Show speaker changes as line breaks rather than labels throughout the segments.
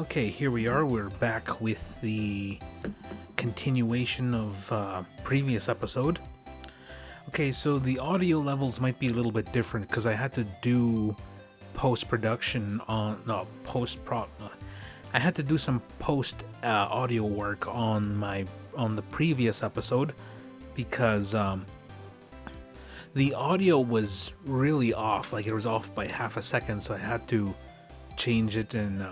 Okay, here we are. We're back with the continuation of previous episode. Okay, so the audio levels might be a little bit different because I had to do post production on no post prop. I had to do some post audio work on the previous episode because the audio was really off. Like it was off by half a second, so I had to change it. And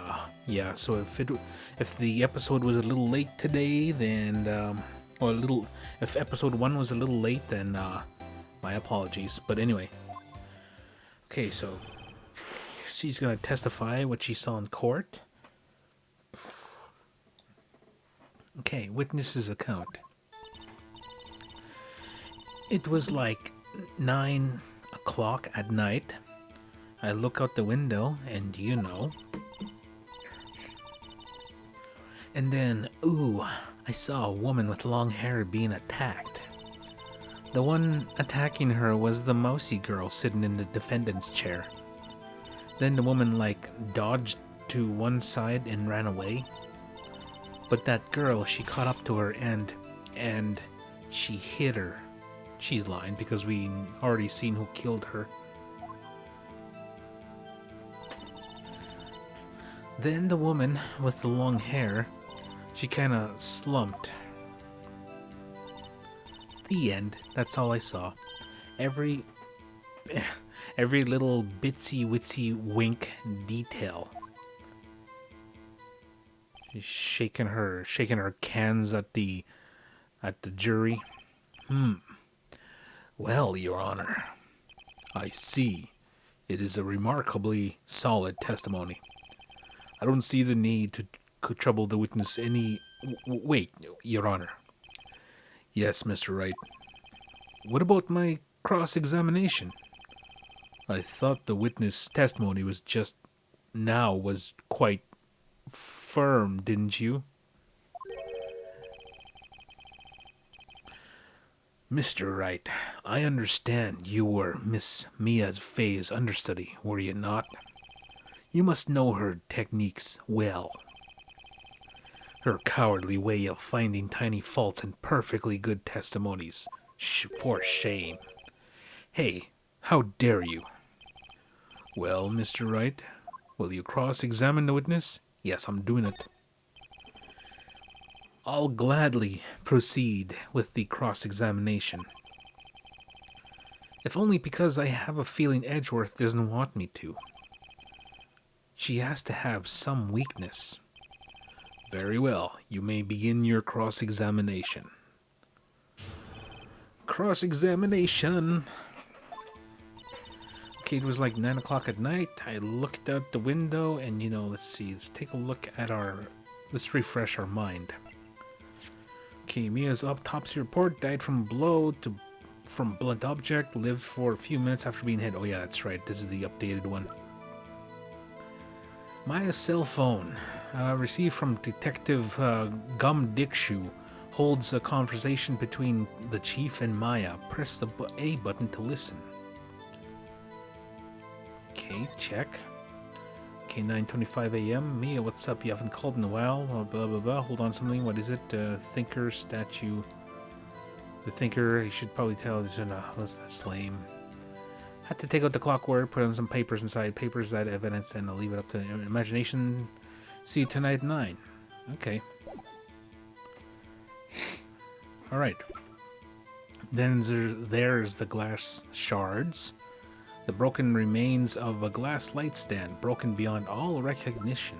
yeah, so if the episode was a little late today, then if episode 1 was a little late, then my apologies. But anyway, okay, so she's gonna testify what she saw in court. Okay, witness's account. It was like 9 o'clock at night. I look out the window, and and then, I saw a woman with long hair being attacked. The one attacking her was the mousy girl sitting in the defendant's chair. Then the woman, dodged to one side and ran away. But that girl, she caught up to her and she hit her. She's lying because we already seen who killed her. Then the woman with the long hair, she kind of slumped. The end. That's all I saw. Every little bitsy witsy wink detail. She's shaking her cans at the jury. Well, Your Honor, I see. It is a remarkably solid testimony. I don't see the need to trouble the witness any... Wait, Your Honor. Yes, Mr. Wright. What about my cross-examination? I thought the witness testimony was quite firm, didn't you? Mr. Wright, I understand you were Miss Mia Fey's understudy, were you not? You must know her techniques well. Her cowardly way of finding tiny faults in perfectly good testimonies. For shame. Hey, how dare you? Well, Mr. Wright, will you cross-examine the witness? Yes, I'm doing it. I'll gladly proceed with the cross-examination. If only because I have a feeling Edgeworth doesn't want me to. She has to have some weakness. Very well, you may begin your cross-examination. Cross-examination. Okay, it was like 9 o'clock at night. I looked out the window and, let's take a look at let's refresh our mind. Okay, Mia's autopsy report: died from from blunt object, lived for a few minutes after being hit. Oh yeah, that's right, this is the updated one. Maya's cell phone, received from Detective Gum Dickshoe, holds a conversation between the chief and Maya. Press the A button to listen. Okay, check. Okay, 9:25 a.m. Mia, what's up? You haven't called in a while. Blah, blah, blah. Hold on, something. What is it? Thinker, statue. The thinker, you should probably tell. That's lame. Had to take out the clockwork, put on some papers inside. Papers, that evidence, and I'll leave it up to imagination. See you tonight at 9. Okay. Alright. Then there's the glass shards. The broken remains of a glass light stand, broken beyond all recognition.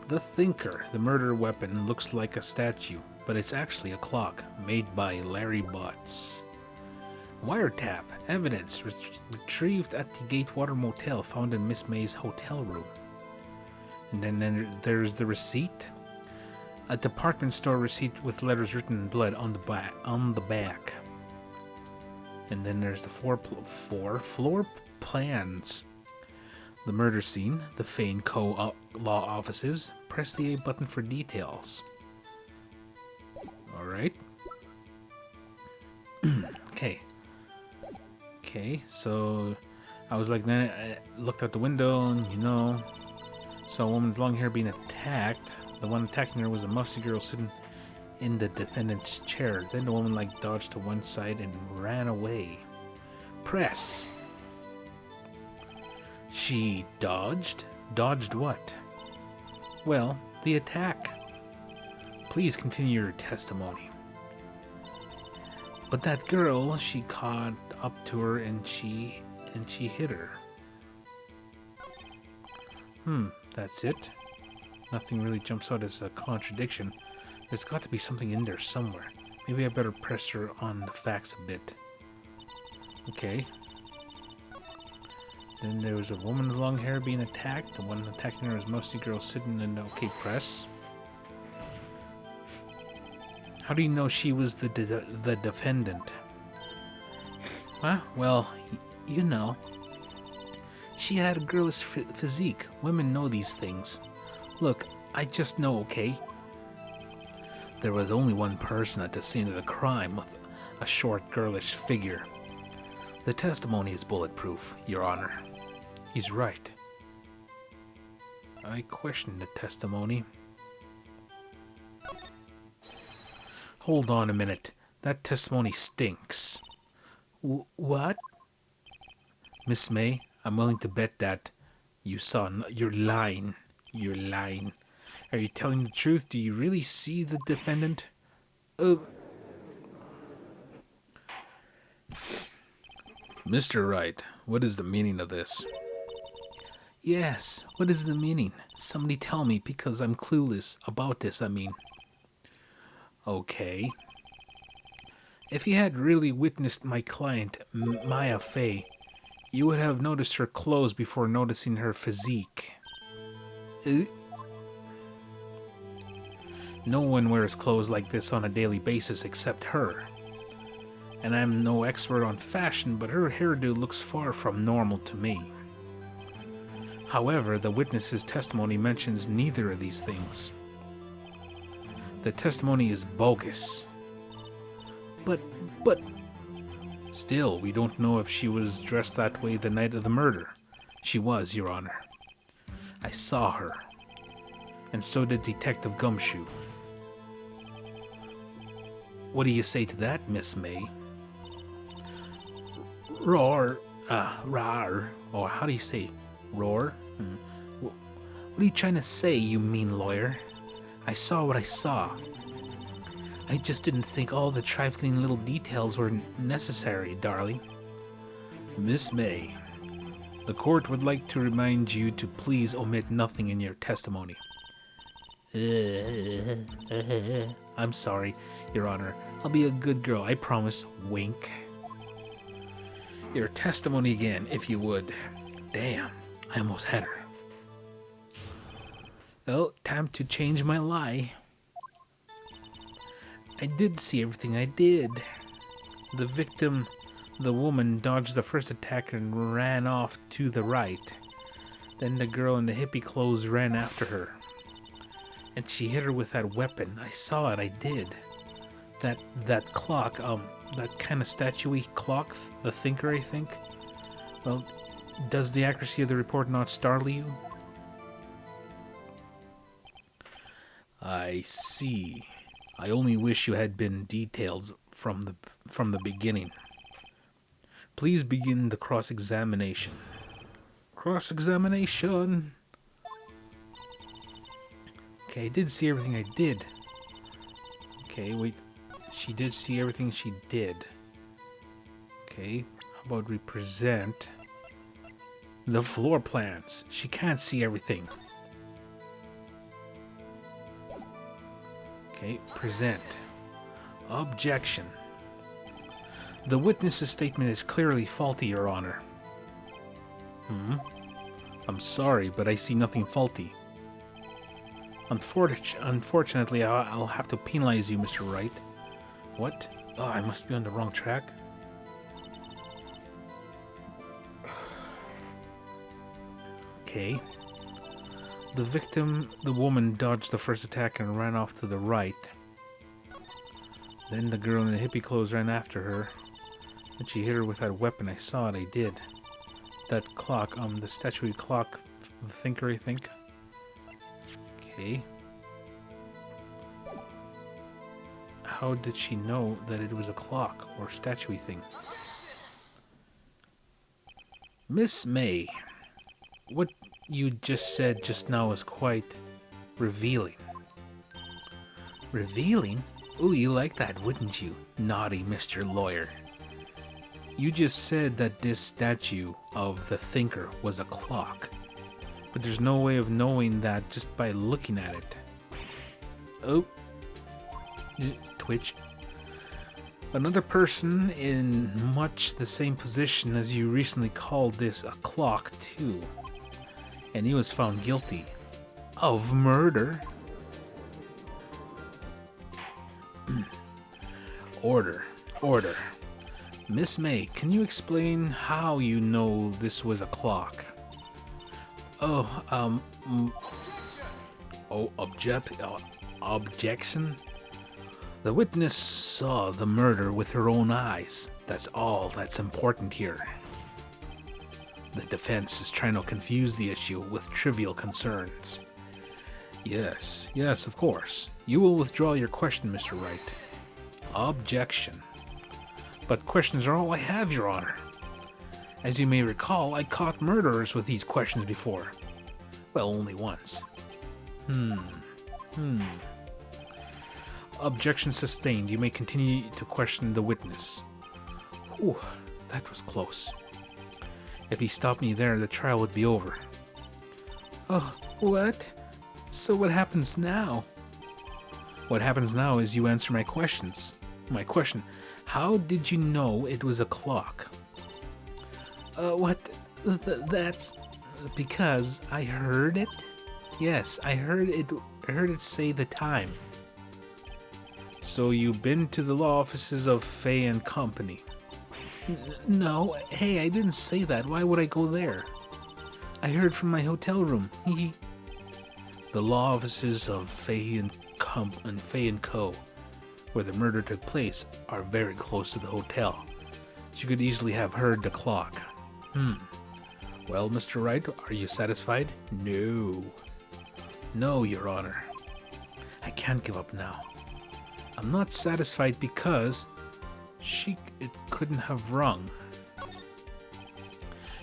The thinker, the murder weapon, looks like a statue, but it's actually a clock made by Larry Botts. Wiretap, evidence retrieved at the Gatewater Motel, found in Miss May's hotel room. And then there's the receipt. A department store receipt with letters written in blood on the back. And then there's the four floor plans. The murder scene, the Fane Co. law offices. Press the A button for details. Alright. Okay, so I was like, then I looked out the window and, So a woman with long hair being attacked. The one attacking her was a musty girl sitting in the defendant's chair. Then the woman dodged to one side and ran away. Press. She dodged? Dodged what? Well, the attack. Please continue your testimony. But that girl, she caught up to her and she hit her. That's it? Nothing really jumps out as a contradiction. There's got to be something in there somewhere. Maybe I better press her on the facts a bit. Okay. Then there was a woman with long hair being attacked. The one attacking her was mostly girls sitting in the okay press. How do you know she was the defendant? Huh? Well, you know. She had a girlish physique. Women know these things. Look, I just know, okay? There was only one person at the scene of the crime with a short, girlish figure. The testimony is bulletproof, Your Honor. He's right. I question the testimony. Hold on a minute. That testimony stinks. What? Miss May, I'm willing to bet that you saw... You're lying. You're lying. Are you telling the truth? Do you really see the defendant? Mr. Wright, what is the meaning of this? Yes, what is the meaning? Somebody tell me, because I'm clueless about this, I mean. Okay. If you had really witnessed my client, Maya Fey, you would have noticed her clothes before noticing her physique. No one wears clothes like this on a daily basis except her. And I'm no expert on fashion, but her hairdo looks far from normal to me. However, the witness's testimony mentions neither of these things. The testimony is bogus. But... Still, we don't know if she was dressed that way the night of the murder. She was, Your Honor. I saw her. And so did Detective Gumshoe. What do you say to that, Miss May? Roar. Or how do you say? Roar? What are you trying to say, you mean lawyer? I saw what I saw. I just didn't think all the trifling little details were necessary, darling. Miss May, the court would like to remind you to please omit nothing in your testimony. I'm sorry, Your Honor. I'll be a good girl, I promise. Wink. Your testimony again, if you would. Damn, I almost had her. Oh, time to change my lie. I did see everything I did. The victim, the woman, dodged the first attacker and ran off to the right. Then the girl in the hippie clothes ran after her. And she hit her with that weapon. I saw it, I did. That clock, that kind of statue-y clock, the thinker, I think. Well, does the accuracy of the report not startle you? I see. I only wish you had been details from the beginning. Please begin the cross-examination. Cross-examination! Okay, I did see everything I did. Okay, wait. She did see everything she did. Okay, how about we present the floor plans? She can't see everything. Okay, present. Objection. The witness's statement is clearly faulty, Your Honor. I'm sorry, but I see nothing faulty. Unfortunately, I'll have to penalize you, Mr. Wright. What? Oh, I must be on the wrong track. Okay. The victim, the woman, dodged the first attack and ran off to the right. Then the girl in the hippie clothes ran after her. And she hit her with that weapon. I saw it, I did. That clock, the statuary clock, the thinker, I think. Okay. How did she know that it was a clock or statue-y thing? Miss May, what you just said just now is quite revealing. Revealing? Ooh, you like that, wouldn't you, naughty Mr. Lawyer? You just said that this statue of the thinker was a clock, but there's no way of knowing that just by looking at it. Oh. Twitch. Another person in much the same position as you recently called this a clock, too. And he was found guilty of murder. Order. Miss May, can you explain how you know this was a clock? Objection? The witness saw the murder with her own eyes. That's all that's important here. The defense is trying to confuse the issue with trivial concerns. Yes, of course. You will withdraw your question, Mr. Wright. Objection. But questions are all I have, Your Honor. As you may recall, I caught murderers with these questions before. Well, only once. Objection sustained. You may continue to question the witness. Whew, that was close. If he stopped me there, the trial would be over. Oh, what? So what happens now? What happens now is you answer my questions. My question, how did you know it was a clock? That's because I heard it. Yes, I heard it say the time. So you've been to the law offices of Fay and Company? No, hey, I didn't say that. Why would I go there? I heard from my hotel room. The law offices of Fay and Co, where the murder took place, are very close to the hotel. So you could easily have heard the clock. Well, Mr. Wright, are you satisfied? No, Your Honor. I can't give up now. I'm not satisfied because it couldn't have rung.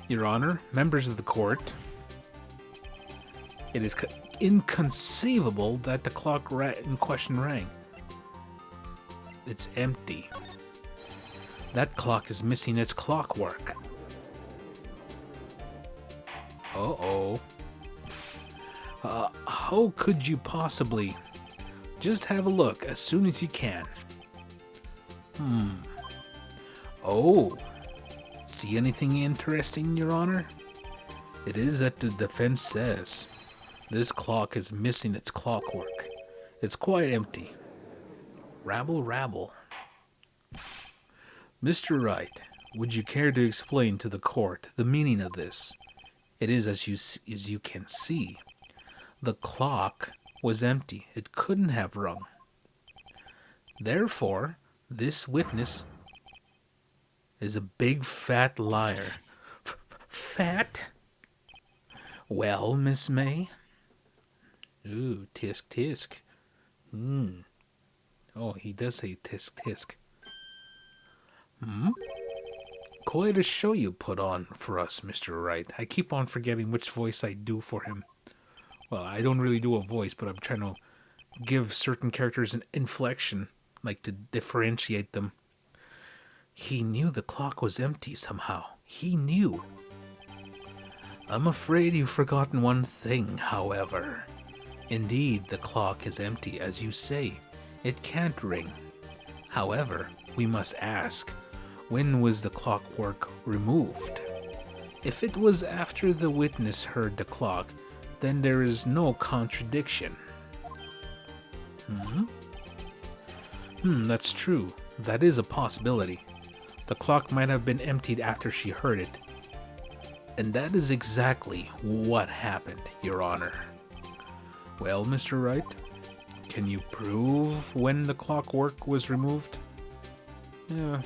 Your Honor, members of the court, it is inconceivable that the clock in question rang. It's empty. That clock is missing its clockwork. Uh-oh. How could you possibly? Just have a look as soon as you can. Oh. See anything interesting, Your Honor? It is that the defense says this clock is missing its clockwork. It's quite empty. Rabble. Mr. Wright, would you care to explain to the court the meaning of this? It is as you can see. The clock was empty. It couldn't have rung. Therefore, this witness is a big fat liar. Fat? Well, Miss May? Ooh, tisk. Oh, he does say tisk. Quite a show you put on for us, Mr. Wright. I keep on forgetting which voice I do for him. Well, I don't really do a voice, but I'm trying to give certain characters an inflection, like to differentiate them. He knew the clock was empty somehow. He knew. I'm afraid you've forgotten one thing, however. Indeed, the clock is empty, as you say. It can't ring. However, we must ask, when was the clockwork removed? If it was after the witness heard the clock, then there is no contradiction. That's true. That is a possibility. The clock might have been emptied after she heard it. And that is exactly what happened, Your Honor. Well, Mr. Wright, can you prove when the clockwork was removed? Yeah.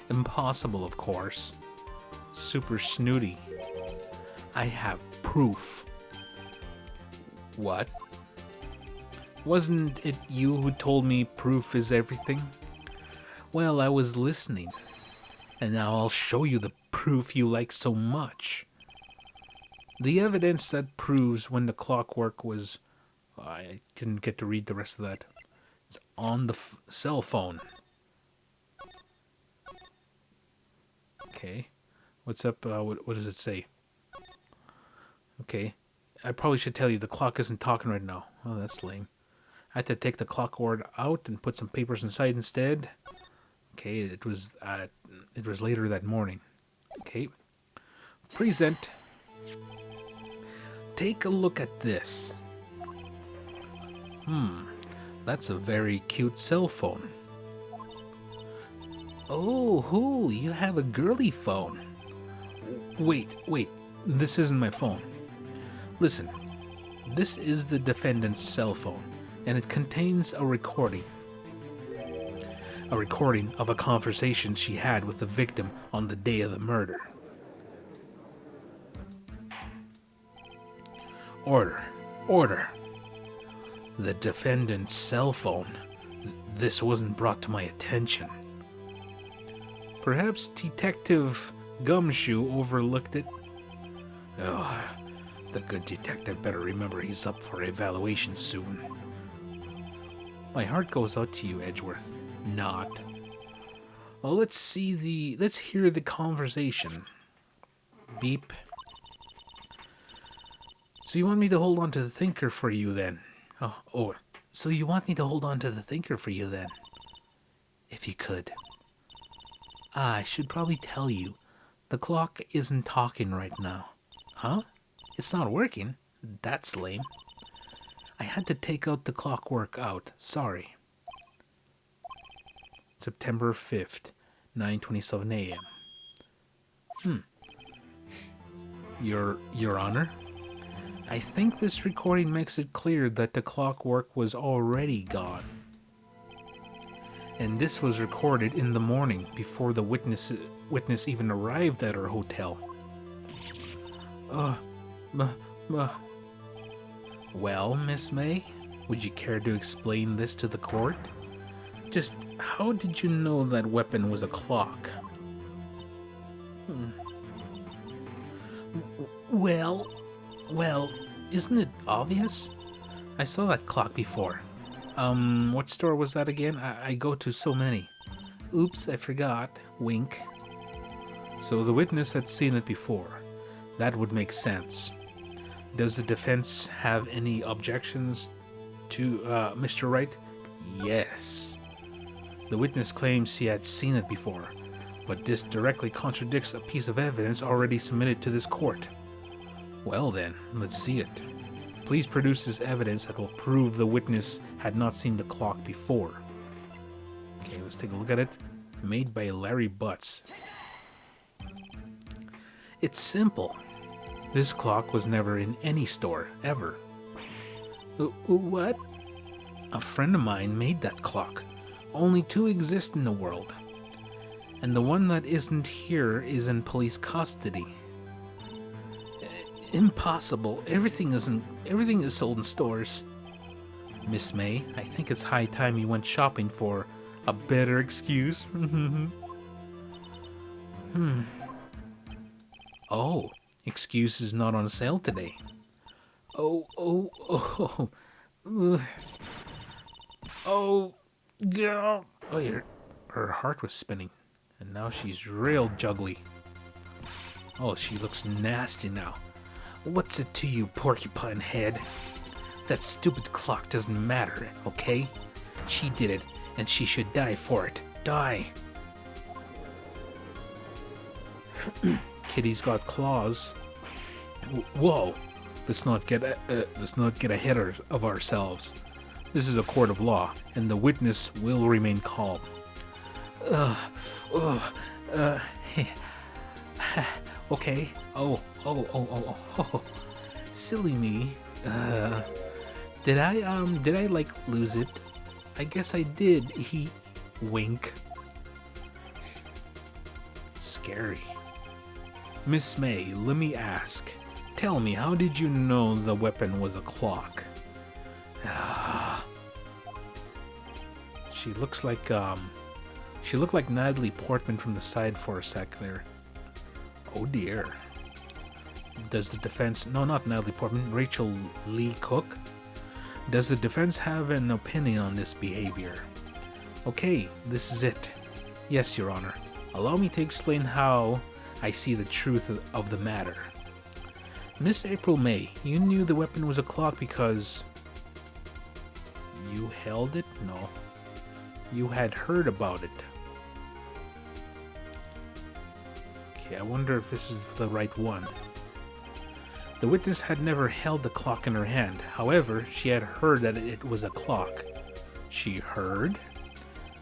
Impossible, of course. Super snooty. I have proof. What? Wasn't it you who told me proof is everything? Well, I was listening. And now I'll show you the proof you like so much. The evidence that proves when the clockwork was... I didn't get to read the rest of that. It's on the cell phone. Okay. What's up? What does it say? Okay. I probably should tell you the clock isn't talking right now. Oh, that's lame. I had to take the clockwork out and put some papers inside instead. Okay, it was later that morning. Okay. Present. Take a look at this. That's a very cute cell phone. Oh, you have a girly phone. Wait, this isn't my phone. Listen, this is the defendant's cell phone, and it contains a recording. A recording of a conversation she had with the victim on the day of the murder. Order. The defendant's cell phone. This wasn't brought to my attention. Perhaps Detective Gumshoe overlooked it. Oh, the good detective better remember he's up for evaluation soon. My heart goes out to you, Edgeworth. Not. Well, let's hear the conversation. Beep. So you want me to hold on to the thinker for you then? So you want me to hold on to the thinker for you then? If you could. I should probably tell you, the clock isn't talking right now. Huh? It's not working? That's lame. I had to take out the clockwork out. Sorry. September 5th, 9:27 a.m. Your Honor? I think this recording makes it clear that the clockwork was already gone. And this was recorded in the morning before the witness even arrived at our hotel. Well, Miss May, would you care to explain this to the court? Just how did you know that weapon was a clock? Well, isn't it obvious? I saw that clock before. What store was that again? I go to so many. Oops, I forgot. Wink. So the witness had seen it before. That would make sense. Does the defense have any objections to Mr. Wright? Yes. The witness claims he had seen it before, but this directly contradicts a piece of evidence already submitted to this court. Well then, let's see it. Please produce this evidence that will prove the witness had not seen the clock before. Okay, let's take a look at it. Made by Larry Butts. It's simple. This clock was never in any store, ever. What? A friend of mine made that clock. Only two exist in the world. And the one that isn't here is in police custody. Impossible. Everything is sold in stores. Miss May, I think it's high time you went shopping for a better excuse. Oh, excuse is not on sale today. Oh, girl. Oh, her heart was spinning, and now she's real juggly. Oh, she looks nasty now. What's it to you, porcupine head? That stupid clock doesn't matter, okay? She did it, and she should die for it. Die! Kitty's got claws. Whoa! Let's not get ahead of ourselves. This is a court of law, and the witness will remain calm. Okay. Oh. Silly me. Did I like lose it? I guess I did. He wink. Scary. Miss May, let me ask. Tell me, how did you know the weapon was a clock? She looks like, she looked like Natalie Portman from the side for a sec there. Oh dear. Does the defense... No, not Natalie Portman. Rachel Lee Cook. Does the defense have an opinion on this behavior? Okay, this is it. Yes, Your Honor. Allow me to explain how I see the truth of the matter. Miss April May, you knew the weapon was a clock because... You held it? No. You had heard about it. Okay, I wonder if this is the right one. The witness had never held the clock in her hand. However, she had heard that it was a clock. She heard?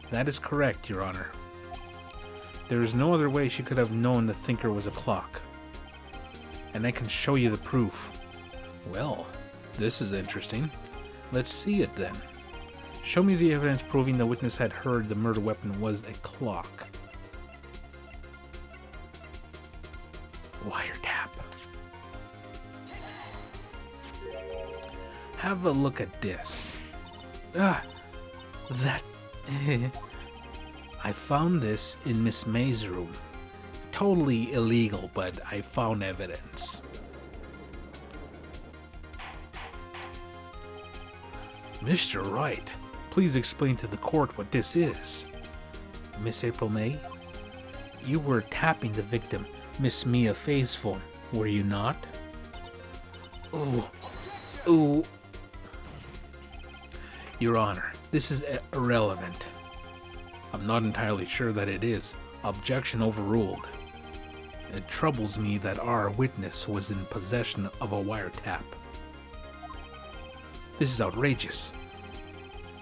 That is correct, Your Honor. There is no other way she could have known the thinker was a clock. And I can show you the proof. Well, this is interesting. Let's see it then. Show me the evidence proving the witness had heard the murder weapon was a clock. Wiretap. Have a look at this. That... I found this in Miss May's room. Totally illegal, but I found evidence. Mr. Wright, please explain to the court what this is. Miss April May, you were tapping the victim, Miss Mia Faye's phone, were you not? Oh. Your Honor, this is irrelevant. I'm not entirely sure that it is. Objection overruled. It troubles me that our witness was in possession of a wiretap. This is outrageous.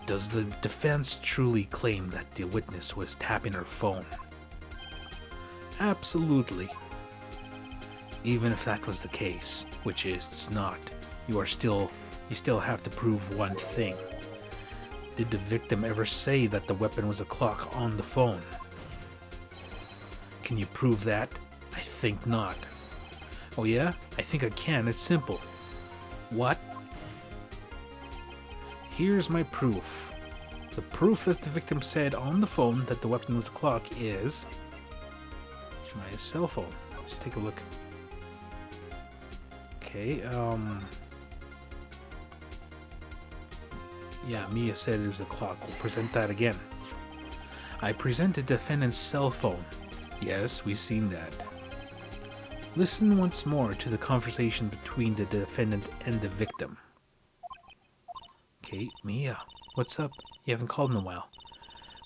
Does the defense truly claim that the witness was tapping her phone? Absolutely. Even if that was the case, which it's not, you still have to prove one thing. Did the victim ever say that the weapon was a clock on the phone? Can you prove that? I think not. Oh yeah? I think I can. It's simple. What? Here's my proof. The proof that the victim said on the phone that the weapon was a clock is my cell phone. Let's take a look. Okay, yeah, Mia said it was a clock. We'll present that again. I presented defendant's cell phone. Yes, we've seen that. Listen once more to the conversation between the defendant and the victim. Okay, Mia, what's up? You haven't called in a while.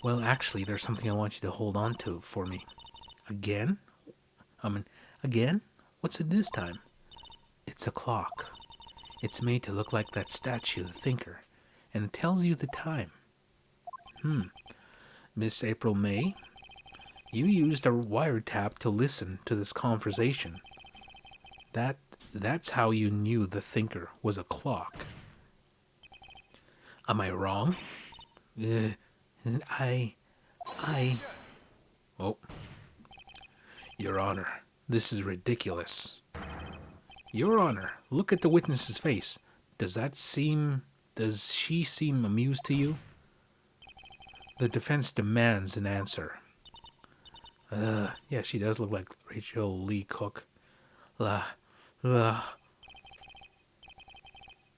Well, actually, there's something I want you to hold on to for me. Again? Again? What's it this time? It's a clock. It's made to look like that statue, the thinker, and it tells you the time. Miss April May, you used a wiretap to listen to this conversation. That's how you knew the thinker was a clock. Am I wrong? Oh. Your Honor, this is ridiculous. Your Honor, look at the witness's face. Does she seem amused to you? The defense demands an answer. Yeah, she does look like Rachel Lee Cook.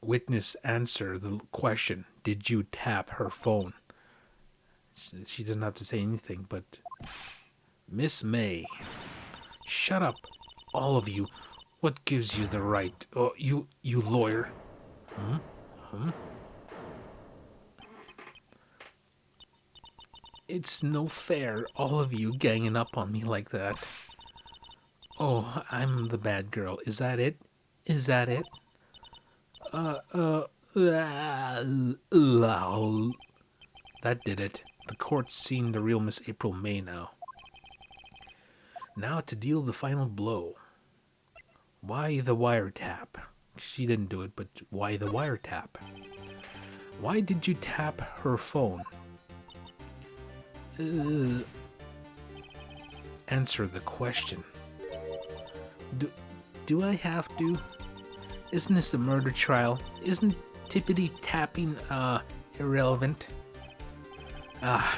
Witness, answer the question. Did you tap her phone? She doesn't have to say anything, but... Miss May. Shut up, all of you. What gives you the right? Oh, you lawyer. It's no fair, all of you ganging up on me like that. Oh, I'm the bad girl. Is that it? Is that it? That did it. The court's seen the real Miss April May now. Now to deal the final blow. Why the wiretap? She didn't do it, but why the wiretap? Why did you tap her phone? Answer the question. Do I have to? Isn't this a murder trial? Isn't tippity-tapping, irrelevant?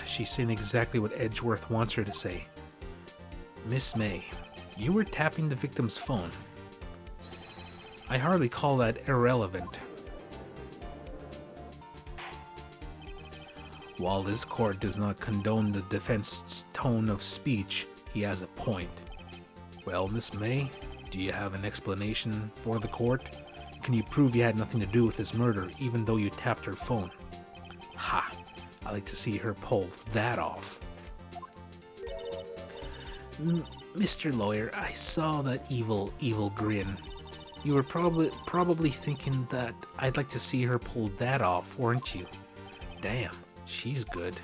She's saying exactly what Edgeworth wants her to say. Miss May, you were tapping the victim's phone. I hardly call that irrelevant. While this court does not condone the defense's tone of speech, he has a point. Well, Miss May, do you have an explanation for the court? Can you prove you had nothing to do with this murder, even though you tapped her phone? Ha! I like to see her pull that off. Mr. Lawyer, I saw that evil grin. You were probably thinking that I'd like to see her pull that off, weren't you? Damn, she's good.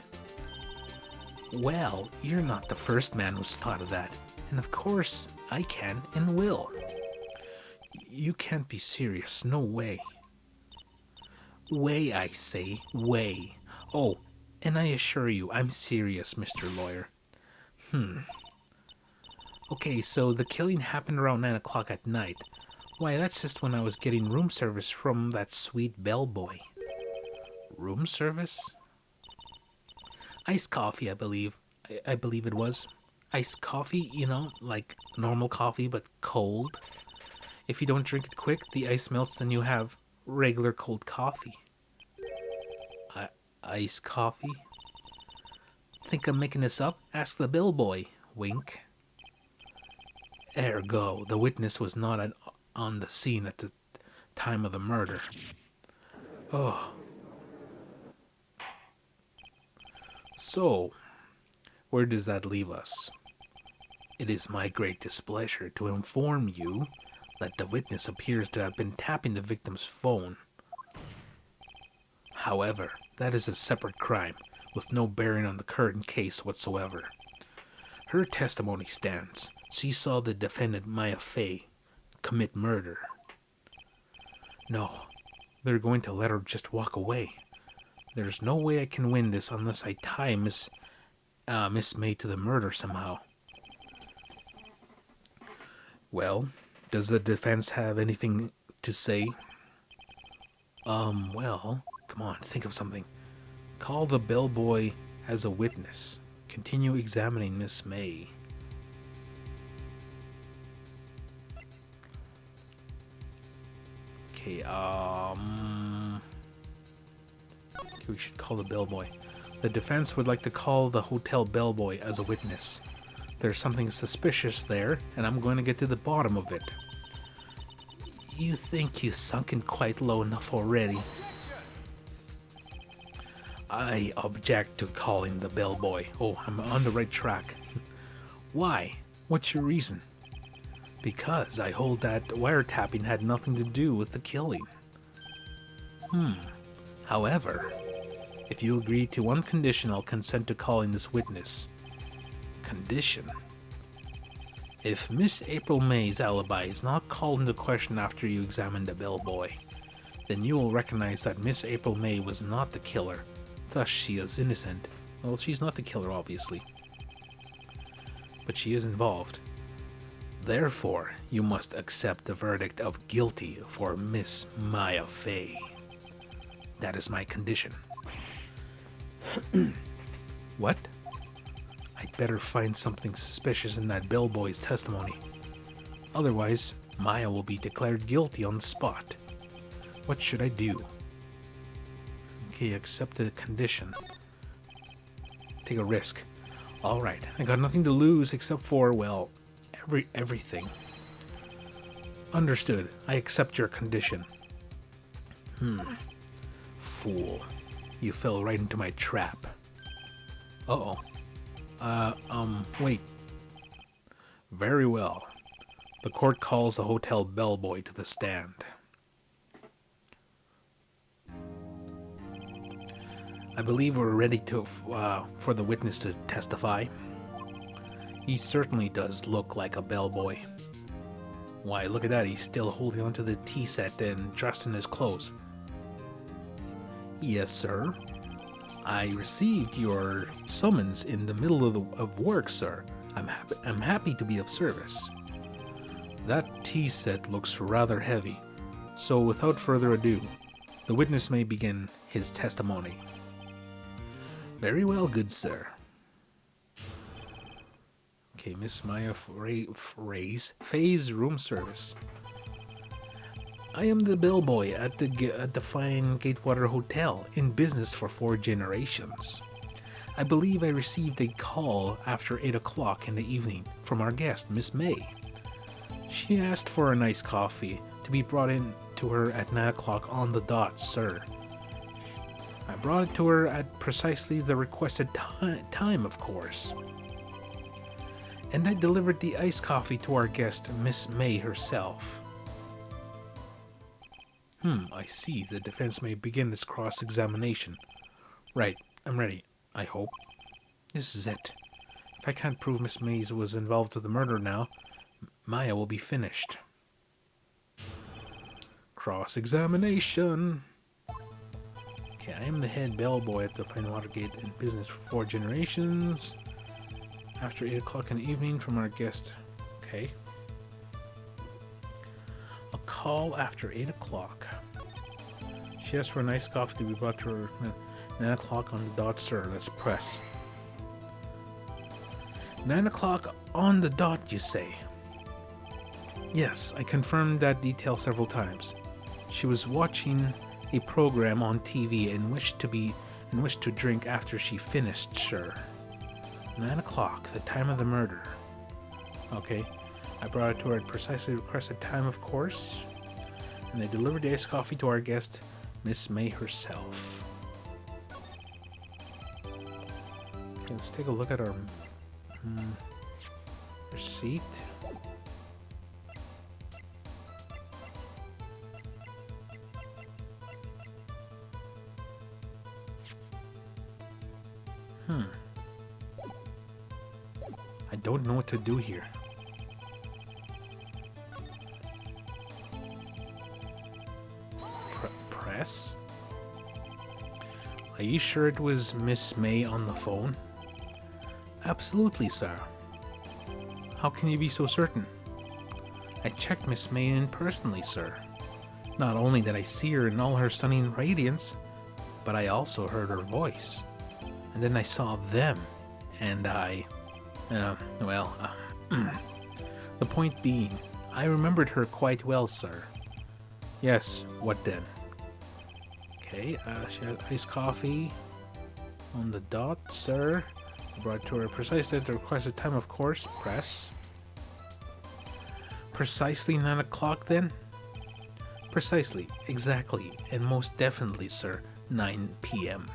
Well, you're not the first man who's thought of that, and of course, I can and will. You can't be serious, no way. Way, I say, way. Oh, and I assure you, I'm serious, Mr. Lawyer. Okay, so the killing happened around 9 o'clock at night. Why, that's just when I was getting room service from that sweet bellboy. Room service? Iced coffee, I believe. I believe it was. Iced coffee, you know, like normal coffee, but cold. If you don't drink it quick, the ice melts, then you have regular cold coffee. Iced coffee? Think I'm making this up? Ask the bellboy. Wink. Ergo, the witness was not on the scene at the time of the murder. Oh. So, where does that leave us? It is my great displeasure to inform you that the witness appears to have been tapping the victim's phone. However, that is a separate crime, with no bearing on the current case whatsoever. Her testimony stands. She saw the defendant, Maya Fey, commit murder. No, they're going to let her just walk away. There's no way I can win this unless I tie Miss May to the murder somehow. Well, does the defense have anything to say? Well, come on, think of something. Call the bellboy as a witness. Continue examining Miss May. Okay, we should call the bellboy. The defense would like to call the hotel bellboy as a witness. There's something suspicious there, and I'm going to get to the bottom of it. You think you've sunken quite low enough already? I object to calling the bellboy. Oh, I'm on the right track. Why? What's your reason? Because I hold that wiretapping had nothing to do with the killing. However, if you agree to one condition, I'll consent to calling this witness. Condition? If Miss April May's alibi is not called into question after you examine the bellboy, then you will recognize that Miss April May was not the killer. Thus, she is innocent. Well, she's not the killer, obviously. But she is involved. Therefore, you must accept the verdict of guilty for Miss Maya Fey. That is my condition. What? I'd better find something suspicious in that bellboy's testimony. Otherwise, Maya will be declared guilty on the spot. What should I do? Okay, accept the condition. Take a risk. Alright, I got nothing to lose except for, well, everything. Understood. I accept your condition. Fool. You fell right into my trap. Uh-oh. Wait. Very well. The court calls the hotel bellboy to the stand. I believe we're ready for the witness to testify. He certainly does look like a bellboy. Why, look at that, he's still holding onto the tea set and dressed in his clothes. Yes, sir. I received your summons in the middle of work, sir. I'm happy to be of service. That tea set looks rather heavy. So without further ado, the witness may begin his testimony. Very well, good sir. Okay, Miss Maya Faye's room service. I am the bellboy at the fine Gatewater Hotel, in business for 4 generations. I believe I received a call after 8 o'clock in the evening from our guest, Miss May. She asked for a nice coffee to be brought in to her at 9 o'clock on the dot, sir. I brought it to her at precisely the requested time, of course. And I delivered the iced coffee to our guest, Miss May herself. I see. The defense may begin its cross-examination. Right, I'm ready, I hope. This is it. If I can't prove Miss Mays was involved with the murder now, Maya will be finished. Cross-examination. Okay, I am the head bellboy at the Fine Watergate in business for 4 generations. After 8 o'clock in the evening from our guest. Okay. A call after 8 o'clock. She asked for a nice coffee to be brought to her at 9 o'clock on the dot, sir. Let's press. 9 o'clock on the dot, you say? Yes, I confirmed that detail several times. She was watching a program on TV and wished to drink after she finished, sir. 9 o'clock, the time of the murder. Okay, I brought it to her at precisely requested time, of course, and I delivered the iced coffee to our guest, Miss May herself. Okay, let's take a look at our receipt. I don't know what to do here. Press? Are you sure it was Miss May on the phone? Absolutely, sir. How can you be so certain? I checked Miss May in personally, sir. Not only did I see her in all her stunning radiance, but I also heard her voice. And then I saw them, and the point being, I remembered her quite well, sir. Yes, what then? Okay, she had iced coffee on the dot, sir. I brought it to her precisely at the requested time, of course. Press. Precisely 9 o'clock, then? Precisely, exactly, and most definitely, sir, 9 p.m.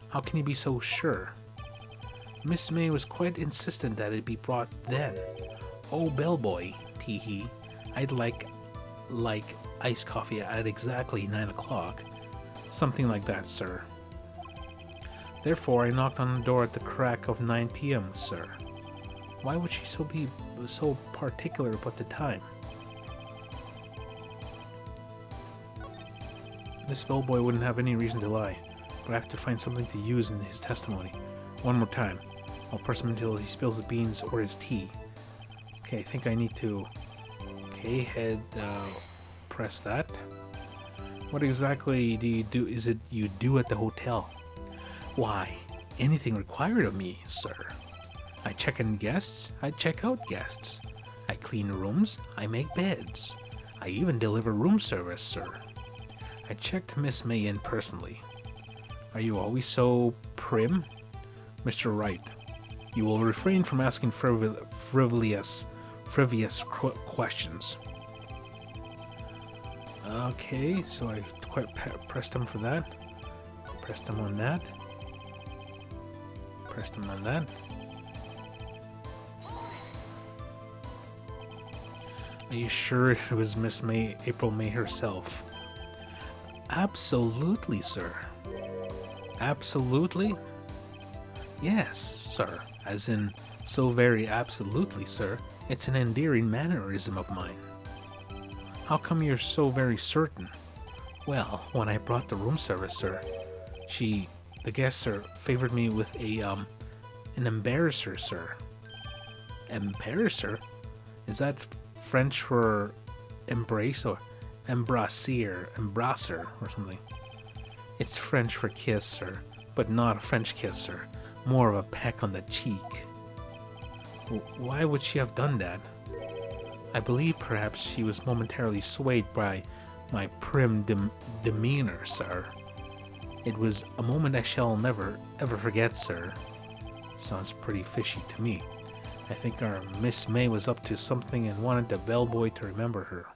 How can you be so sure? Miss May was quite insistent that it be brought then. Oh, bellboy, tee-hee, I'd like iced coffee at exactly 9 o'clock. Something like that, sir. Therefore, I knocked on the door at the crack of 9 p.m., sir. Why would she be so particular about the time? This bellboy wouldn't have any reason to lie, but I have to find something to use in his testimony. One more time. I'll press him until he spills the beans or his tea. Okay, I think I need to... Okay, press that. What exactly is it you do at the hotel? Why, anything required of me, sir. I check in guests, I check out guests. I clean rooms, I make beds. I even deliver room service, sir. I checked Miss May in personally. Are you always so prim? Mr. Wright, you will refrain from asking frivolous questions. Okay, so I pressed him for that. Pressed him on that. Pressed him on that. Are you sure it was Miss May, April May herself? Absolutely, sir. Absolutely? Yes, sir. As in, so very absolutely, sir. It's an endearing mannerism of mine. How come you're so very certain? Well, when I brought the room service, sir, the guest, sir, favored me with an embarrasser, sir. Embarrasser? Is that French for embrace or embrasser or something. It's French for kiss, sir, but not a French kiss, sir. More of a peck on the cheek. Why would she have done that? I believe perhaps she was momentarily swayed by my prim demeanor, sir. It was a moment I shall never, ever forget, sir. Sounds pretty fishy to me. I think our Miss May was up to something and wanted the bellboy to remember her.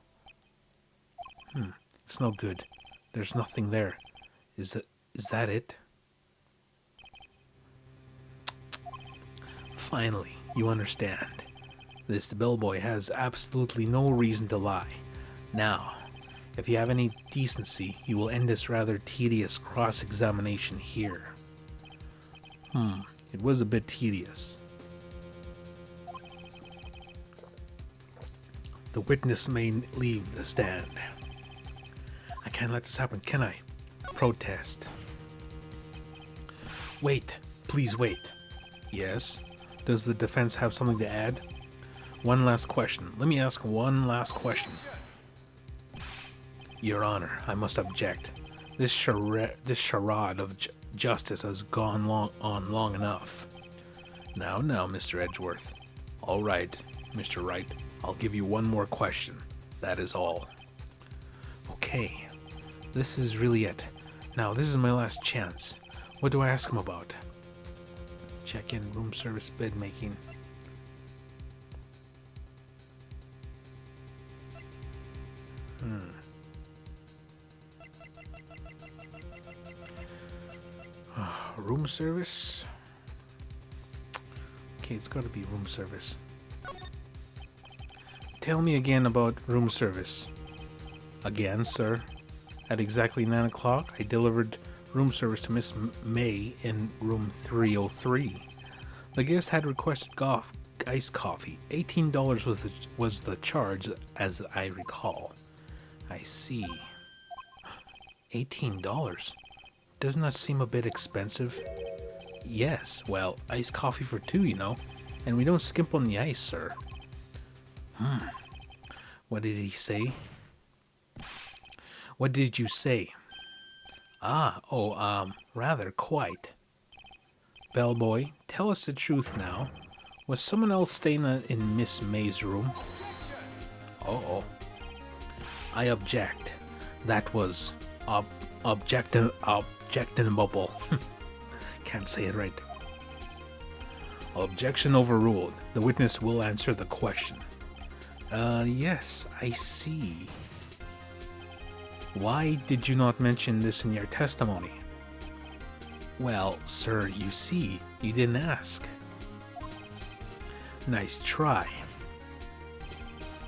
It's no good. There's nothing there. Is that it? Finally, you understand. This bellboy has absolutely no reason to lie. Now, if you have any decency, you will end this rather tedious cross-examination here. It was a bit tedious. The witness may leave the stand. I can't let this happen, can I? Protest. Wait. Please wait. Yes? Does the defense have something to add? One last question. Let me ask one last question. Your Honor, I must object. This charade of justice has gone long enough. Now, Mr. Edgeworth. All right, Mr. Wright. I'll give you one more question. That is all. Okay. This is really it. Now, this is my last chance. What do I ask him about? Check-in, room service, bed making. Room service? Okay, it's gotta be room service. Tell me again about room service. Again, sir. At exactly 9 o'clock, I delivered room service to Miss May in room 303. The guest had requested iced coffee. $18 was the charge, as I recall. I see. $18? Doesn't that seem a bit expensive? Yes, well, iced coffee for two, you know. And we don't skimp on the ice, sir. What did he say? What did you say? Rather quite. Bellboy, tell us the truth now. Was someone else staying in Miss May's room? Uh-oh. I object. That was objectionable. Can't say it right. Objection overruled. The witness will answer the question. Yes, I see. Why did you not mention this in your testimony? Well, sir, you see, you didn't ask. Nice try.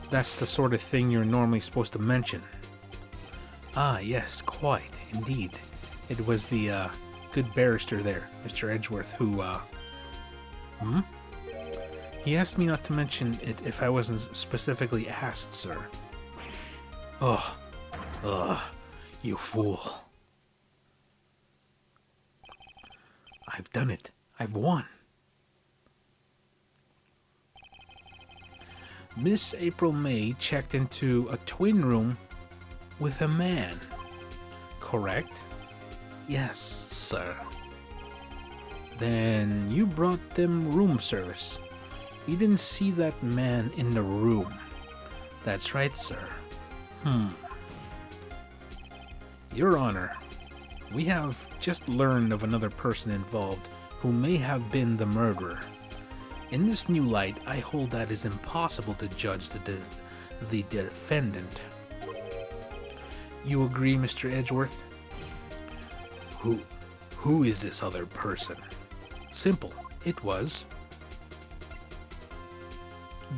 That's the sort of thing you're normally supposed to mention. Ah, yes, quite, indeed. It was the, good barrister there, Mr. Edgeworth, who, He asked me not to mention it if I wasn't specifically asked, sir. You fool. I've done it. I've won. Miss April May checked into a twin room with a man. Correct? Yes, sir. Then you brought them room service. You didn't see that man in the room. That's right, sir. Your Honor, we have just learned of another person involved who may have been the murderer. In this new light, I hold that it is impossible to judge the defendant. You agree, Mr. Edgeworth? Who is this other person? Simple. It was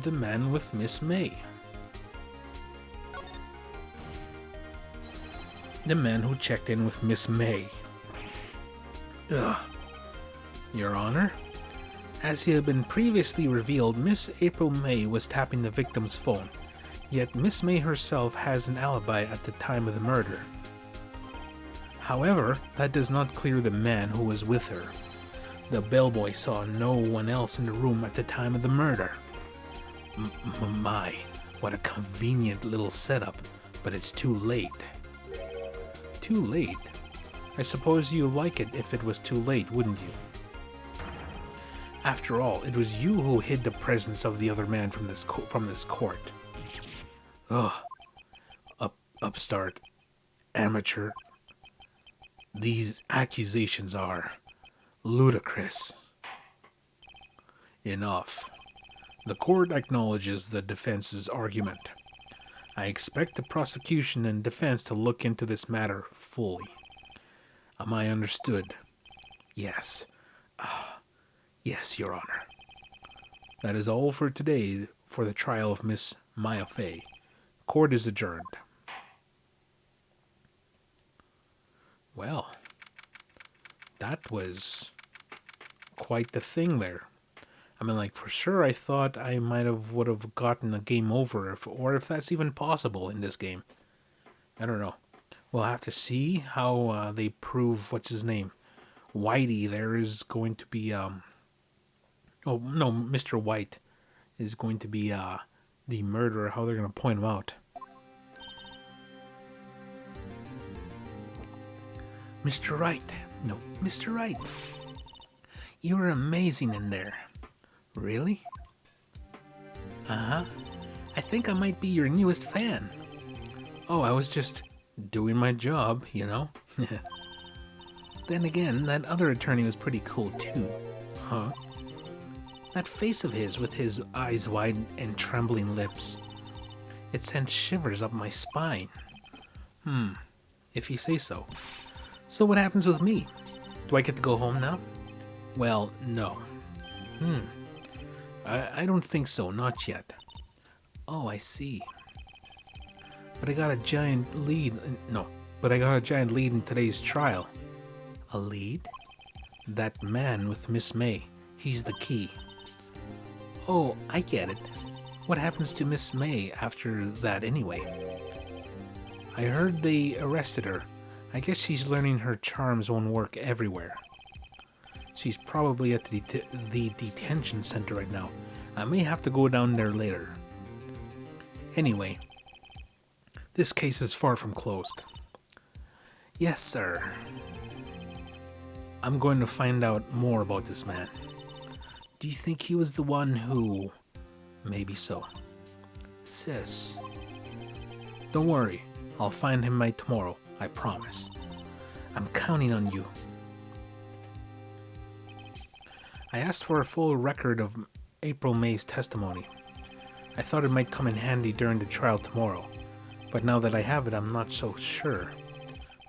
the man with Miss May. The man who checked in with Miss May. Your Honor, as had been previously revealed, Miss April May was tapping the victim's phone, yet Miss May herself has an alibi at the time of the murder. However, that does not clear the man who was with her. The bellboy saw no one else in the room at the time of the murder. My, what a convenient little setup. But it's too late. Too late? I suppose you'd like it if it was too late, wouldn't you? After all, it was you who hid the presence of the other man from this court. Ugh. Upstart. Amateur. These accusations are ludicrous. Enough. The court acknowledges the defense's argument. I expect the prosecution and defense to look into this matter fully. Am I understood? Yes. Yes, Your Honor. That is all for today for the trial of Miss Maya Fey. Court is adjourned. Well, that was quite the thing there. I mean, like, for sure I thought I would have gotten the game over, or if that's even possible in this game. I don't know. We'll have to see how they prove, what's his name? Whitey there is going to be, oh, no, Mr. White is going to be the murderer, how they're going to point him out. Mr. Wright. No, Mr. Wright. You were amazing in there. Really? Uh-huh. I think I might be your newest fan. Oh, I was just doing my job, you know? Then again, that other attorney was pretty cool too. Huh? That face of his with his eyes wide and trembling lips. It sent shivers up my spine. If you say so. So what happens with me? Do I get to go home now? Well, no. I don't think so, not yet. Oh, I see. But I got a giant lead. But I got a giant lead in today's trial. A lead? That man with Miss May. He's the key. Oh, I get it. What happens to Miss May after that anyway? I heard they arrested her. I guess she's learning her charms won't work everywhere. She's probably at the detention center right now. I may have to go down there later. Anyway, this case is far from closed. Yes, sir. I'm going to find out more about this man. Do you think he was the one who... Maybe so. Sis. Don't worry. I'll find him by tomorrow. I promise. I'm counting on you. I asked for a full record of April May's testimony. I thought it might come in handy during the trial tomorrow, but now that I have it, I'm not so sure.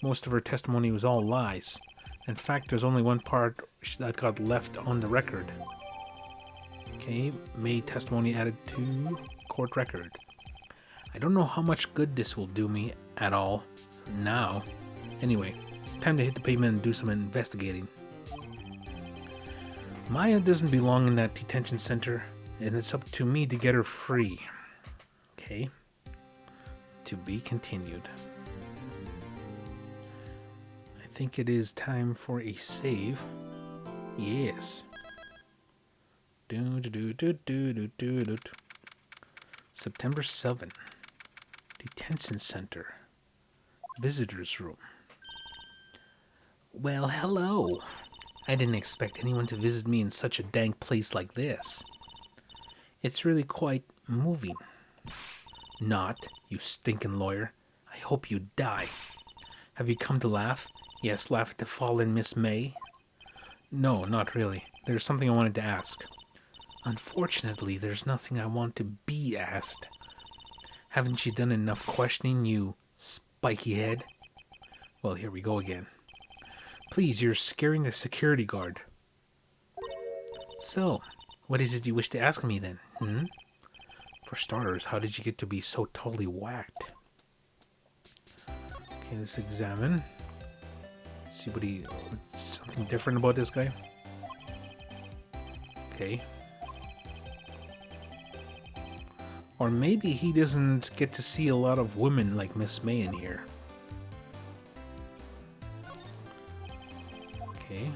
Most of her testimony was all lies. In fact, there's only one part that got left on the record. Okay, May testimony added to court record. I don't know how much good this will do me at all now. Anyway, time to hit the pavement and do some investigating. Maya doesn't belong in that detention center, and it's up to me to get her free. Okay. To be continued. I think it is time for a save. Yes. September 7. Detention center. Visitors room. Well, hello. I didn't expect anyone to visit me in such a dank place like this. It's really quite moving. Not, you stinking lawyer. I hope you die. Have you come to laugh? Yes, laugh at the fallen Miss May? No, not really. There's something I wanted to ask. Unfortunately, there's nothing I want to be asked. Haven't you done enough questioning, you spiky head? Well, here we go again. Please, you're scaring the security guard. So, what is it you wish to ask me then? For starters, how did you get to be so totally whacked? Okay, let's examine. Let's see what's something different about this guy. Okay. Or maybe he doesn't get to see a lot of women like Miss May in here. Okay.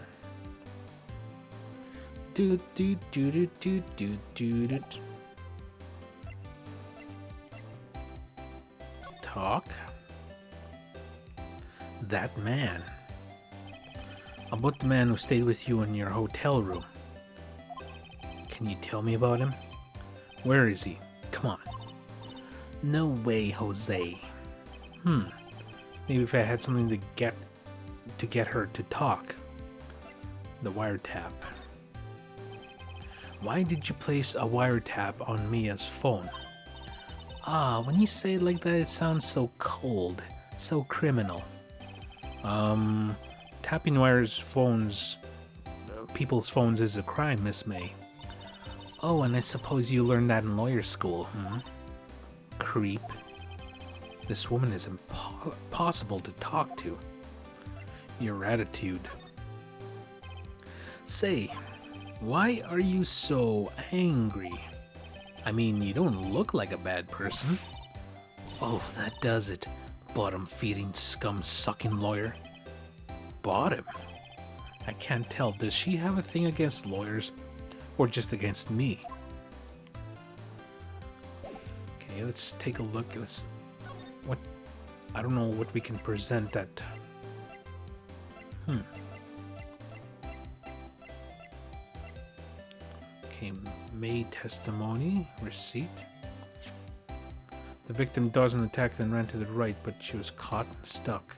talk? That man. About the man who stayed with you in your hotel room. Can you tell me about him? Where is he? Come on. No way, Jose. Maybe if I had something to get her to talk. The wiretap. Why did you place a wiretap on Mia's phone? When you say it like that, it sounds so cold, so criminal. Tapping people's phones is a crime, Miss May. Oh, and I suppose you learned that in lawyer school, Creep. This woman is impossible to talk to. Your attitude. Say, why are you so angry? I mean, you don't look like a bad person. Oh, that does it. Bottom-feeding, scum-sucking lawyer. Bottom? I can't tell. Does she have a thing against lawyers? Or just against me? Okay, let's take a look. I don't know what we can present that. Okay, May testimony, receipt. The victim dodged an attack, then ran to the right, but she was caught and struck.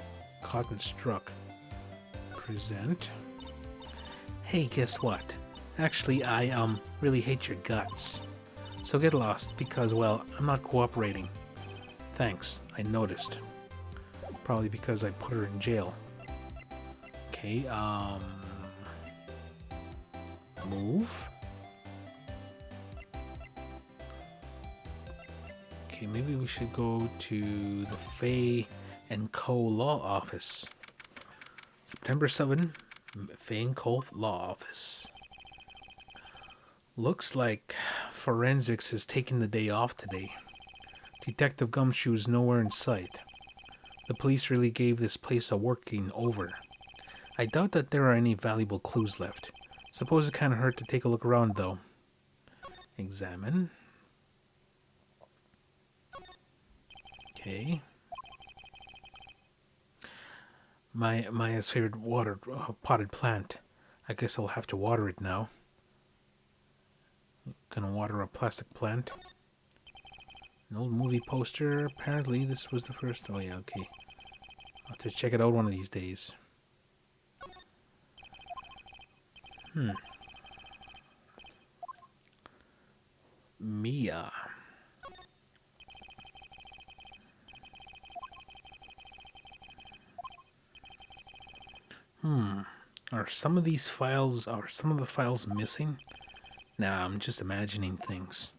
Present. Hey, guess what? Actually, I really hate your guts. So get lost, because, well, I'm not cooperating. Thanks, I noticed. Probably because I put her in jail. Okay, move. Okay, maybe we should go to the Fay & Co. Law Office. September 7, Fay & Co. Law Office. Looks like forensics is taking the day off today. Detective Gumshoe's nowhere in sight. The police really gave this place a working over. I doubt that there are any valuable clues left. Suppose it can't hurt to take a look around, though. Examine. Okay. Maya's favorite potted plant. I guess I'll have to water it now. Gonna water a plastic plant. An old movie poster. Apparently this was the first. Oh yeah, okay. I'll have to check it out one of these days. Mia. Are some of the files missing? Nah, I'm just imagining things.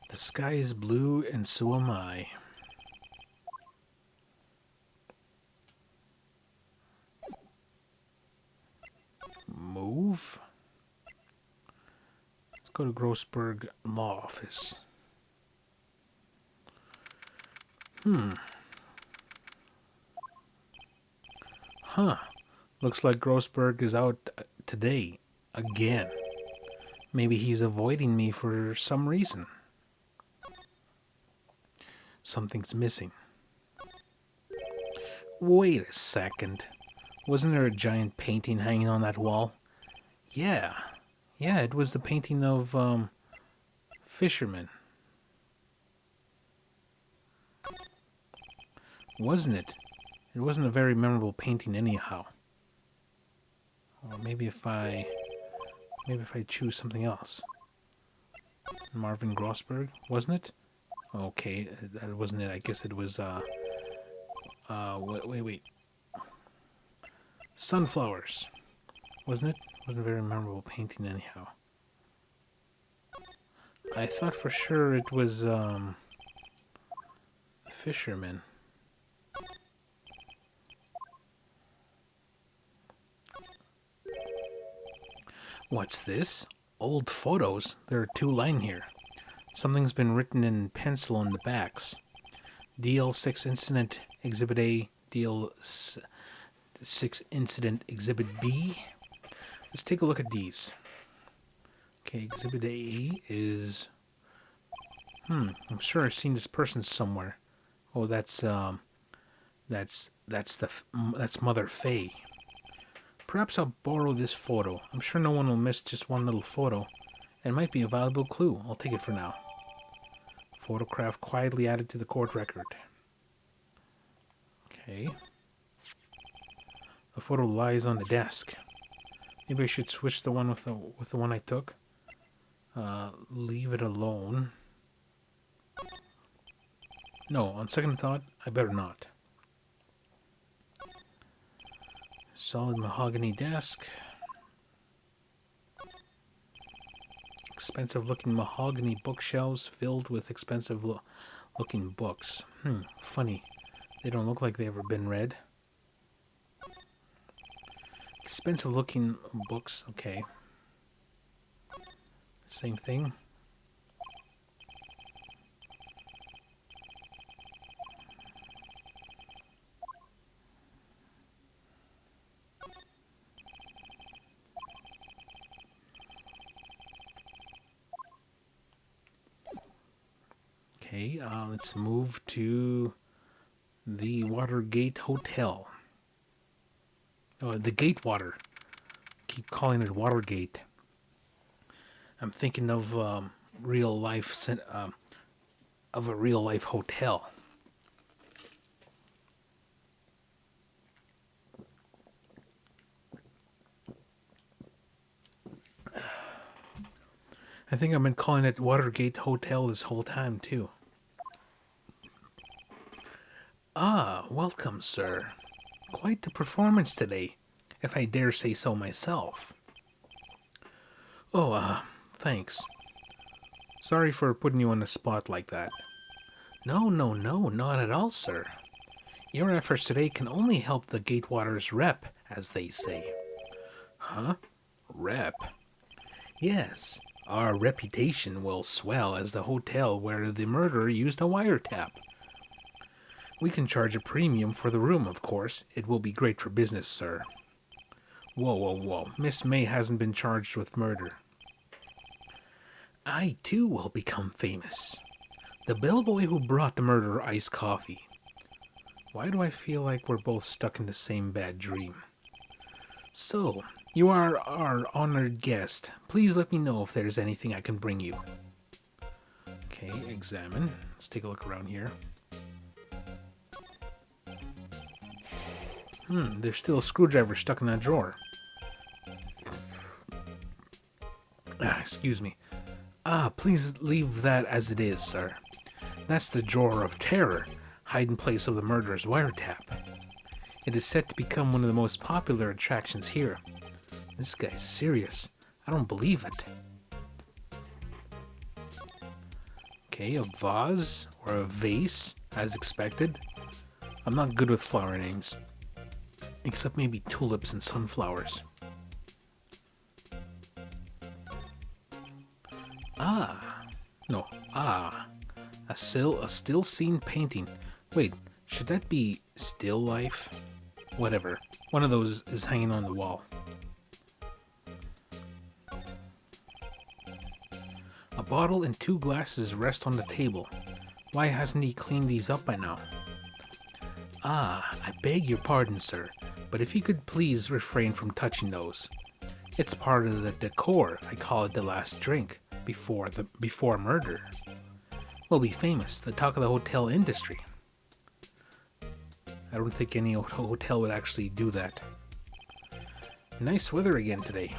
The sky is blue and so am I. Move. Let's go to Grossberg Law Office. Looks like Grossberg is out today. Again. Maybe he's avoiding me for some reason. Something's missing. Wait a second. Wasn't there a giant painting hanging on that wall? Yeah, it was the painting of, fishermen. Wasn't it? It wasn't a very memorable painting anyhow. Or maybe if I choose something else. Marvin Grossberg, wasn't it? Okay, that wasn't it. I guess it was, wait. Sunflowers. Wasn't it? Wasn't a very memorable painting anyhow. I thought for sure it was, fishermen. What's this? Old photos? There are 2 lying here. Something's been written in pencil on the backs. DL6 Incident Exhibit A, DL6 Incident Exhibit B. Let's take a look at these. Okay, Exhibit A is I'm sure I've seen this person somewhere. Oh, that's that's Mother Fay. Perhaps I'll borrow this photo. I'm sure no one will miss just one little photo. It might be a valuable clue. I'll take it for now. Photograph quietly added to the court record. Okay. The photo lies on the desk. Maybe I should switch the one with the one I took. Leave it alone. No, on second thought, I better not. Solid mahogany desk. Expensive looking mahogany bookshelves filled with expensive looking books. Funny. They don't look like they've ever been read. Expensive looking books, okay. Same thing. Okay, let's move to the Watergate Hotel. Oh, the Gatewater. Keep calling it Watergate. I'm thinking of real life, of a real life hotel. I think I've been calling it Watergate Hotel this whole time, too. Ah, welcome, sir. Quite the performance today, if I dare say so myself. Oh, thanks. Sorry for putting you on the spot like that. No, not at all, sir. Your efforts today can only help the Gatewater's rep, as they say. Huh? Rep? Yes. Our reputation will swell as the hotel where the murderer used a wiretap. We can charge a premium for the room, of course. It will be great for business, sir. Whoa. Miss May hasn't been charged with murder. I, too, will become famous. The bellboy who brought the murderer iced coffee. Why do I feel like we're both stuck in the same bad dream? So, you are our honored guest. Please let me know if there's anything I can bring you. Okay, examine. Let's take a look around here. There's still a screwdriver stuck in that drawer. Excuse me. Please leave that as it is, sir. That's the drawer of terror, hiding place of the murderer's wiretap. It is set to become one of the most popular attractions here. This guy's serious. I don't believe it. Okay, a vase or a vase, as expected. I'm not good with flower names. Except maybe tulips and sunflowers. A still scene painting. Wait, should that be still life? Whatever. One of those is hanging on the wall. A bottle and 2 glasses rest on the table. Why hasn't he cleaned these up by now? I beg your pardon, sir, but if you could please refrain from touching those. It's part of the decor. I call it the last drink before murder. We'll be famous, the talk of the hotel industry. I don't think any hotel would actually do that. Nice weather again today.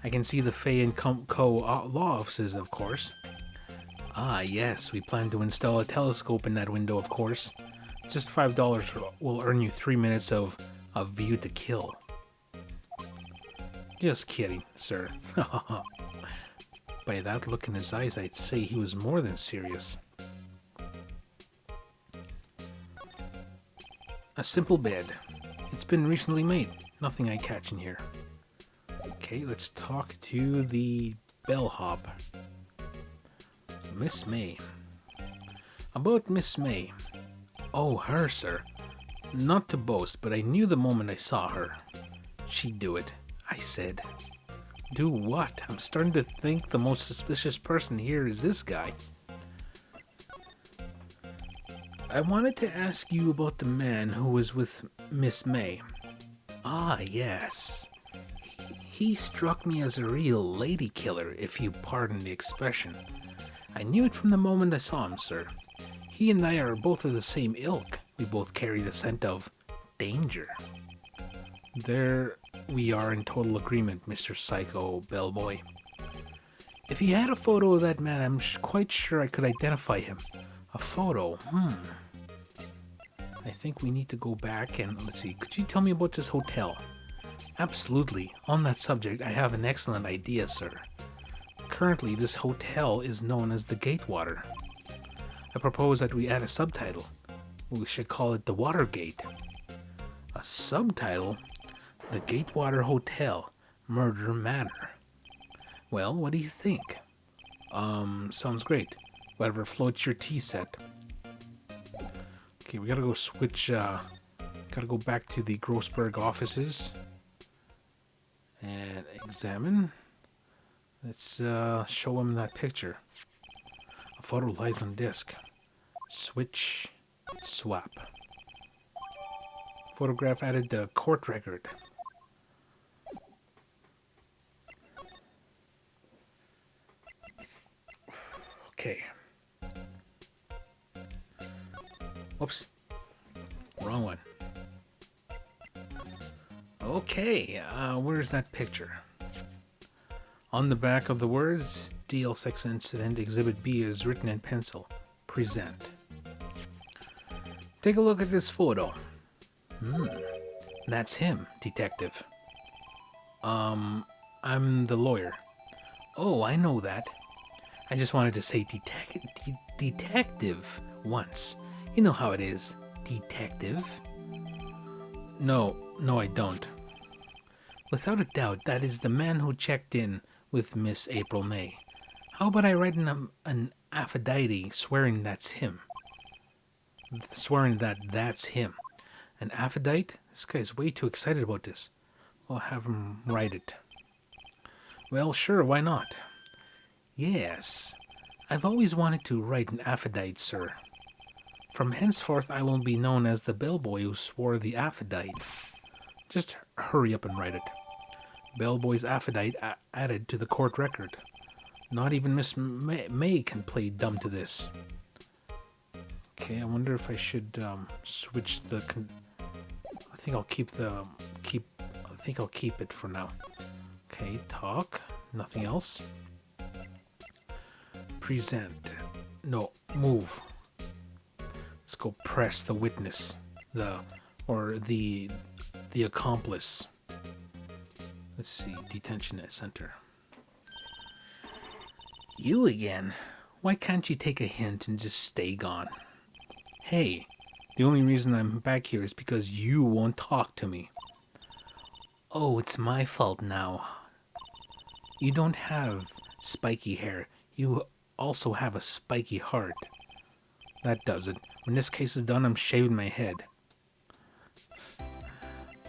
I can see the Fay and Co. law offices, of course. Yes, we plan to install a telescope in that window, of course. Just $5 will earn you 3 minutes of a view to kill. Just kidding, sir. By that look in his eyes, I'd say he was more than serious. A simple bed. It's been recently made. Nothing I catch in here. Okay, let's talk to the bellhop. Miss May. About Miss May. Oh, her, sir. Not to boast, but I knew the moment I saw her. She'd do it, I said. Do what? I'm starting to think the most suspicious person here is this guy. I wanted to ask you about the man who was with Miss May. Ah, yes. He struck me as a real lady killer, if you pardon the expression. I knew it from the moment I saw him, sir. He and I are both of the same ilk. We both carry the scent of danger. There we are in total agreement, Mr. Psycho Bellboy. If he had a photo of that man, I'm quite sure I could identify him. A photo, I think we need to go back and, let's see, could you tell me about this hotel? Absolutely. On that subject, I have an excellent idea, sir. Currently, this hotel is known as the Gatewater. I propose that we add a subtitle. We should call it the Watergate. A subtitle? The Gatewater Hotel, Murder Manor. Well, what do you think? Sounds great. Whatever floats your tea set. Okay, we gotta go switch, gotta go back to the Grossberg offices. And examine. Let's, show him that picture. A photo lies on disk. Switch. Swap. Photograph added to court record. Okay. Whoops. Wrong one. Okay, where's that picture? On the back of the words, DL6 Incident Exhibit B is written in pencil. Present. Take a look at this photo. That's him, detective. I'm the lawyer. Oh, I know that. I just wanted to say detective once. You know how it is, detective. No, I don't. Without a doubt, that is the man who checked in with Miss April May. How about I write an affidavit swearing that's him? Swearing that that's him. An affidavit? This guy's way too excited about this. I'll have him write it. Well, sure, why not? Yes, I've always wanted to write an affidavit, sir. From henceforth, I will be known as the bellboy who swore the affidavit. Just hurry up and write it. Bellboy's affidavit added to the court record. Not even Miss May can play dumb to this. Okay, I wonder if I should switch the. I think I'll keep it for now. Okay, talk. Nothing else. Present. No, move. Let's go press the witness, the accomplice. Let's see, detention center. You again? Why can't you take a hint and just stay gone? Hey, the only reason I'm back here is because you won't talk to me. Oh, it's my fault now. You don't have spiky hair. You also have a spiky heart. That does it. When this case is done, I'm shaving my head.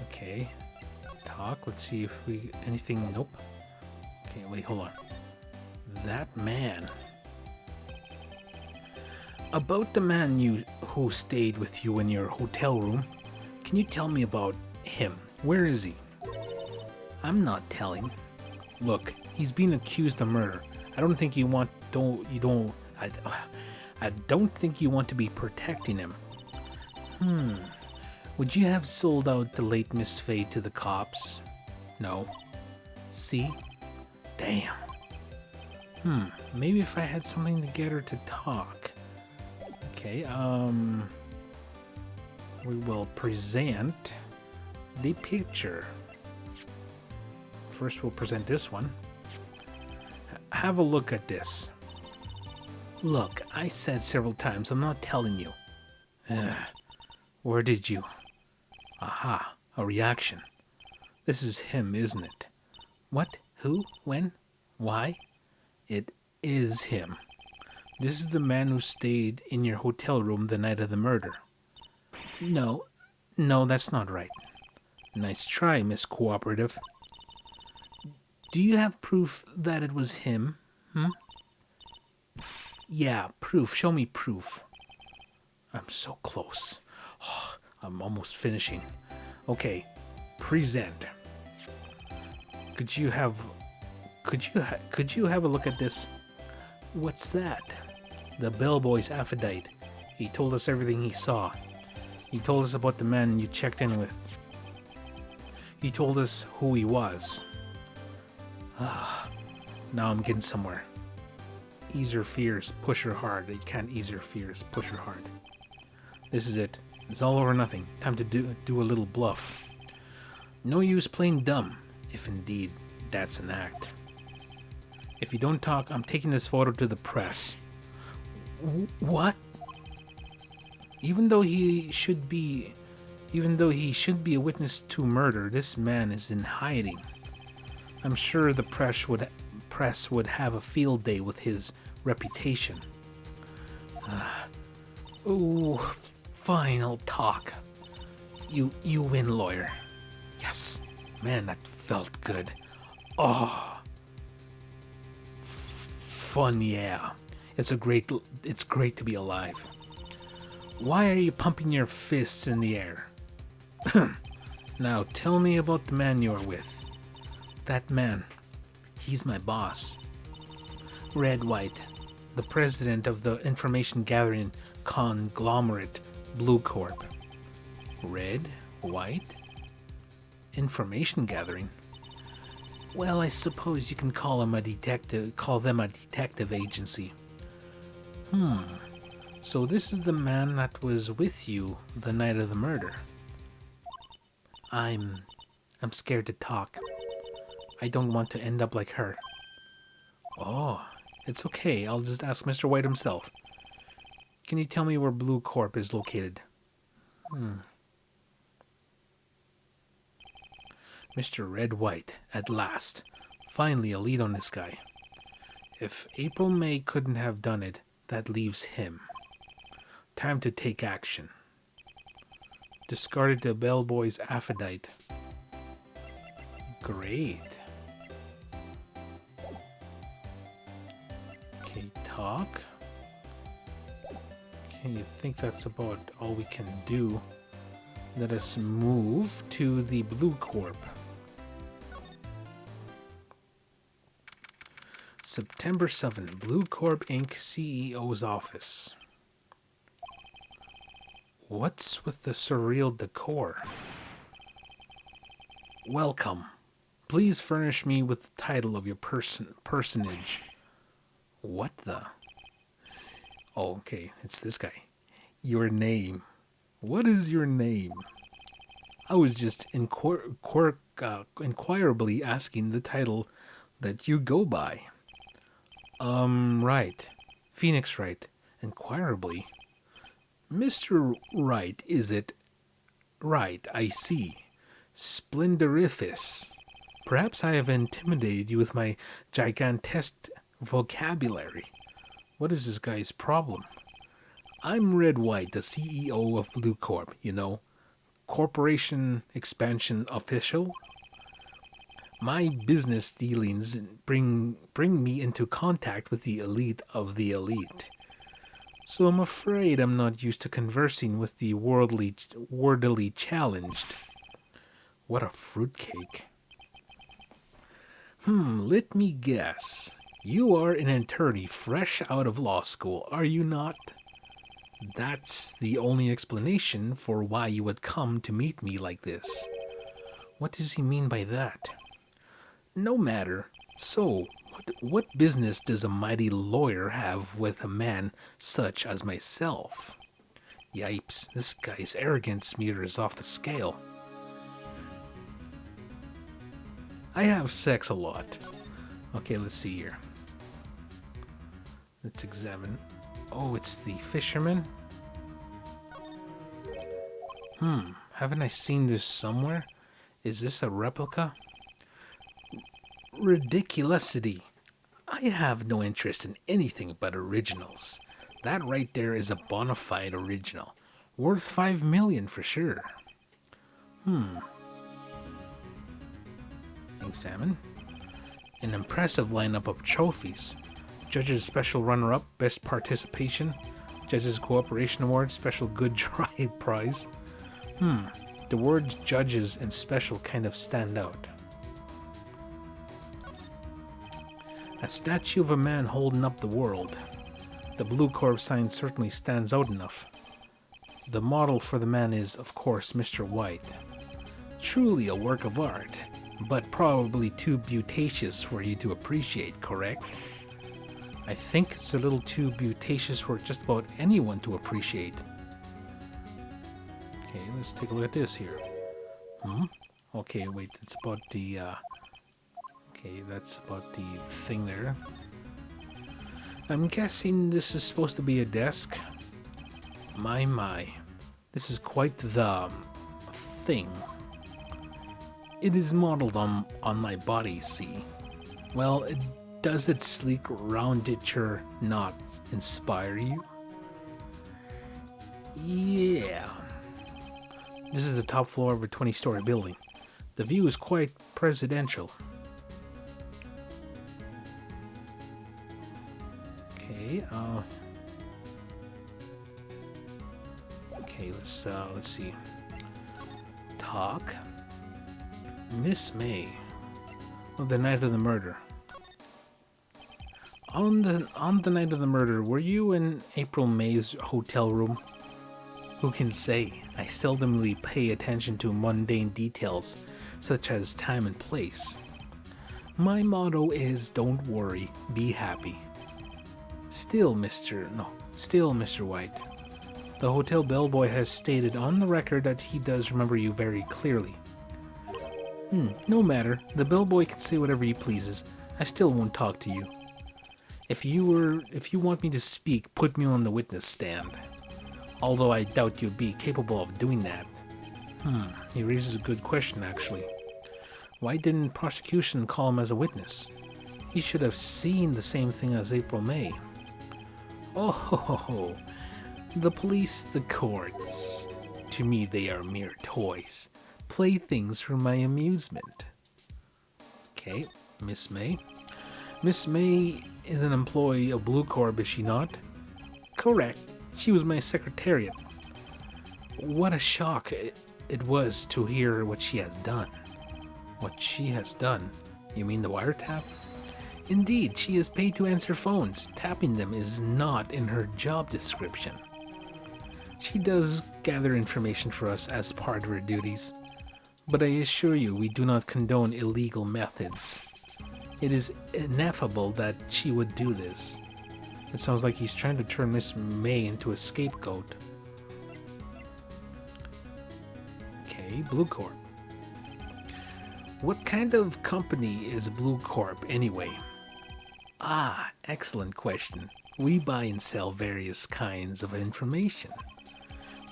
Okay. Talk. Let's see if we... anything... Nope. Okay, wait, hold on. That man. About the man who stayed with you in your hotel room. Can you tell me about him? Where is he? I'm not telling. Look, he's been accused of murder. I don't think you want... I don't think you want to be protecting him. Would you have sold out the late Miss Faye to the cops? No. See? Damn. Maybe if I had something to get her to talk. Okay, we will present the picture. First we'll present this one. Have a look at this. Look, I said several times, I'm not telling you. Where did you? Aha, a reaction. This is him, isn't it? What? Who? When? Why? It is him. This is the man who stayed in your hotel room the night of the murder. No, that's not right. Nice try, Miss Cooperative. Do you have proof that it was him? Yeah, proof. Show me proof. I'm so close. I'm almost finishing. Okay, present. Could you have a look at this? What's that? The bellboy's affidavit. He told us everything he saw. He told us about the man you checked in with. He told us who he was. Now I'm getting somewhere. Ease her fears, push her hard. You can't ease her fears, push her hard. This is it. It's all or nothing. Time to do a little bluff. No use playing dumb, if indeed that's an act. If you don't talk, I'm taking this photo to the press. What? Even though he should be a witness to murder, this man is in hiding. I'm sure the press would have a field day with his reputation. Fine, I'll talk. You win, lawyer. Yes, man, that felt good. Oh, fun, yeah. It's great to be alive. Why are you pumping your fists in the air? Now tell me about the man you're with. That man, he's my boss. Wright, the president of the information gathering conglomerate Blue Corp. Wright? Information gathering? Well, I suppose you can call them a detective agency. So this is the man that was with you the night of the murder. I'm scared to talk. I don't want to end up like her. Oh, it's okay. I'll just ask Mr. White himself. Can you tell me where Blue Corp is located? Mr. Wright, at last. Finally a lead on this guy. If April May couldn't have done it, that leaves him. Time to take action. Discarded the bellboy's affidavit. Great. Okay, talk. Okay, you think that's about all we can do. Let us move to the Blue Corp. September 7, Blue Corp Inc. CEO's office. What's with the surreal decor? Welcome. Please furnish me with the title of your personage. What the? Oh, okay, it's this guy. Your name. What is your name? I was just inquirably asking the title that you go by. Right. Phoenix Wright. Inquirably. Mr. Wright, is it? Right, I see. Splendorific. Perhaps I have intimidated you with my gigantesque vocabulary. What is this guy's problem? I'm Wright, the CEO of Blue Corp, corporation expansion official. My business dealings bring me into contact with the elite of the elite. So I'm afraid I'm not used to conversing with the worldly challenged. What a fruitcake. Let me guess. You are an attorney fresh out of law school, are you not? That's the only explanation for why you would come to meet me like this. What does he mean by that? No matter. So, what business does a mighty lawyer have with a man such as myself? Yipes, this guy's arrogance meter is off the scale. I have sex a lot. Okay, let's see here. Let's examine. Oh, it's the fisherman? Haven't I seen this somewhere? Is this a replica? Ridiculosity. I have no interest in anything but originals. That right there is a bona fide original. Worth $5 million for sure. Examine. An impressive lineup of trophies. Judge's special runner-up, best participation. Judges Cooperation Award, Special Good Try Prize. The words judges and special kind of stand out. A statue of a man holding up the world. The Blue Corp sign certainly stands out enough. The model for the man is, of course, Mr. White. Truly a work of art, but probably too beauticious for you to appreciate, correct? I think it's a little too beauticious for just about anyone to appreciate. Okay, let's take a look at this here. Okay, wait, it's about the, okay, that's about the thing there. I'm guessing this is supposed to be a desk. My. This is quite the thing. It is modeled on my body, see? Well, does its sleek rounditure not inspire you? Yeah. This is the top floor of a 20-story building. The view is quite presidential. Okay, let's see. Talk. Miss May. Oh, the night of the murder. On the night of the murder, were you in April May's hotel room? Who can say? I seldomly pay attention to mundane details, such as time and place. My motto is, don't worry, be happy. Still, Mr. White. The hotel bellboy has stated on the record that he does remember you very clearly. No matter. The bellboy can say whatever he pleases. I still won't talk to you. If you want me to speak, put me on the witness stand. Although I doubt you'd be capable of doing that. He raises a good question, actually. Why didn't prosecution call him as a witness? He should have seen the same thing as April May. Oh ho ho ho. The police, the courts. To me, they are mere toys. Playthings for my amusement. Okay, Miss May. Miss May is an employee of Blue Corp, is she not? Correct. She was my secretariat. What a shock it was to hear what she has done. What she has done? You mean the wiretap? Indeed, she is paid to answer phones. Tapping them is not in her job description. She does gather information for us as part of her duties. But I assure you, we do not condone illegal methods. It is ineffable that she would do this. It sounds like he's trying to turn Miss May into a scapegoat. Okay, Blue Corp. What kind of company is Blue Corp anyway? Ah, excellent question. We buy and sell various kinds of information.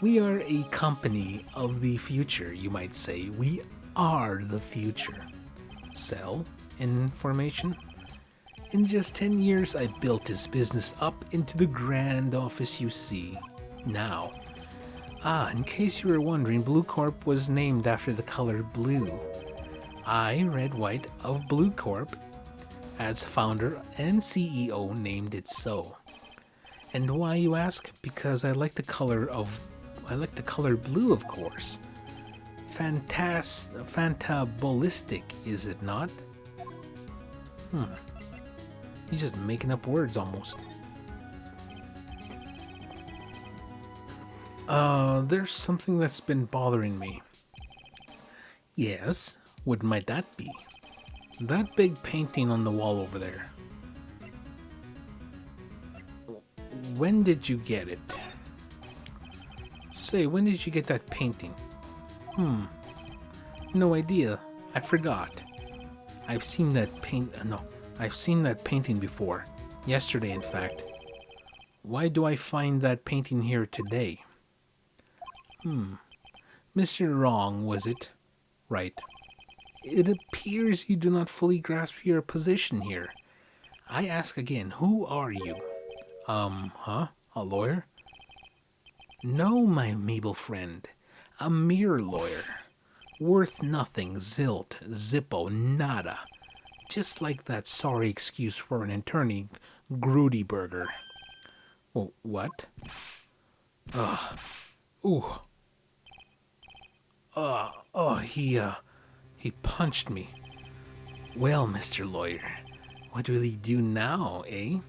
We are a company of the future, you might say. We are the future. Sell information? In just 10 years, I built this business up into the grand office you see now. In case you were wondering, Blue Corp was named after the color blue. I, Red White of Blue Corp, as founder and CEO, named it so. And why, you ask? Because I like the color blue, of course. Fantaballistic, is it not? He's just making up words almost. There's something that's been bothering me. Yes, what might that be? That big painting on the wall over there. When did you get it? Say, when did you get that painting? No idea. I forgot. I've seen that painting before. Yesterday, in fact. Why do I find that painting here today? Mr. Wrong, was it? Right. It appears you do not fully grasp your position here. I ask again, who are you? A lawyer? No, my Mabel friend. A mere lawyer. Worth nothing, zilt, zippo, nada. Just like that sorry excuse for an attorney, Grudyberger. What? Ooh. He punched me. Well, Mr. Lawyer, what will he do now, eh?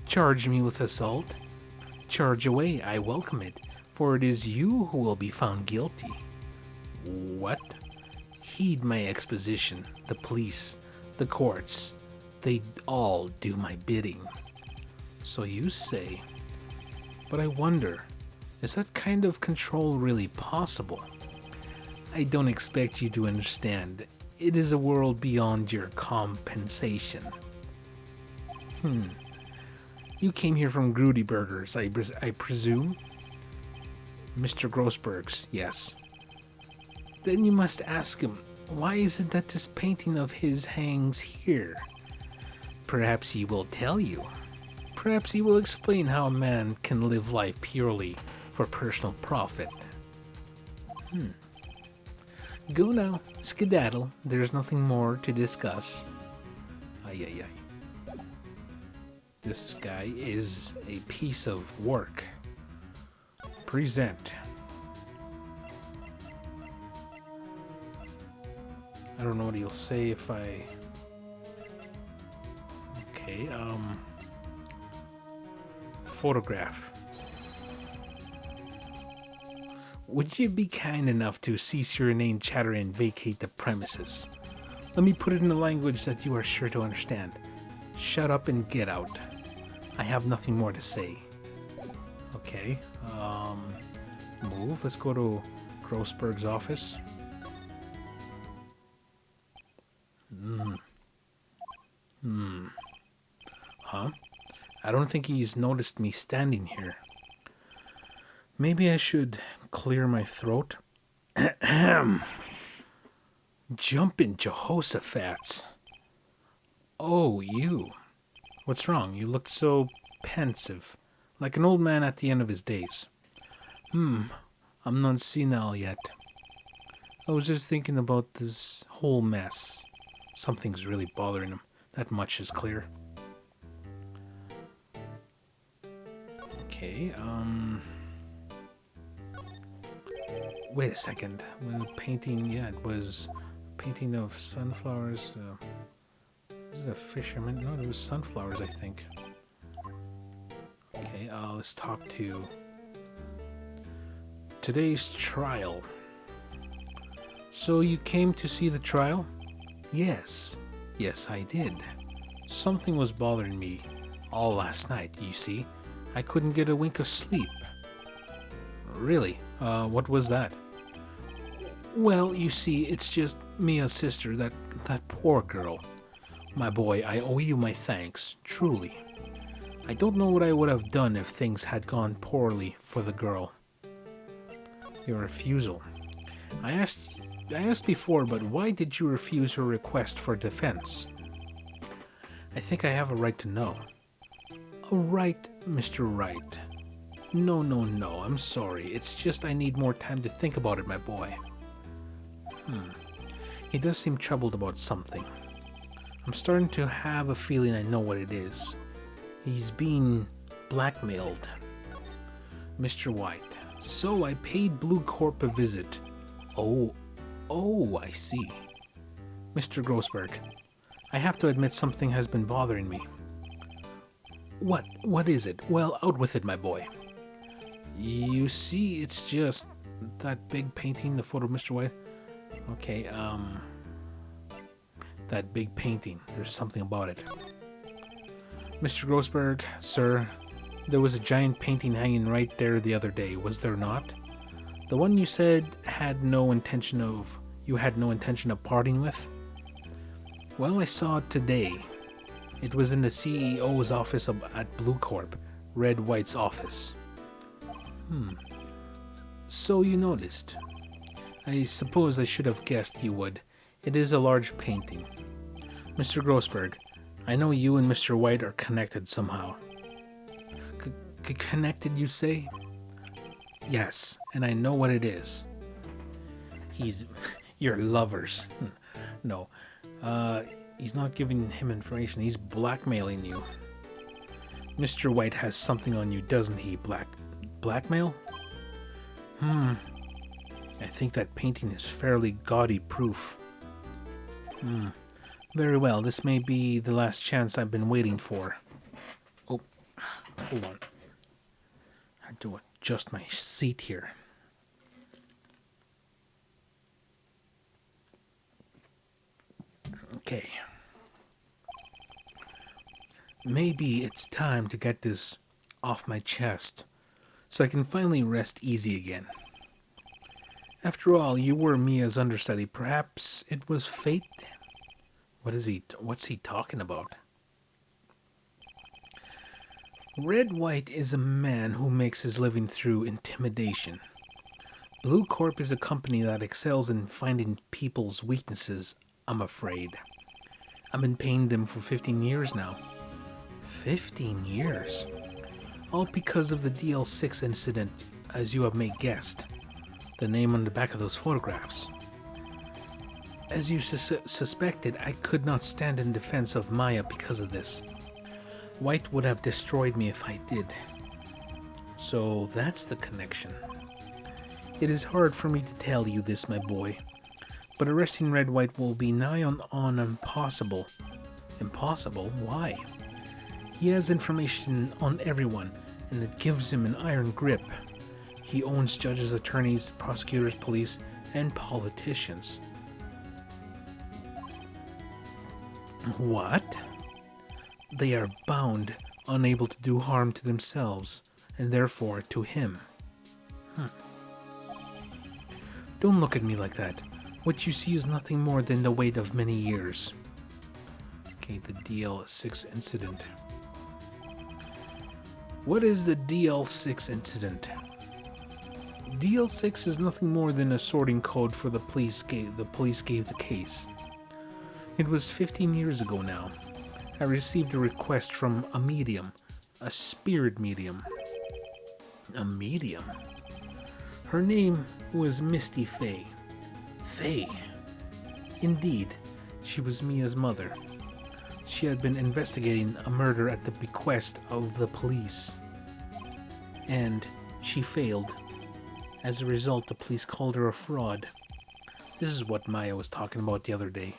Charge me with assault? Charge away, I welcome it, for it is you who will be found guilty. What? Heed my exposition. The police, the courts, they all do my bidding. So you say. But I wonder, is that kind of control really possible? I don't expect you to understand. It is a world beyond your compensation. You came here from Grudy Burgers, I presume? Mr. Grossberg's, yes. Then you must ask him, why is it that this painting of his hangs here? Perhaps he will tell you. Perhaps he will explain how a man can live life purely for personal profit. Go now, skedaddle. There's nothing more to discuss. Ay. This guy is a piece of work. Present. I don't know what he'll say if I... Okay, photograph. Would you be kind enough to cease your inane chatter and vacate the premises? Let me put it in a language that you are sure to understand. Shut up and get out. I have nothing more to say. Okay, move. Let's go to Grossberg's office. Huh? I don't think he's noticed me standing here. Maybe I should clear my throat. Jumpin' Jehoshaphat's. Oh, you. What's wrong? You looked so pensive, like an old man at the end of his days. I'm not senile yet. I was just thinking about this whole mess. Something's really bothering him. That much is clear. Okay, wait a second. Well, painting, yeah, it was painting of sunflowers. This is a fisherman. No, it was sunflowers, I think. Okay, let's talk to today's trial. So you came to see the trial? Yes, I did. Something was bothering me all last night, you see. I couldn't get a wink of sleep. Really? What was that? Well, you see, it's just Mia's sister, that poor girl. My boy, I owe you my thanks, truly. I don't know what I would have done if things had gone poorly for the girl. Your refusal. I asked before, but why did you refuse her request for defense? I think I have a right to know. A right, Mr. Wright. No, I'm sorry. It's just I need more time to think about it, my boy. He does seem troubled about something. I'm starting to have a feeling I know what it is. He's being blackmailed. Mr. White, so I paid Blue Corp a visit. Oh, I see. Mr. Grossberg, I have to admit something has been bothering me. What is it? Well, out with it, my boy. You see, it's just that big painting, the photo of Mr. White. Okay, that big painting. There's something about it. Mr. Grossberg, sir, there was a giant painting hanging right there the other day, was there not? The one you said you had no intention of parting with? Well, I saw it today. It was in the CEO's office at Blue Corp, Red White's office. So you noticed. I suppose I should have guessed you would. It is a large painting. Mr. Grossberg, I know you and Mr. White are connected somehow. Connected, you say? Yes, and I know what it is. You're lovers. No, he's not giving him information. He's blackmailing you. Mr. White has something on you, doesn't he? Blackmail? I think that painting is fairly gaudy proof. Very well, this may be the last chance I've been waiting for. Oh, hold on. I have to adjust my seat here. Okay. Maybe it's time to get this off my chest, so I can finally rest easy again. After all, you were Mia's understudy. Perhaps it was fate? What's he talking about? Red White is a man who makes his living through intimidation. Blue Corp is a company that excels in finding people's weaknesses, I'm afraid. I've been paying them for 15 years now. 15 years? All because of the DL6 incident, as you have may guessed. The name on the back of those photographs. As you suspected, I could not stand in defense of Maya because of this. White would have destroyed me if I did. So that's the connection. It is hard for me to tell you this, my boy, but arresting Red White will be nigh on impossible. Impossible? Why? He has information on everyone, and it gives him an iron grip. He owns judges, attorneys, prosecutors, police, and politicians. What? They are bound, unable to do harm to themselves, and therefore to him. Don't look at me like that. What you see is nothing more than the weight of many years. Okay, the DL6 incident. What is the DL6 incident? DL6 is nothing more than a sorting code for the police gave the case. It was 15 years ago now. I received a request from a medium, a spirit medium. A medium? Her name was Misty Fay. Fay? Indeed, she was Mia's mother. She had been investigating a murder at the bequest of the police. And she failed. As a result, the police called her a fraud. This is what Maya was talking about the other day.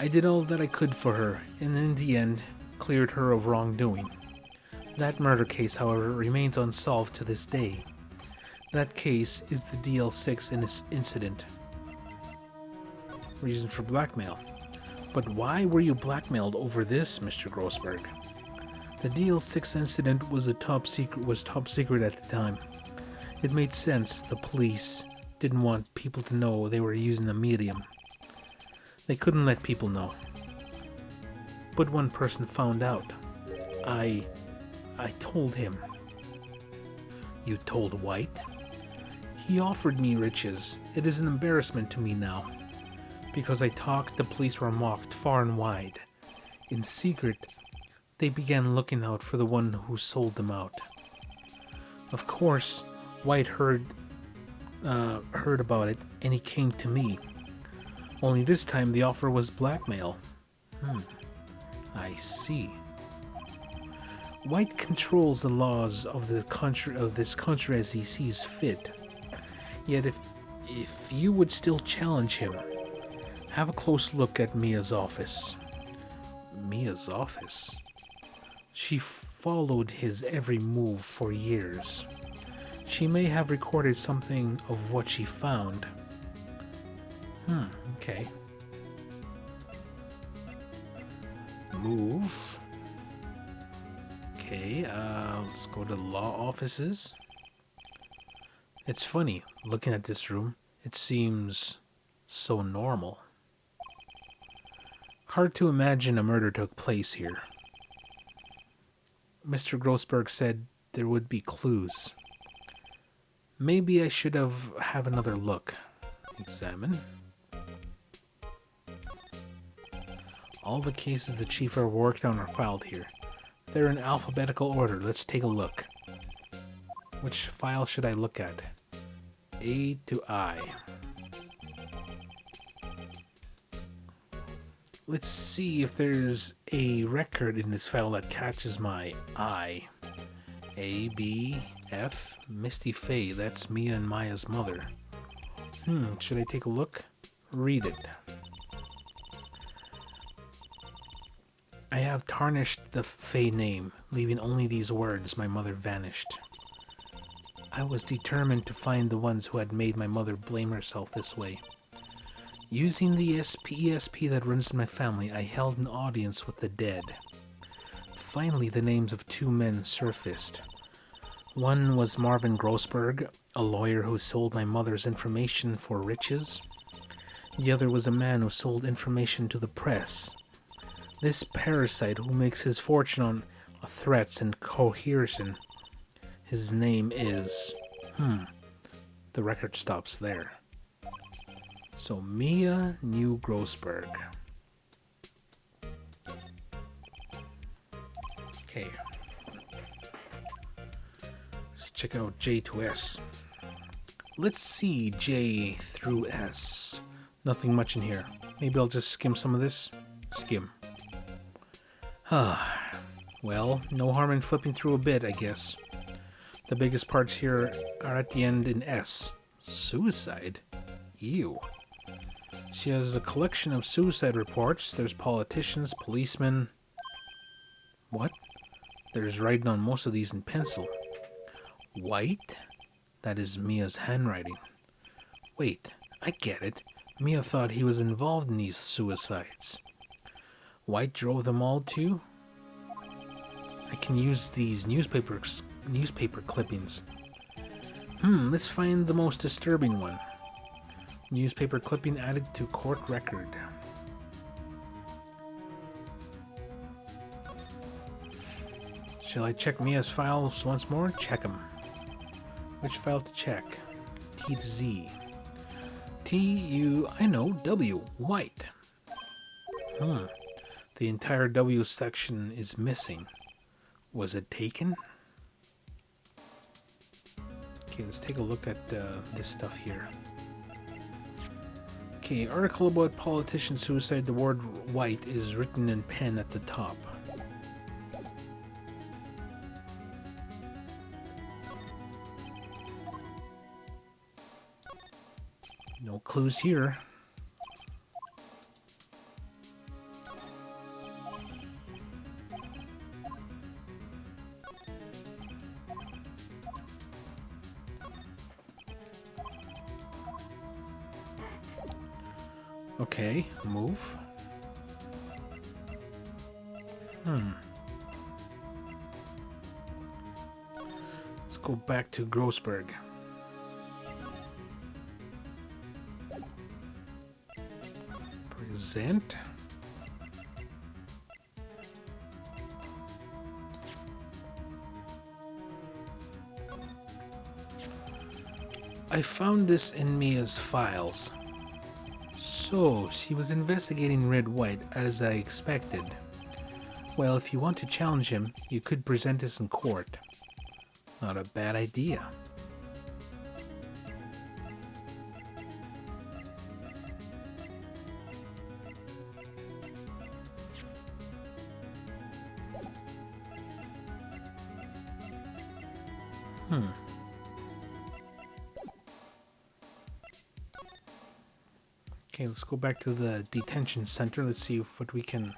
I did all that I could for her, and in the end, cleared her of wrongdoing. That murder case, however, remains unsolved to this day. That case is the DL6 incident. Reason for blackmail. But why were you blackmailed over this, Mr. Grossberg? The DL6 incident was top secret at the time. It made sense. The police didn't want people to know they were using a medium. They couldn't let people know. But one person found out. I told him. You told White? He offered me riches. It is an embarrassment to me now. Because I talked, the police were mocked far and wide. In secret, they began looking out for the one who sold them out. Of course, White heard about it, and he came to me. Only this time the offer was blackmail. I see. White controls the laws of this country as he sees fit. Yet if you would still challenge him, have a close look at Mia's office. Mia's office? She followed his every move for years. She may have recorded something of what she found. Okay. Move. Okay, let's go to law offices. It's funny, looking at this room, it seems so normal. Hard to imagine a murder took place here. Mr. Grossberg said there would be clues. Maybe I should have another look. Examine. All the cases the chief are worked on are filed here. They're in alphabetical order. Let's take a look. Which file should I look at? A to I. Let's see if there's a record in this file that catches my eye. A, B, F. Misty Faye. That's Mia and Maya's mother. Should I take a look? Read it. I have tarnished the Faye name, leaving only these words: my mother vanished. I was determined to find the ones who had made my mother blame herself this way. Using the ESP that runs in my family, I held an audience with the dead. Finally, the names of two men surfaced. One was Marvin Grossberg, a lawyer who sold my mother's information for riches. The other was a man who sold information to the press. This parasite who makes his fortune on threats and coercion. His name is... The record stops there. So Mia knew Grossberg. Okay. Let's check out J to S. Let's see J through S. Nothing much in here. Maybe I'll just skim some of this. Skim. Well, no harm in flipping through a bit, I guess. The biggest parts here are at the end in S. Suicide? Ew. She has a collection of suicide reports. There's politicians, policemen. What? There's writing on most of these in pencil. White? That is Mia's handwriting. Wait, I get it. Mia thought he was involved in these suicides. White drove them all too? I can use these newspaper clippings. Let's find the most disturbing one. Newspaper clipping added to court record. Shall I check Mia's files once more? Check them. Which file to check? T to Z. I know, W. White. The entire W section is missing. Was it taken? Okay, let's take a look at this stuff here. Okay, article about politician suicide. The word white is written in pen at the top. No clues here. Okay, move. Let's go back to Grossberg. Present. I found this in Mia's files. So, she was investigating Red White, as I expected. Well, if you want to challenge him, you could present this in court. Not a bad idea. Okay, let's go back to the detention center. Let's see what we can...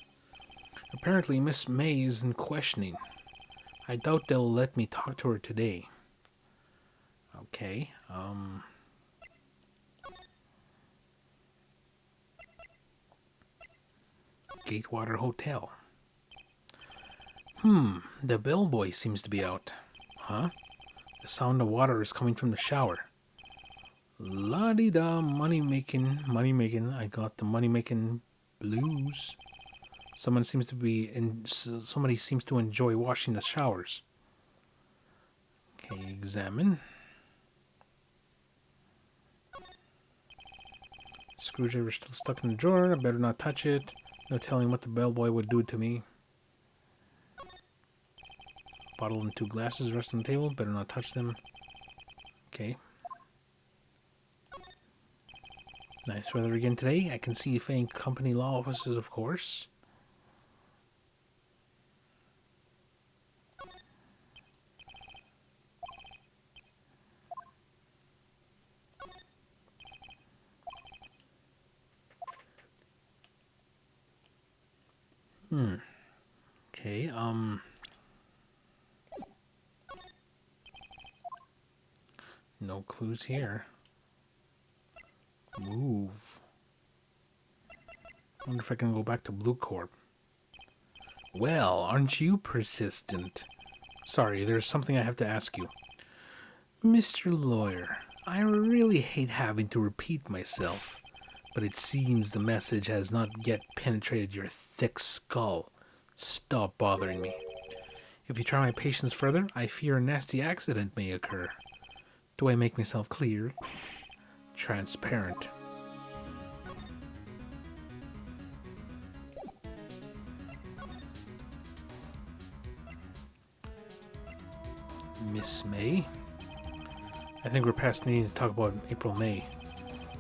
Apparently, Miss May is in questioning. I doubt they'll let me talk to her today. Okay, Gatewater Hotel. The bellboy seems to be out. Huh? The sound of water is coming from the shower. La-di-da, money making. I got the money making blues. Somebody seems to enjoy washing the showers. Okay, examine. Screwdriver still stuck in the drawer. I better not touch it. No telling what the bellboy would do to me. Bottle and 2 glasses rest on the table. Better not touch them. Okay. Nice weather again today. I can see Fane Company law offices, of course. Okay, no clues here. Move. I wonder if I can go back to Blue Corp. Well, aren't you persistent? Sorry, there's something I have to ask you. Mr. Lawyer, I really hate having to repeat myself, but it seems the message has not yet penetrated your thick skull. Stop bothering me. If you try my patience further, I fear a nasty accident may occur. Do I make myself clear? Transparent. Miss May? I think we're past needing to talk about April May.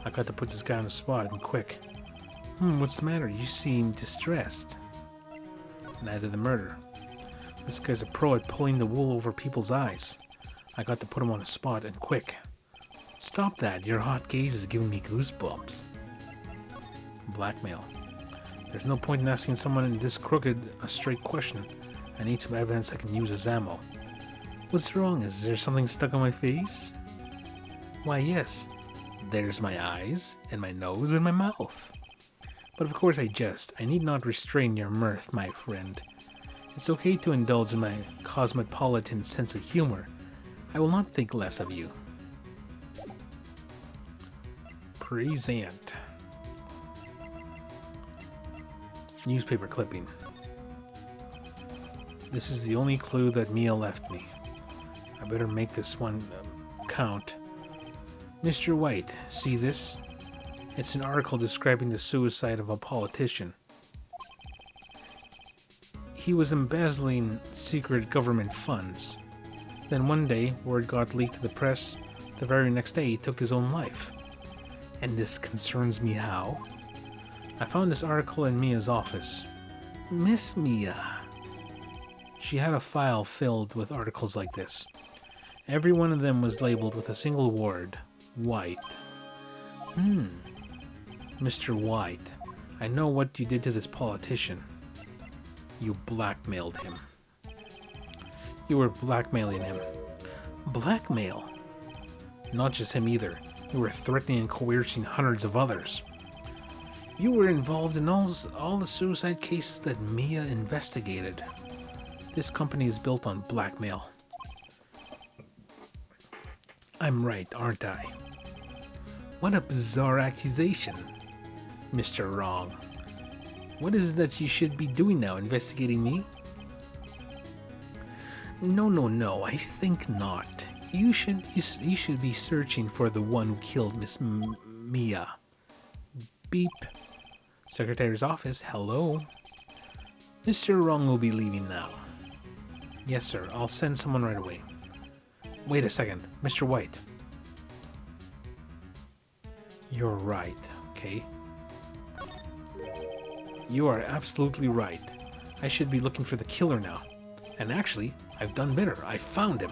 I got to put this guy on the spot and quick. What's the matter? You seem distressed. Night of the murder. This guy's a pro at pulling the wool over people's eyes. I got to put him on the spot and quick. Stop that. Your hot gaze is giving me goosebumps. Blackmail. There's no point in asking someone this crooked a straight question. I need some evidence I can use as ammo. What's wrong? Is there something stuck on my face? Why, yes. There's my eyes, and my nose, and my mouth. But of course I jest. I need not restrain your mirth, my friend. It's okay to indulge in my cosmopolitan sense of humor. I will not think less of you. Present. Newspaper clipping. This is the only clue that Mia left me. I better make this one count. Mr. White, see this? It's an article describing the suicide of a politician. He was embezzling secret government funds. Then one day, word got leaked to the press. The very next day, he took his own life. And this concerns me how? I found this article in Mia's office. Miss Mia. She had a file filled with articles like this. Every one of them was labeled with a single word. White. Mr. White, I know what you did to this politician. You blackmailed him. You were blackmailing him. Blackmail? Not just him either. You were threatening and coercing hundreds of others. You were involved in all the suicide cases that Mia investigated. This company is built on blackmail. I'm right, aren't I? What a bizarre accusation, Mr. Wrong. What is it that you should be doing now, investigating me? No, I think not. You should be searching for the one who killed Miss Mia. Beep. Secretary's office, hello. Mr. Wrong will be leaving now. Yes, sir, I'll send someone right away. Wait a second, Mr. White. You're right, okay? You are absolutely right. I should be looking for the killer now. And actually, I've done better. I found him.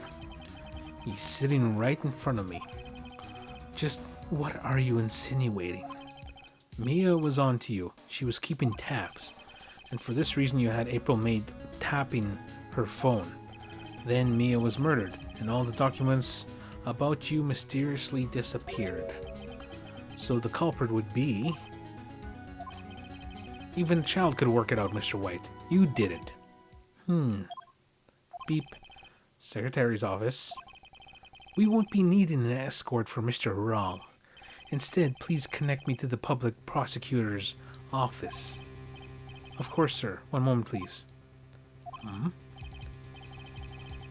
He's sitting right in front of me. Just what are you insinuating? Mia was on to you. She was keeping tabs. And for this reason you had April May tapping her phone. Then Mia was murdered, and all the documents about you mysteriously disappeared. So the culprit would be... Even a child could work it out, Mr. White. You did it. Beep. Secretary's office. We won't be needing an escort for Mr. Wrong. Instead, please connect me to the public prosecutor's office. Of course, sir. One moment, please.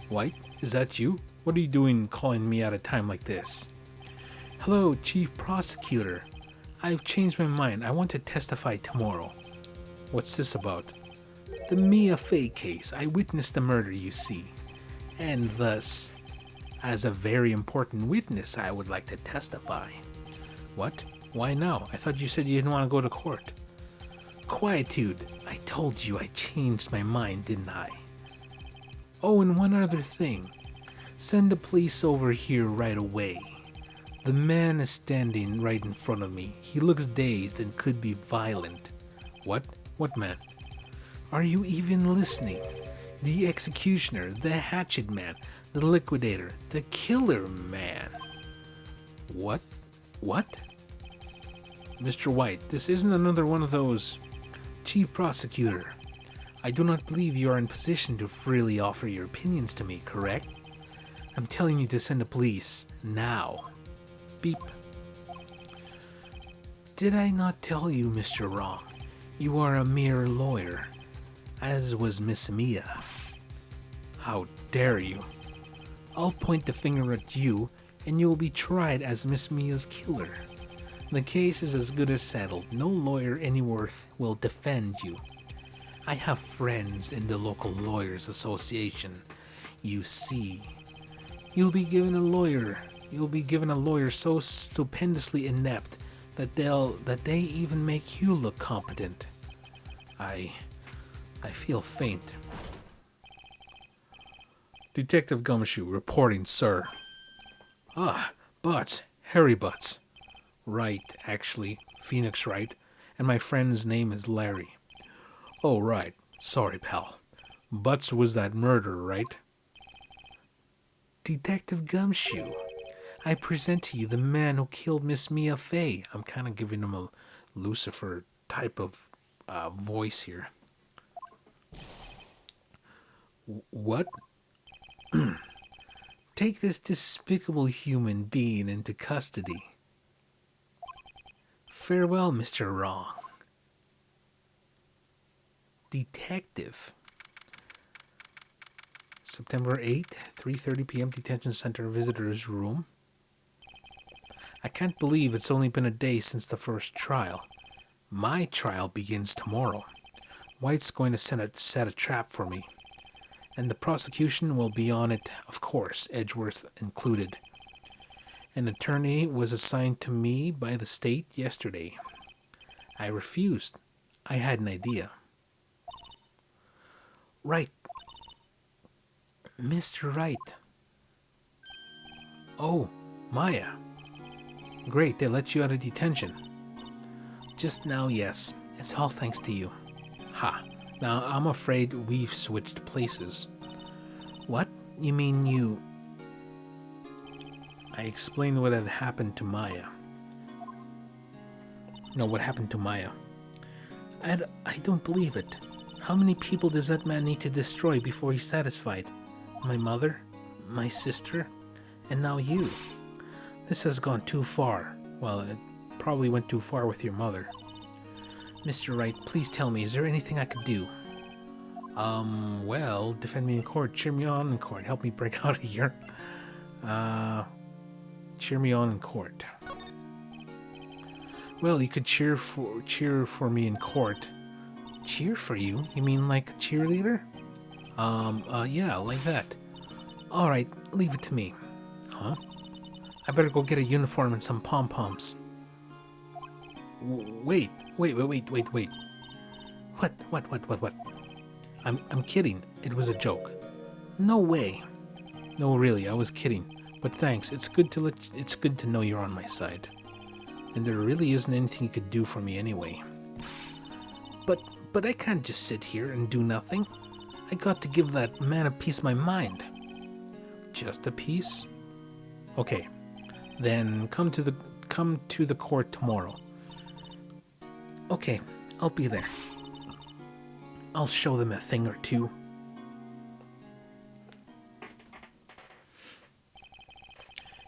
White, is that you? What are you doing calling me at a time like this? Hello, Chief Prosecutor. I've changed my mind. I want to testify tomorrow. What's this about? The Mia Fey case. I witnessed the murder, you see. And thus, as a very important witness, I would like to testify. What? Why now? I thought you said you didn't want to go to court. Quietude. I told you I changed my mind, didn't I? Oh, and one other thing. Send the police over here right away. The man is standing right in front of me. He looks dazed and could be violent. What? What man? Are you even listening? The executioner, the hatchet man, the liquidator, the killer man. What? What? Mr. White, this isn't another one of those. Chief Prosecutor, I do not believe you are in position to freely offer your opinions to me, correct? I'm telling you to send the police, now. Beep. Did I not tell you, Mr. Wrong? You are a mere lawyer, as was Miss Mia. How dare you? I'll point the finger at you, and you will be tried as Miss Mia's killer. The case is as good as settled. No lawyer any worth will defend you. I have friends in the local lawyers association. You see, you'll be given a lawyer so stupendously inept that they even make you look competent. I feel faint. Detective Gumshoe reporting, sir. Ah, Butts, Harry Butts. Wright, actually, Phoenix Wright, and my friend's name is Larry. Oh, right. Sorry, pal. Butts was that murderer, right? Detective Gumshoe, I present to you the man who killed Miss Mia Fey. I'm kind of giving him a Lucifer type of voice here. What? Take this despicable human being into custody. Farewell, Mr. Wrong. Detective. September 8th, 3:30 p.m. Detention Center Visitors Room. I can't believe it's only been a day since the first trial. My trial begins tomorrow. White's going to set a trap for me. And the prosecution will be on it, of course, Edgeworth included. An attorney was assigned to me by the state yesterday. I refused. I had an idea. Right. Mr. Wright. Oh, Maya. Great, they let you out of detention. Just now, yes. It's all thanks to you. Ha. Now, I'm afraid we've switched places. What? You mean you... I explained what had happened to Maya. No, what happened to Maya. I don't believe it. How many people does that man need to destroy before he's satisfied? My mother, my sister, and now you. This has gone too far. Well, it probably went too far with your mother. Mr. Wright, please tell me, is there anything I could do? Well, defend me in court, cheer me on in court, help me break out of here. Cheer me on in court. Well, you could cheer for me in court. Cheer for you? You mean like a cheerleader? Yeah, like that. Alright, leave it to me. Huh? I better go get a uniform and some pom-poms. Wait. What? I'm kidding. It was a joke. No way. No, really, I was kidding. But thanks. It's good to know you're on my side. And there really isn't anything you could do for me anyway. But I can't just sit here and do nothing. I got to give that man a piece of my mind. Just a piece? Okay. Then come to the court tomorrow. Okay, I'll be there. I'll show them a thing or two.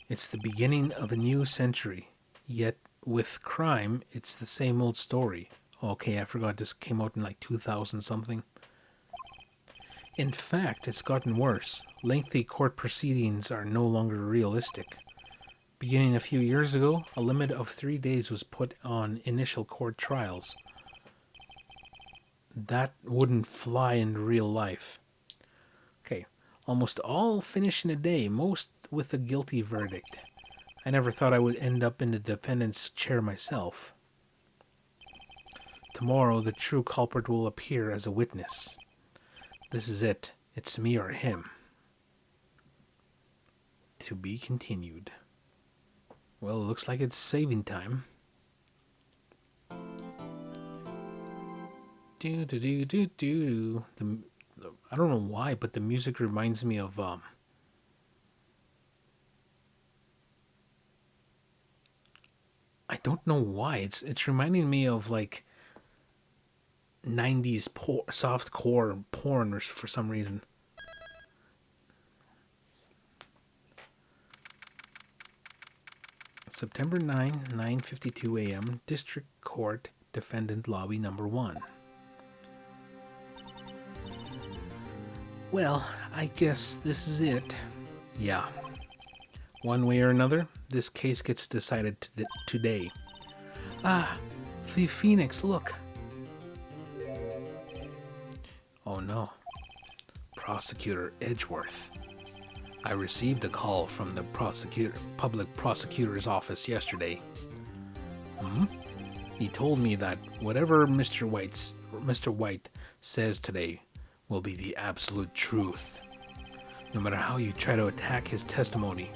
It's the beginning of a new century, yet with crime, it's the same old story. Okay, I forgot this came out in like 2000 something. In fact, it's gotten worse. Lengthy court proceedings are no longer realistic. Beginning a few years ago, a limit of 3 days was put on initial court trials. That wouldn't fly in real life. Okay, almost all finish in a day, most with a guilty verdict. I never thought I would end up in the defendant's chair myself. Tomorrow, the true culprit will appear as a witness. This is it. It's me or him. To be continued. Well, it looks like it's saving time. Do do do do do. I don't know why, but the music reminds me of I don't know why. It's reminding me of like 90s soft core porn or for some reason. September 9, 9:52 a.m. District Court Defendant Lobby Number 1. Well, I guess this is it. Yeah. One way or another, this case gets decided today. Ah, Phoenix, look. Oh no. Prosecutor Edgeworth. I received a call from the public prosecutor's office yesterday. He told me that whatever Mr. White says today will be the absolute truth. No matter how you try to attack his testimony,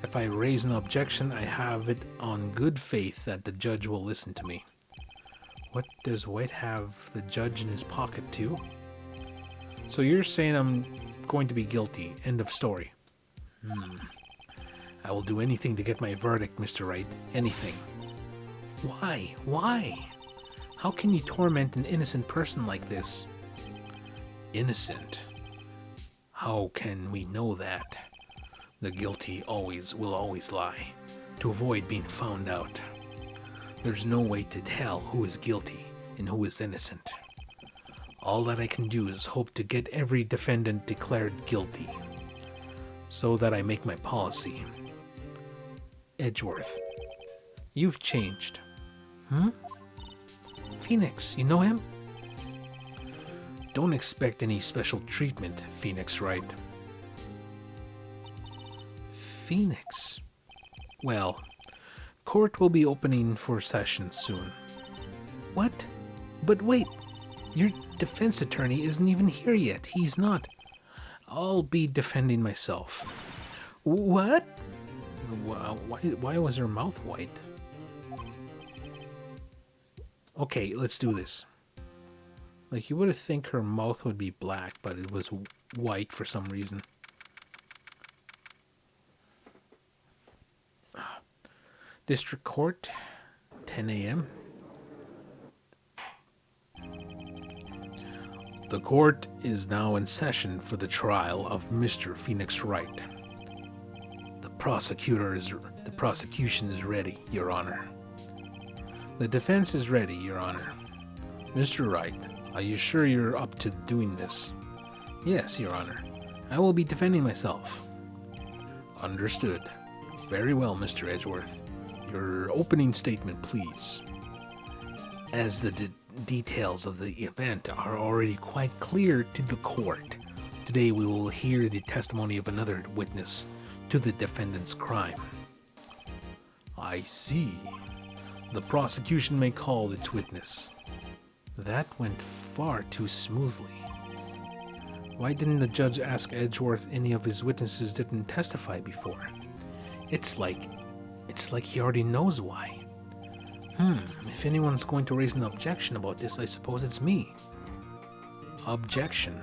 if I raise an objection, I have it on good faith that the judge will listen to me. What does White have the judge in his pocket too? So you're saying I'm going to be guilty. End of story. I will do anything to get my verdict, Mr. Wright. Anything. Why? Why? How can you torment an innocent person like this? Innocent? How can we know that? The guilty will always lie, to avoid being found out. There's no way to tell who is guilty and who is innocent. All that I can do is hope to get every defendant declared guilty, so that I make my policy. Edgeworth, you've changed. Phoenix, you know him? Don't expect any special treatment, Phoenix Wright. Phoenix? Well, court will be opening for session soon. What? But wait, your defense attorney isn't even here yet. He's not. I'll be defending myself. What? Why was her mouth white? Okay, let's do this. Like, you would think her mouth would be black, but it was white for some reason. District Court, 10 a.m. The court is now in session for the trial of Mr. Phoenix Wright. The prosecution is ready, Your Honor. The defense is ready, Your Honor. Mr. Wright, are you sure you're up to doing this? Yes, Your Honor. I will be defending myself. Understood. Very well, Mr. Edgeworth. Your opening statement, please. As the details of the event are already quite clear to the court, today we will hear the testimony of another witness to the defendant's crime. I see. The prosecution may call its witness. That went far too smoothly. Why didn't the judge ask Edgeworth any of his witnesses didn't testify before? It's like he already knows why. If anyone's going to raise an objection about this, I suppose it's me. Objection.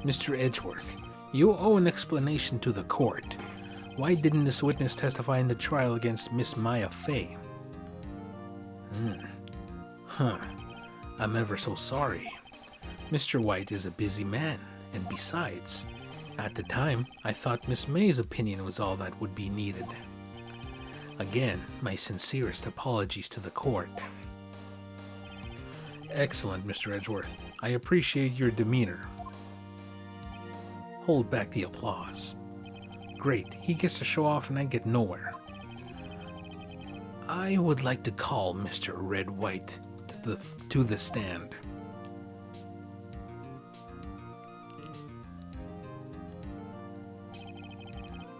Mr. Edgeworth, you owe an explanation to the court. Why didn't this witness testify in the trial against Miss Maya Fay? I'm ever so sorry. Mr. White is a busy man, and besides, at the time, I thought Miss May's opinion was all that would be needed. Again, my sincerest apologies to the court. Excellent, Mr. Edgeworth. I appreciate your demeanor. Hold back the applause. Great, he gets to show off and I get nowhere. I would like to call Mr. Red White to the stand.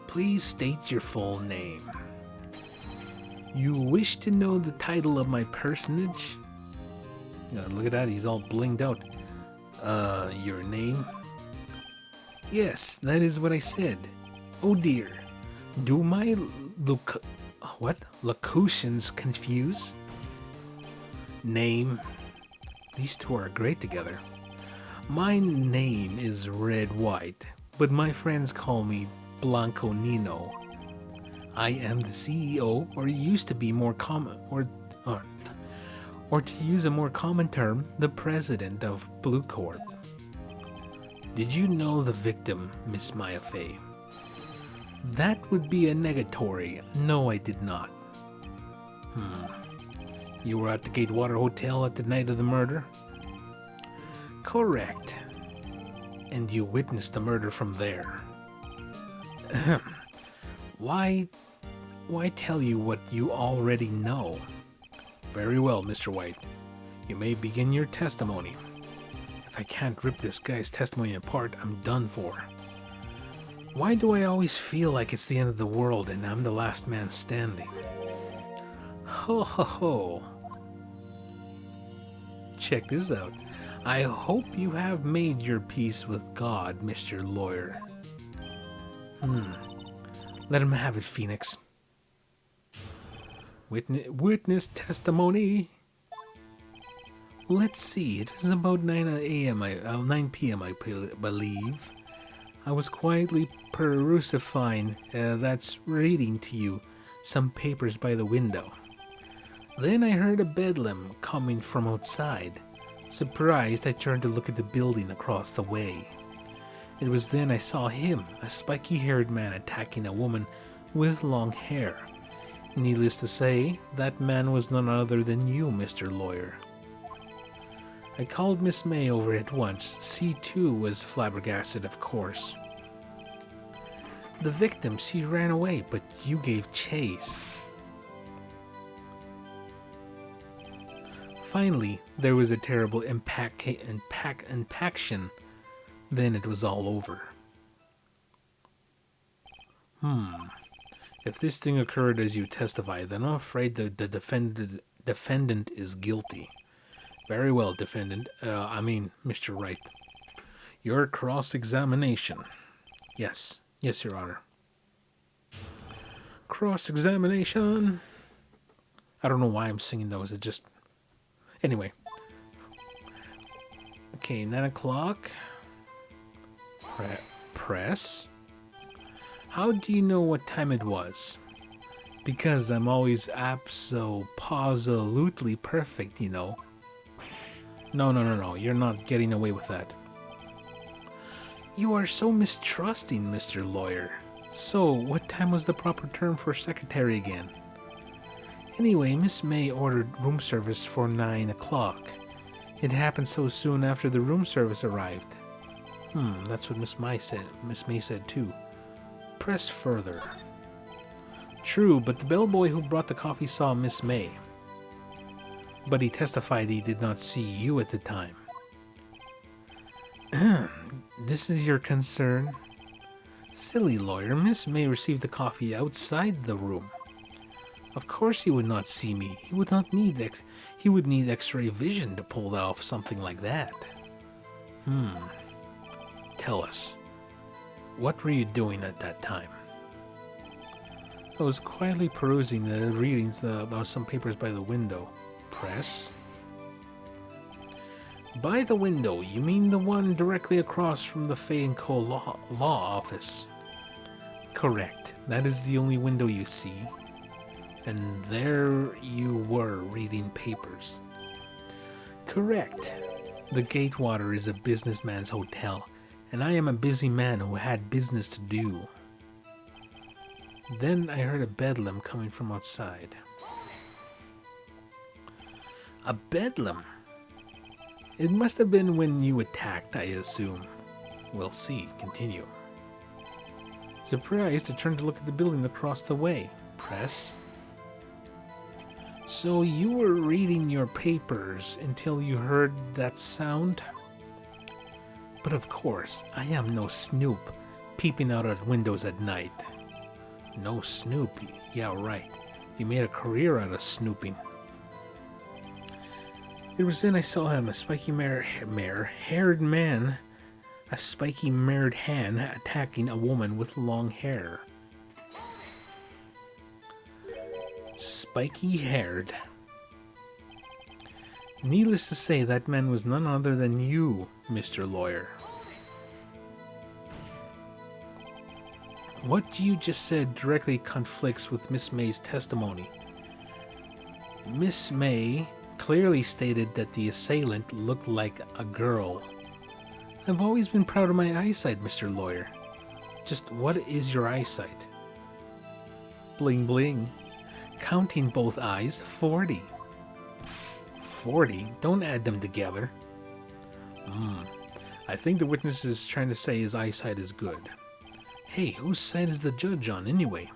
Please state your full name. You wish to know the title of my personage? Look at that, he's all blinged out. Your name? Yes, that is what I said. Oh dear, do my locutions confuse? Name, these two are great together. My name is Red White, but my friends call me Blanco Nino. I am the CEO, or used to be more common, or to use a more common term, the president of Blue Corp. Did you know the victim, Miss Maya Fey? That would be a negatory. No, I did not. You were at the Gatewater Hotel at the night of the murder? Correct. And you witnessed the murder from there. Why tell you what you already know? Very well, Mr. White. You may begin your testimony. If I can't rip this guy's testimony apart, I'm done for. Why do I always feel like it's the end of the world and I'm the last man standing? Ho ho ho. Check this out. I hope you have made your peace with God, Mr. Lawyer. Let him have it, Phoenix. Witness testimony. Let's see, it was about 9 p.m. I believe. I was quietly perusifying, that's reading to you, some papers by the window. Then I heard a bedlam coming from outside. Surprised, I turned to look at the building across the way. It was then I saw him, a spiky-haired man attacking a woman with long hair. Needless to say, that man was none other than you, Mr. Lawyer. I called Miss May over at once. She too was flabbergasted, of course. The victim, she ran away, but you gave chase. Finally, there was a terrible impaction. Then it was all over. If this thing occurred as you testify, then I'm afraid the defendant is guilty. Very well, defendant. Mr. Wright. Your cross-examination. Yes, Your Honor. Cross-examination. I don't know why I'm singing those. It just... Anyway. Okay, 9 o'clock. Press. How do you know what time it was? Because I'm always absolutely perfect, you know. No. You're not getting away with that. You are so mistrusting, Mr. Lawyer. So, what time was the proper term for secretary again? Anyway, Miss May ordered room service for 9 o'clock. It happened so soon after the room service arrived. That's what Miss May said too. Press further. True, but the bellboy who brought the coffee saw Miss May. But he testified he did not see you at the time. This is your concern? Silly lawyer, Miss May received the coffee outside the room. Of course he would not see me. He would need X-ray vision to pull off something like that. Tell us, what were you doing at that time? I was quietly perusing the readings about some papers by the window. Press. By the window, you mean the one directly across from the Fay & Co. law office? Correct. That is the only window you see. And there you were reading papers. Correct. The Gatewater is a businessman's hotel, and I am a busy man who had business to do. Then I heard a bedlam coming from outside. A bedlam? It must have been when you attacked, I assume. We'll see. Continue. Surprised, I turned to look at the building across the way. Press. So you were reading your papers until you heard that sound? But of course, I am no snoop, peeping out at windows at night. No snoop? Yeah, right. You made a career out of snooping. It was then I saw him, a spiky-haired man, a spiky-marred hand attacking a woman with long hair. Spiky-haired. Needless to say, that man was none other than you, Mr. Lawyer. What you just said directly conflicts with Miss May's testimony. Miss May clearly stated that the assailant looked like a girl. I've always been proud of my eyesight, Mr. Lawyer. Just what is your eyesight? Bling bling. Counting both eyes, 40. 40? Don't add them together. I think the witness is trying to say his eyesight is good. Hey, whose side is the judge on anyway?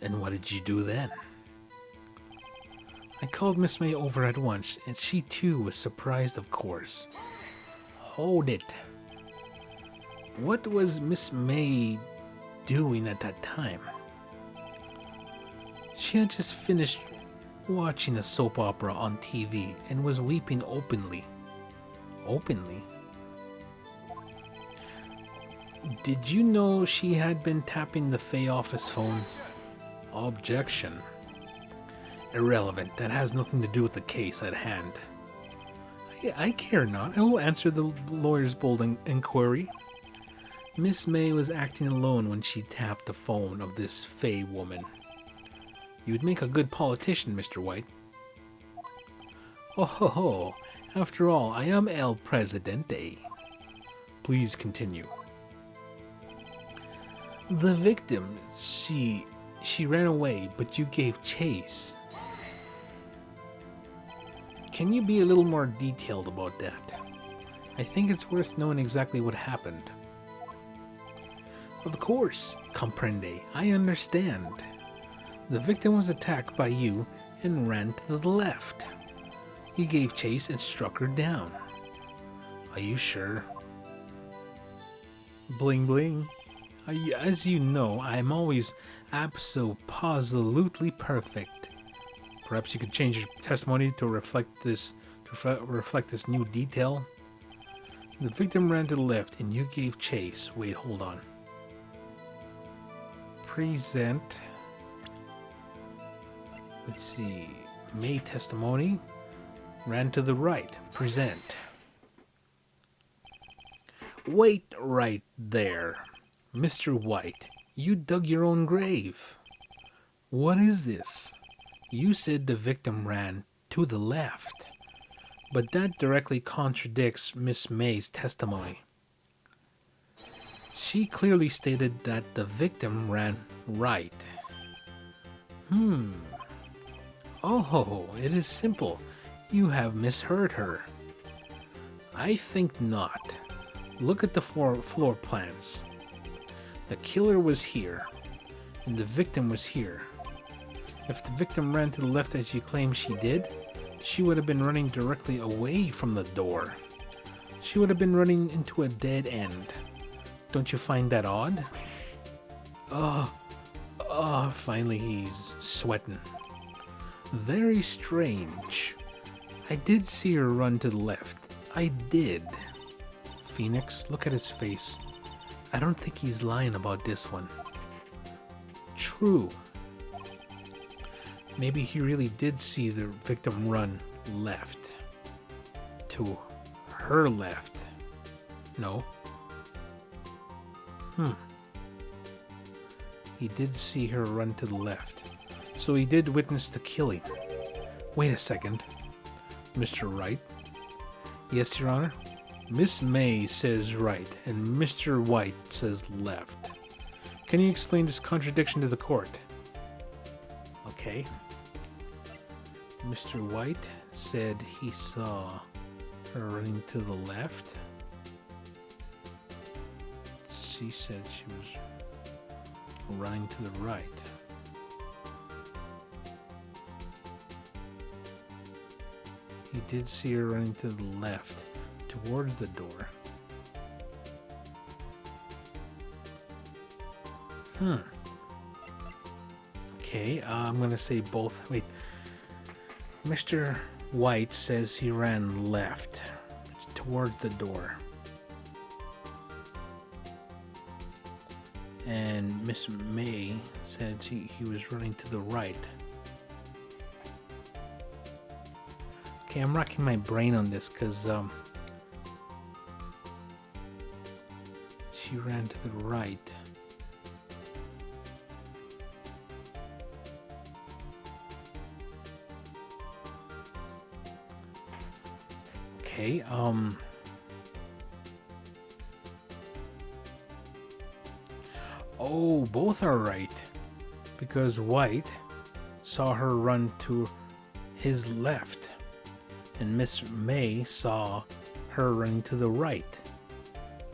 And what did you do then? I called Miss May over at once, and she too was surprised, of course. Hold it. What was Miss May doing at that time? She had just finished watching a soap opera on TV and was weeping openly. Openly? Did you know she had been tapping the Fay office phone? Objection. Irrelevant. That has nothing to do with the case at hand. I care not. I will answer the lawyer's bold inquiry. Miss May was acting alone when she tapped the phone of this Fay woman. You'd make a good politician, Mr. White. Oh ho ho. After all, I am El Presidente. Please continue. The victim, she ran away, but you gave chase. Can you be a little more detailed about that? I think it's worth knowing exactly what happened. Of course, comprende. I understand. The victim was attacked by you and ran to the left. You gave chase and struck her down. Are you sure? Bling bling. As you know, I am always absolutely perfect. Perhaps you could change your testimony to reflect this new detail. The victim ran to the left and you gave chase. Wait, hold on. Present. Let's see. May testimony. Ran to the right. Present. Wait right there. Mr. White, you dug your own grave. What is this? You said the victim ran to the left, but that directly contradicts Miss May's testimony. She clearly stated that the victim ran right. Oh, it is simple. You have misheard her. I think not. Look at the floor plans. The killer was here, and the victim was here. If the victim ran to the left as you claim she did, she would have been running directly away from the door. She would have been running into a dead end. Don't you find that odd? Finally he's sweating. Very strange. I did see her run to the left. I did. Phoenix, look at his face. I don't think he's lying about this one. True. Maybe he really did see the victim run left. To her left. No. He did see her run to the left. So he did witness the killing. Wait a second. Mr. Wright? Yes, Your Honor? Miss May says right, and Mr. White says left. Can you explain this contradiction to the court? Okay. Mr. White said he saw her running to the left. She said she was running to the right. He did see her running to the left, towards the door. Okay, I'm gonna say both. Wait. Mr. White says he ran left, towards the door. And Miss May said he was running to the right. Okay, I'm racking my brain on this because she ran to the right. Okay, oh, both are right. Because White saw her run to his left, and Miss May saw her running to the right.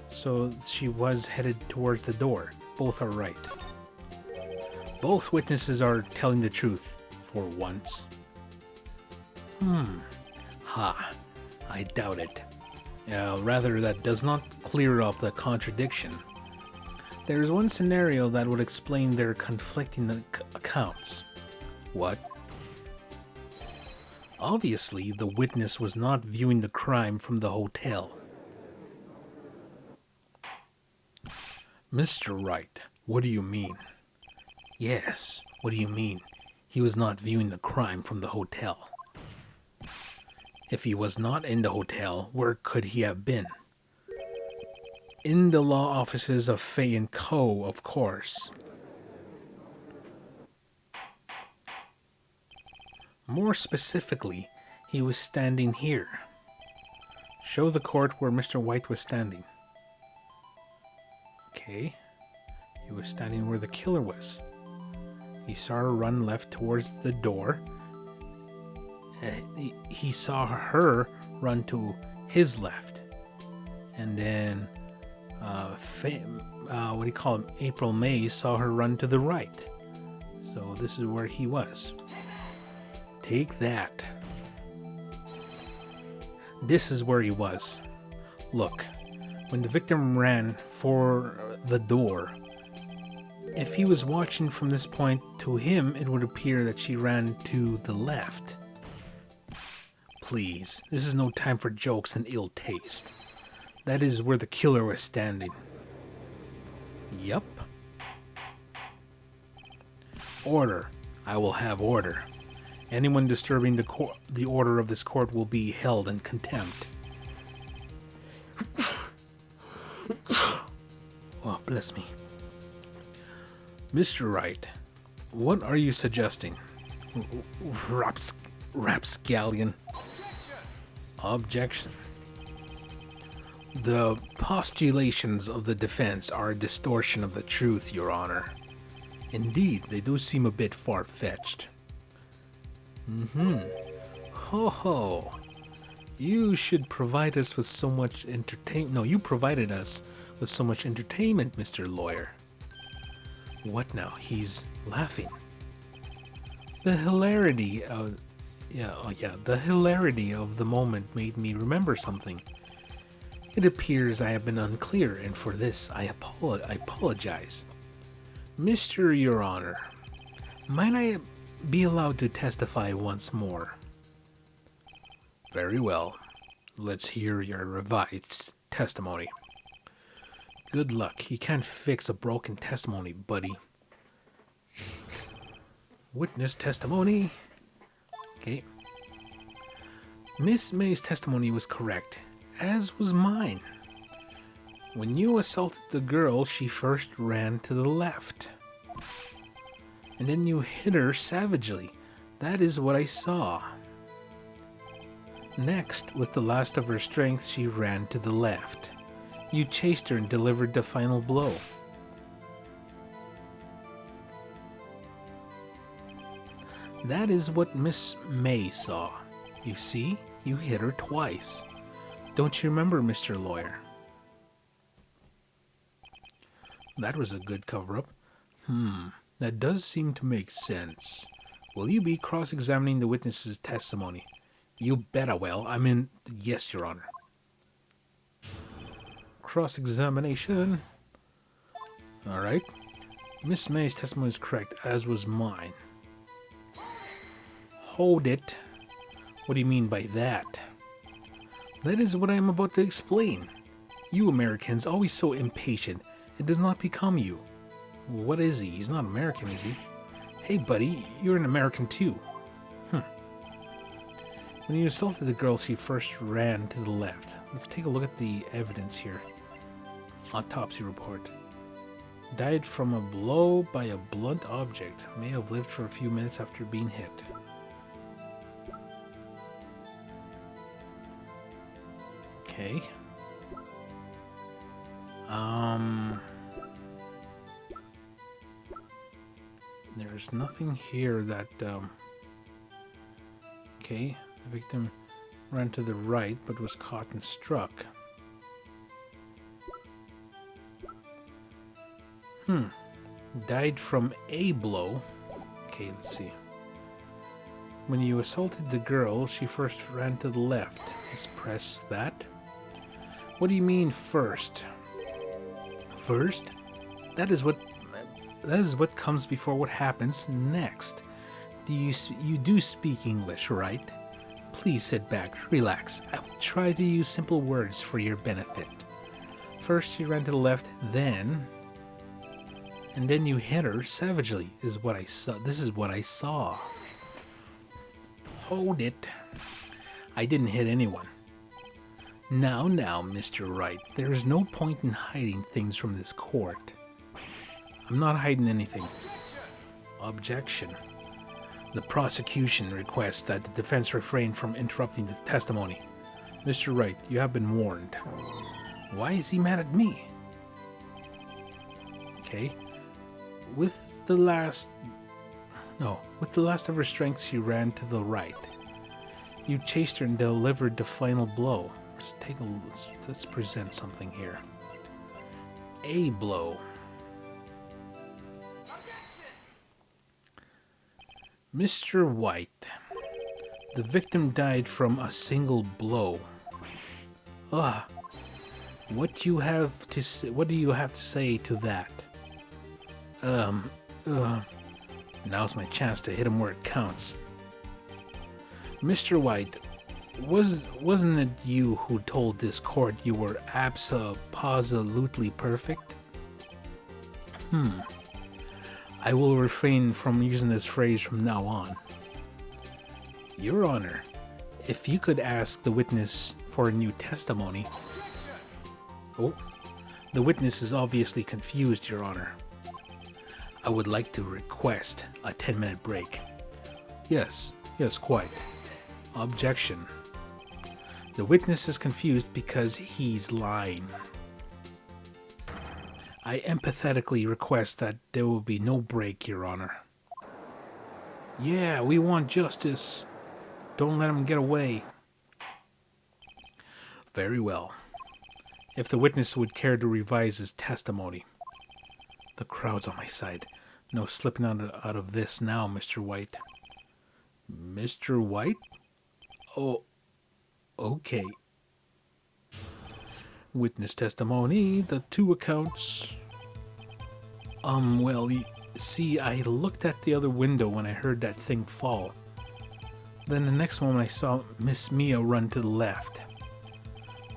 So she was headed towards the door. Both are right. Both witnesses are telling the truth, for once. Ha, I doubt it. Rather, that does not clear up the contradiction. There is one scenario that would explain their conflicting accounts. What? Obviously, the witness was not viewing the crime from the hotel. Mr. Wright, what do you mean? Yes, what do you mean? He was not viewing the crime from the hotel. If he was not in the hotel, where could he have been? In the law offices of Fay & Co., of course. More specifically, he was standing here. Show the court where Mr. White was standing. Okay. He was standing where the killer was. He saw her run left towards the door. He saw her run to his left. And then what do you call him? April May saw her run to the right. So this is where he was. Take that. This is where he was. Look, when the victim ran for the door, if he was watching from this point to him, it would appear that she ran to the left. Please, this is no time for jokes and ill taste. That is where the killer was standing. Yup. Order. I will have order. Anyone disturbing the order of this court will be held in contempt. Oh, bless me. Mr. Wright, what are you suggesting? Rapscallion. Objection. The postulations of the defense are a distortion of the truth, Your Honor. Indeed, they do seem a bit far-fetched. Ho ho. You should provide us with so much entertainment. No, you provided us with so much entertainment, Mr. Lawyer. What now? He's laughing. The hilarity of... the hilarity of the moment made me remember something. It appears I have been unclear, and for this I apologize. Mr. Your Honor, might I be allowed to testify once more? Very well. Let's hear your revised testimony. Good luck. You can't fix a broken testimony, buddy. Witness testimony. Okay. Miss May's testimony was correct, as was mine. When you assaulted the girl, she first ran to the left. And then you hit her savagely. That is what I saw. Next, with the last of her strength, she ran to the left. You chased her and delivered the final blow. That is what Miss May saw. You see, you hit her twice. Don't you remember, Mr. Lawyer? That was a good cover-up. That does seem to make sense. Will you be cross-examining the witness's testimony? You bet I will. Yes, Your Honor. Cross-examination. Alright. Miss May's testimony is correct, as was mine. Hold it. What do you mean by that? That is what I am about to explain. You Americans, always so impatient. It does not become you. What is he? He's not American, is he? Hey, buddy, you're an American too. When you assaulted the girl, she first ran to the left. Let's take a look at the evidence here. Autopsy report. Died from a blow by a blunt object. May have lived for a few minutes after being hit. Okay. There's nothing here that, okay, the victim ran to the right but was caught and struck. Died from a blow. Okay, let's see. When you assaulted the girl, she first ran to the left. Let's press that. What do you mean first? First? That is what comes before what happens next. You do speak English, right? Please sit back, relax. I will try to use simple words for your benefit. First she ran to the left, and then you hit her savagely, is what I saw. This is what I saw. Hold it. I didn't hit anyone. Now, Mr. Wright, there is no point in hiding things from this court. I'm not hiding anything. Objection. The prosecution requests that the defense refrain from interrupting the testimony. Mr. Wright, you have been warned. Why is he mad at me? Okay. With the last of her strength, she ran to the right. You chased her and delivered the final blow. Let's present something here. A blow. Mr. White, the victim died from a single blow. What do you have to say to that? Now's my chance to hit him where it counts. Mr. White, wasn't it you who told this court you were absolutely perfect? I will refrain from using this phrase from now on. Your Honor, if you could ask the witness for a new testimony. Oh, the witness is obviously confused, Your Honor. I would like to request a 10-minute break. Yes, quite. Objection. The witness is confused because he's lying. I empathetically request that there will be no break, Your Honor. Yeah, we want justice. Don't let him get away. Very well. If the witness would care to revise his testimony. The crowd's on my side. No slipping out of this now, Mr. White. Mr. White? Oh, okay. Witness testimony, the two accounts. Well, see, I looked at the other window when I heard that thing fall. Then the next moment I saw Miss Mia run to the left.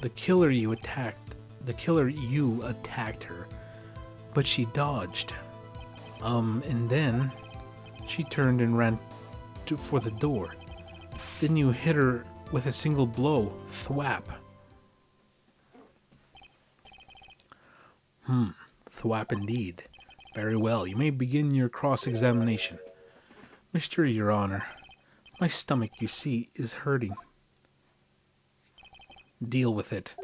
The killer you attacked her, but she dodged. And then she turned and ran for the door. Then you hit her with a single blow, thwap. Thwap indeed. Very well, you may begin your cross-examination. Your Honor, my stomach, you see, is hurting. Deal with it.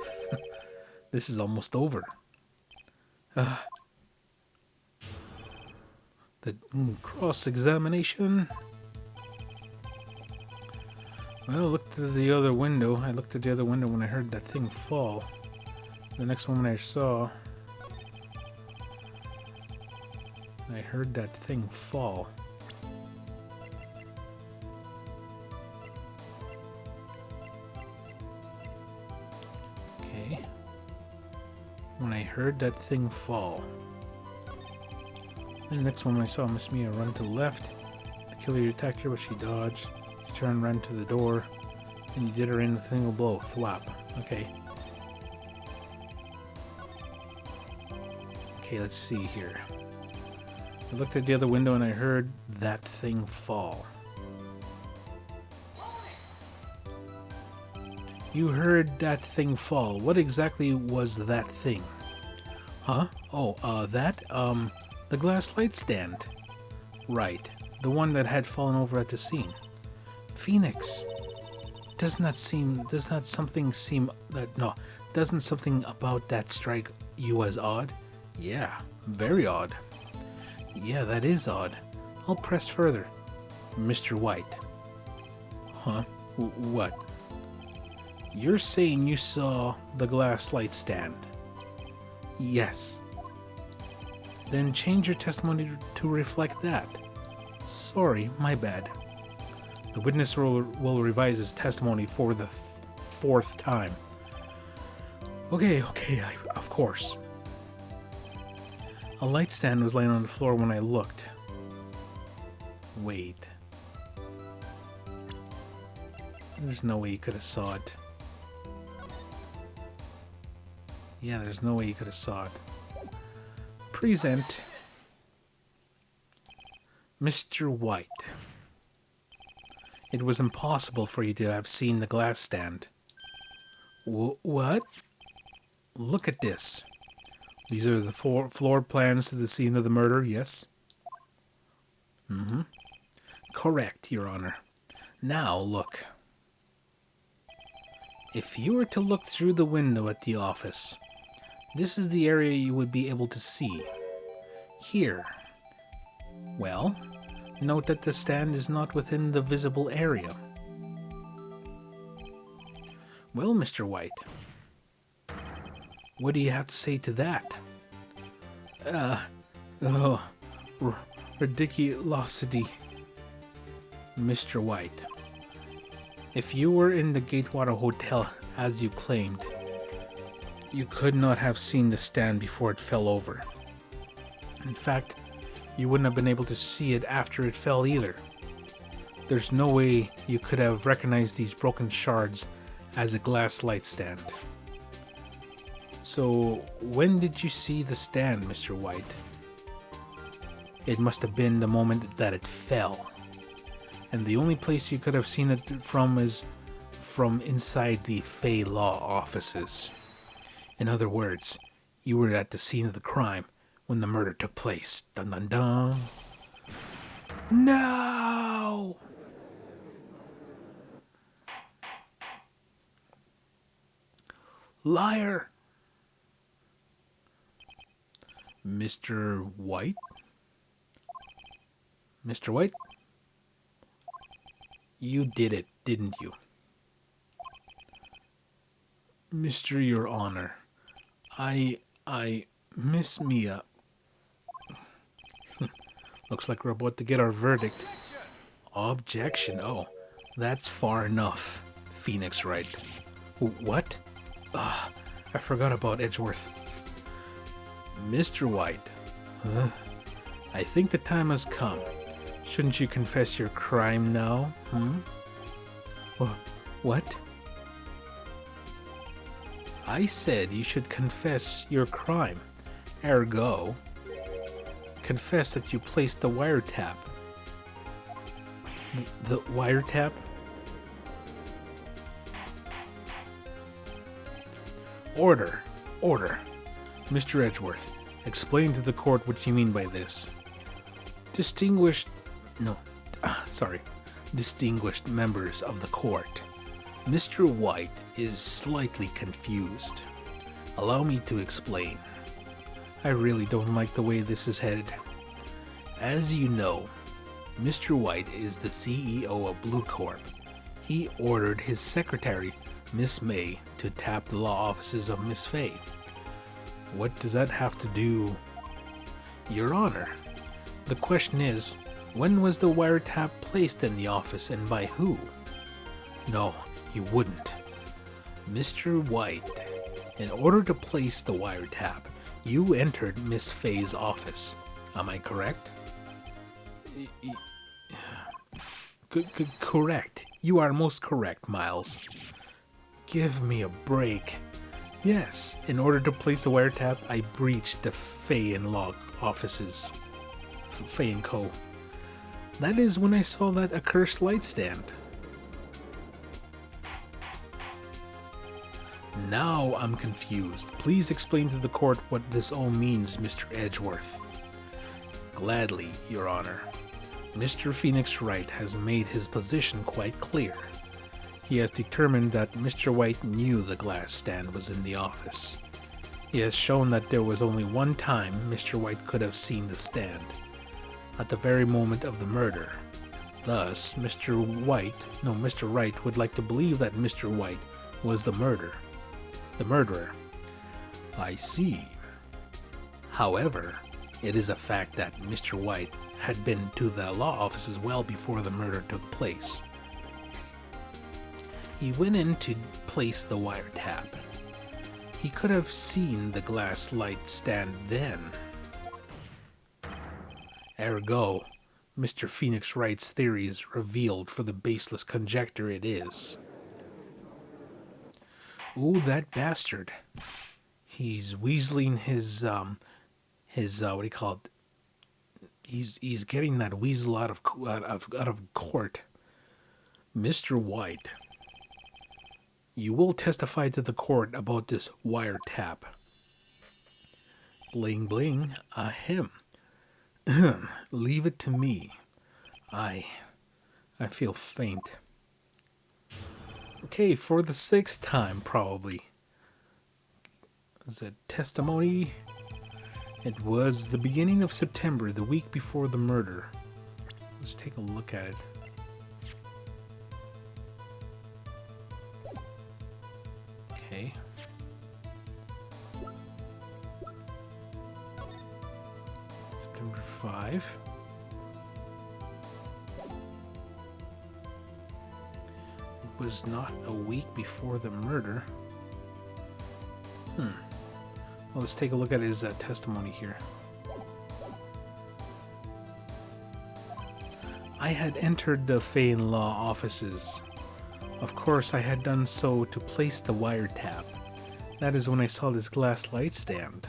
This is almost over. The cross-examination. Well, I looked at the other window when I heard that thing fall. The next moment I saw, I heard that thing fall. Okay. When I heard that thing fall. Then the next moment I saw Miss Mia run to the left. The killer attacked her, but she dodged. She turned and ran to the door. And you did her in with a single blow. Thwap. Okay. Okay, let's see here. I looked at the other window and I heard that thing fall. You heard that thing fall. What exactly was that thing? Huh? Oh, the glass light stand. Right. The one that had fallen over at the scene. Phoenix. Doesn't something about that strike you as odd? Yeah, very odd. Yeah, that is odd. I'll press further. Mr. White. Huh? What? You're saying you saw the glass light stand? Yes. Then change your testimony to reflect that. Sorry, my bad. The witness will revise his testimony for the fourth time. Okay, of course. A light stand was laying on the floor when I looked. Wait. There's no way you could have saw it. Yeah, there's no way you could have saw it. Present. Mr. White. It was impossible for you to have seen the glass stand. What? Look at this. These are the floor plans to the scene of the murder, yes? Mm-hmm. Correct, Your Honor. Now, look. If you were to look through the window at the office, this is the area you would be able to see. Here. Well, note that the stand is not within the visible area. Well, Mr. White, what do you have to say to that? Ridiculosity. Mr. White, if you were in the Gatewater Hotel as you claimed, you could not have seen the stand before it fell over. In fact, you wouldn't have been able to see it after it fell either. There's no way you could have recognized these broken shards as a glass light stand. So, when did you see the stand, Mr. White? It must have been the moment that it fell. And the only place you could have seen it from is from inside the Fey Law offices. In other words, you were at the scene of the crime when the murder took place. Dun dun dun. No! Liar! Mr. White? Mr. White? You did it, didn't you? Mr. Your Honor, I Miss Mia. Looks like we're about to get our verdict. Objection. Oh, that's far enough. Phoenix Wright. What? I forgot about Edgeworth. Mr. White. I think the time has come. Shouldn't you confess your crime now? What? I said you should confess your crime. Ergo, confess that you placed the wiretap. The wiretap? Order. Mr. Edgeworth, explain to the court what you mean by this. Distinguished members of the court. Mr. White is slightly confused. Allow me to explain. I really don't like the way this is headed. As you know, Mr. White is the CEO of Blue Corp. He ordered his secretary, Miss May, to tap the law offices of Miss Fay. What does that have to do? Your Honor, the question is, when was the wiretap placed in the office and by who? No, you wouldn't. Mr. White, in order to place the wiretap, you entered Miss Fay's office. Am I correct? Correct. You are most correct, Miles. Give me a break. Yes, in order to place the wiretap, I breached the Fay and Law offices. Fay and Co. That is when I saw that accursed light stand. Now I'm confused. Please explain to the court what this all means, Mr. Edgeworth. Gladly, Your Honor. Mr. Phoenix Wright has made his position quite clear. He has determined that Mr. White knew the glass stand was in the office. He has shown that there was only one time Mr. White could have seen the stand, at the very moment of the murder. Thus, Mr. Wright would like to believe that Mr. White was the murderer. I see. However, it is a fact that Mr. White had been to the law offices well before the murder took place. He went in to place the wiretap. He could have seen the glass light stand then. Ergo, Mr. Phoenix Wright's theory is revealed for the baseless conjecture it is. Ooh, that bastard. He's weaseling his what do you call it? He's getting that weasel out of court. Mr. White, you will testify to the court about this wiretap. Bling bling, ahem. Leave it to me. I feel faint. Okay, for the 6th time, probably. Is it testimony? It was the beginning of September, the week before the murder. Let's take a look at it. Okay. September 5. It was not a week before the murder. Well, let's take a look at his testimony here. I had entered the Fane Law offices. Of course, I had done so to place the wiretap. That is when I saw this glass light stand.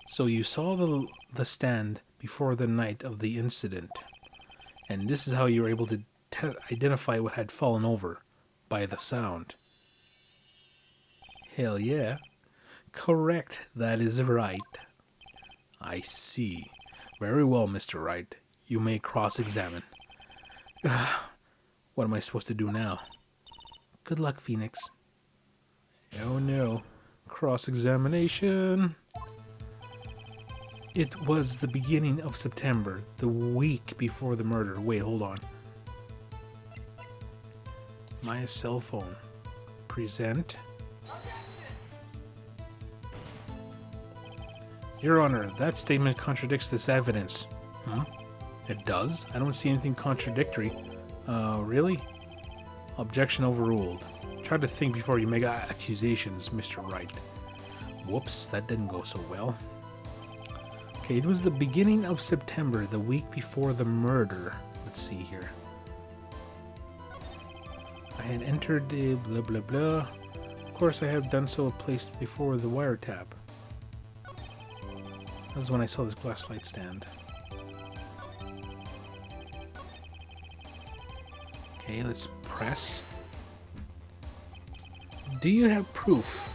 So you saw the stand before the night of the incident. And this is how you were able to identify what had fallen over, by the sound. Hell yeah. Correct, that is right. I see. Very well, Mr. Wright. You may cross-examine. What am I supposed to do now? Good luck, Phoenix. Oh no. Cross-examination. It was the beginning of September, the week before the murder. Wait, hold on. My cell phone. Present. Your Honor, that statement contradicts this evidence. It does? I don't see anything contradictory. Really? Objection overruled. Try to think before you make accusations, Mr. Wright. Whoops, that didn't go so well. Okay, it was the beginning of September, the week before the murder. Let's see here. I had entered the blah blah blah. Of course, I have done so placed before the wiretap. That was when I saw this glass light stand. Okay, let's press. Do you have proof?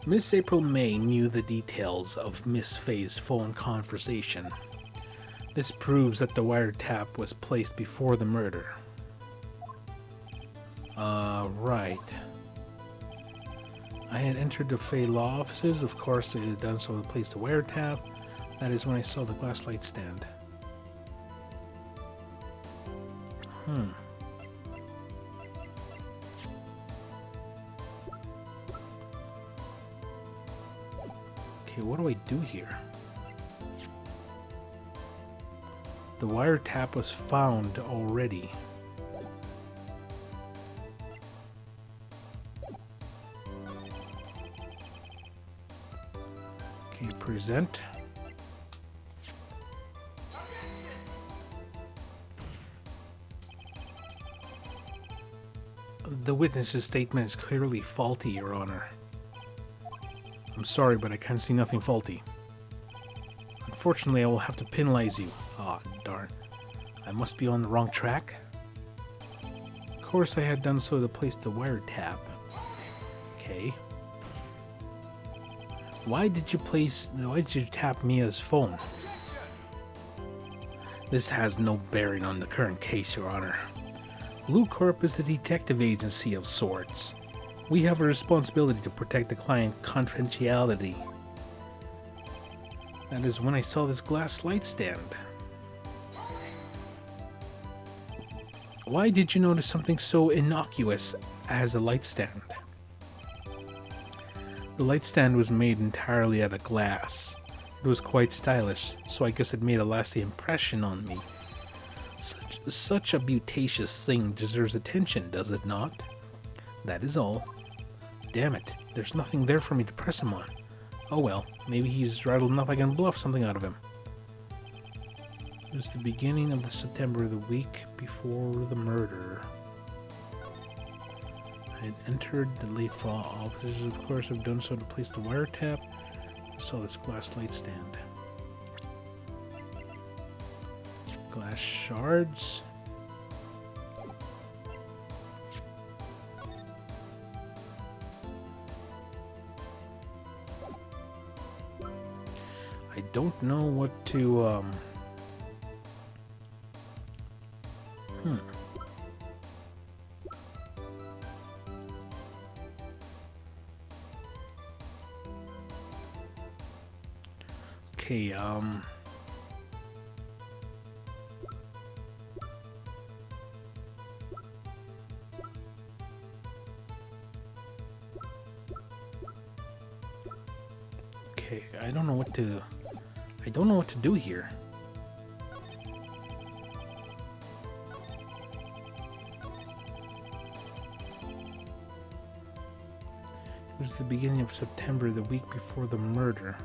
Miss April May knew the details of Miss Faye's phone conversation. This proves that the wiretap was placed before the murder. Right. I had entered the Faye law offices. Of course, I had done so to place the wiretap. That is when I saw the glass light stand. Okay, what do I do here? The wiretap was found already. Okay, present. The witness's statement is clearly faulty, Your Honor. I'm sorry, but I can't see nothing faulty. Unfortunately, I will have to penalize you. Ah, darn. I must be on the wrong track. course I had done so to place the wiretap. Okay. Why did you tap Mia's phone? This has no bearing on the current case, Your Honor. Blue Corp is a detective agency of sorts. We have a responsibility to protect the client confidentiality. That is when I saw this glass light stand. Why did you notice something so innocuous as a light stand? The light stand was made entirely out of glass. It was quite stylish, so I guess it made a lasting impression on me. Such a beauteous thing deserves attention, does it not? That is all. Damn it, there's nothing there for me to press him on. Oh well, maybe he's rattled enough I can bluff something out of him. It was the beginning of the September of the week before the murder. I had entered the late fall offices, of course I've done so to place the wiretap. I saw this glass light stand. Glass shards. I don't know what to, Okay, okay, I don't know what to do here. It was the beginning of September, the week before the murder.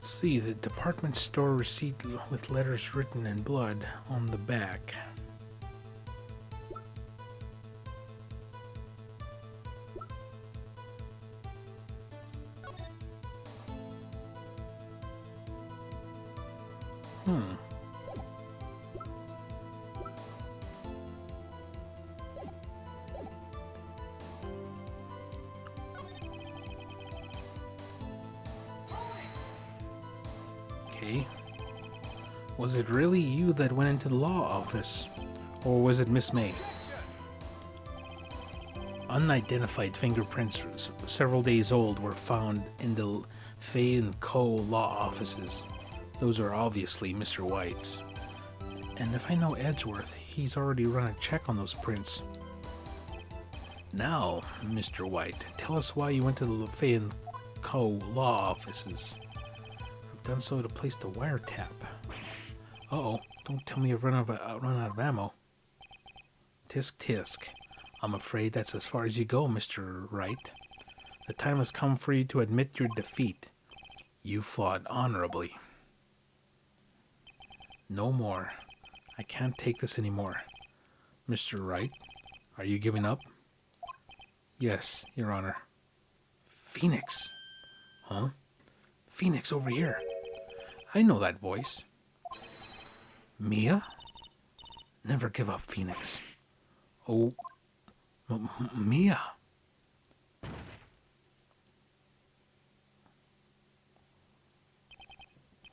See, the department store receipt with letters written in blood on the back. Okay. Was it really you that went into the law office? Or was it Miss May? Unidentified fingerprints several days old were found in the Fay & Co. law offices. Those are obviously Mr. White's. And if I know Edgeworth, he's already run a check on those prints. Now, Mr. White, tell us why you went to the Fay & Co. law offices. I've done so to place the wiretap. Uh-oh, don't tell me I've run out of ammo. Tisk tisk. I'm afraid that's as far as you go, Mr. Wright. The time has come for you to admit your defeat. You fought honorably. No more. I can't take this anymore. Mr. Wright, are you giving up? Yes, Your Honor. Phoenix. Huh? Phoenix over here. I know that voice. Mia? Never give up, Phoenix. Oh, Mia.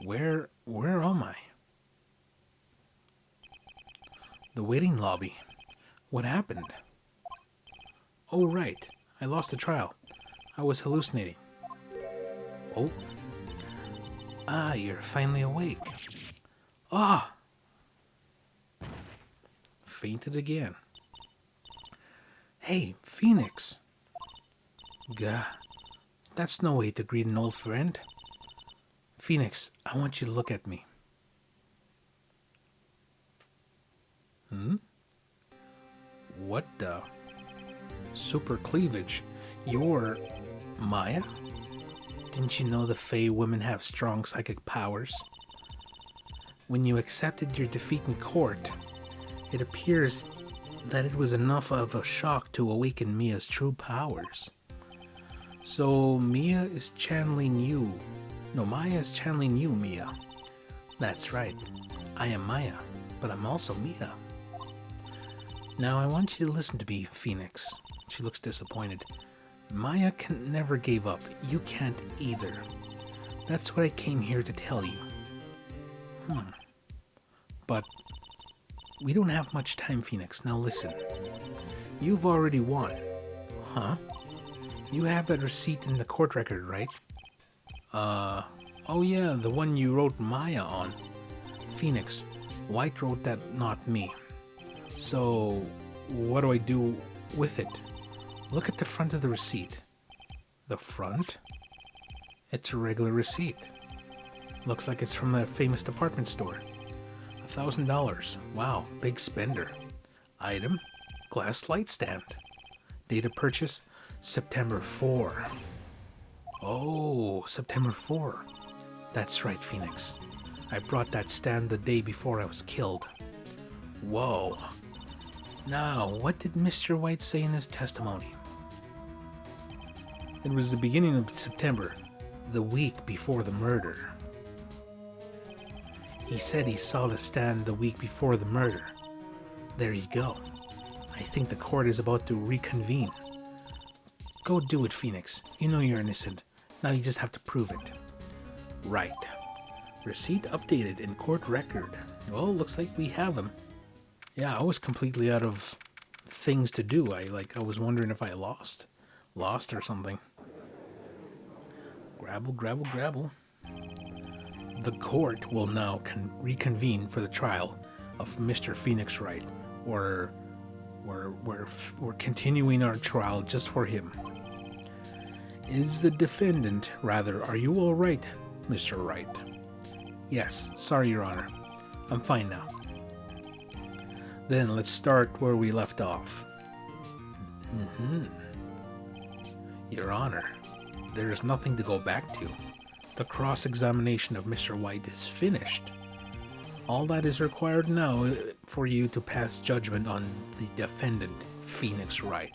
Where am I? The waiting lobby. What happened? Oh, right. I lost the trial. I was hallucinating. Oh. Ah, you're finally awake. Ah! Fainted again. Hey, Phoenix. Gah. That's no way to greet an old friend. Phoenix, I want you to look at me. What the? Super cleavage. You're Maya? Didn't you know the Fey women have strong psychic powers? When you accepted your defeat in court, it appears that it was enough of a shock to awaken Mia's true powers. So Mia is channeling you. No, Maya is channeling you, Mia. That's right. I am Maya, but I'm also Mia. Now I want you to listen to me, Phoenix. She looks disappointed. Maya never gave up. You can't either. That's what I came here to tell you. But we don't have much time, Phoenix. Now listen. You've already won. Huh? You have that receipt in the court record, right? Oh yeah, the one you wrote Maya on. Phoenix, Wright wrote that, not me. So, what do I do with it? Look at the front of the receipt. The front? It's a regular receipt. Looks like it's from a famous department store. $1,000. Wow, big spender. Item, glass light stand. Date of purchase, September 4. Oh, September 4. That's right, Phoenix. I brought that stand the day before I was killed. Whoa. Now, what did Mr. Wright say in his testimony? It was the beginning of September, the week before the murder. He said he saw the stand the week before the murder. There you go. I think the court is about to reconvene. Go do it, Phoenix. You know you're innocent. Now you just have to prove it. Right. Receipt updated in court record. Well, looks like we have them. Yeah, I was completely out of things to do. I was wondering if I lost or something. Grabble. The court will now reconvene for the trial of Mr. Phoenix Wright. We're continuing our trial just for him. Is the defendant, are you all right, Mr. Wright? Yes, sorry, Your Honor. I'm fine now. Then let's start where we left off. Your Honor, there is nothing to go back to. The cross-examination of Mr. Wright is finished. All that is required now for you to pass judgment on the defendant, Phoenix Wright.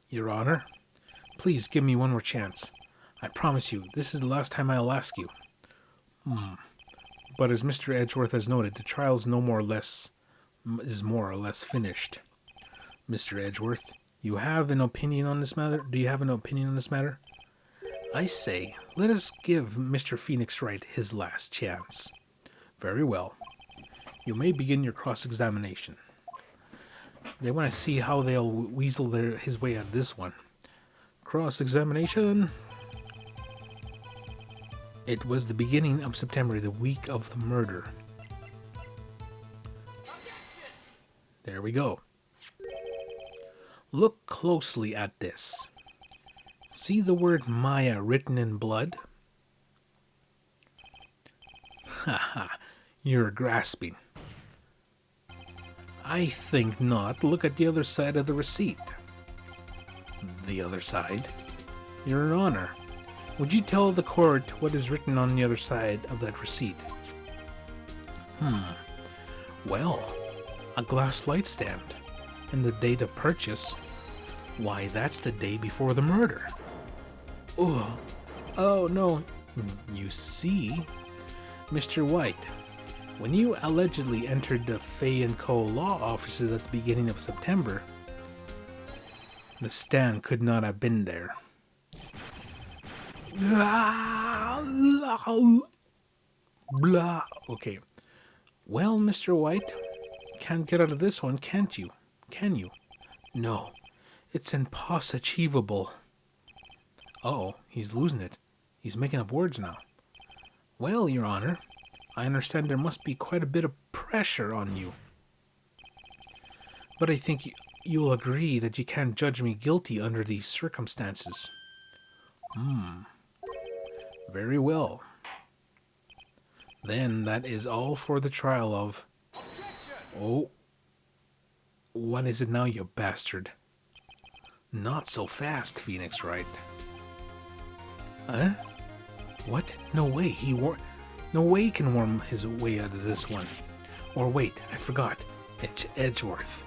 Your Honor, please give me one more chance. I promise you, this is the last time I'll ask you. But as Mr. Edgeworth has noted, the trial is more or less finished. Mr. Edgeworth, you have an opinion on this matter? Do you have an opinion on this matter? I say, let us give Mr. Phoenix Wright his last chance. Very well. You may begin your cross-examination. They want to see how they'll weasel his way out of this one. Cross-examination. It was the beginning of September, the week of the murder. There we go. Look closely at this. See the word Maya written in blood? Haha, you're grasping. I think not. Look at the other side of the receipt. The other side? Your Honor, would you tell the court what is written on the other side of that receipt? Well, a glass light stand. And the date of purchase, why, that's the day before the murder. Oh no. You see, Mr. Wright, when you allegedly entered the Fay & Co. law offices at the beginning of September, the stand could not have been there. Blah. Okay. Well, Mr. Wright, can't get out of this one, can't you? Can you? No. It's impossible. Uh-oh, he's losing it. He's making up words now. Well, Your Honor, I understand there must be quite a bit of pressure on you. But I think you'll agree that you can't judge me guilty under these circumstances. Very well. Then that is all for the trial of... Oh, what is it now, you bastard? Not so fast, Phoenix Wright. Huh? What? No way, no way he can worm his way out of this one. Or wait, I forgot. It's Edgeworth.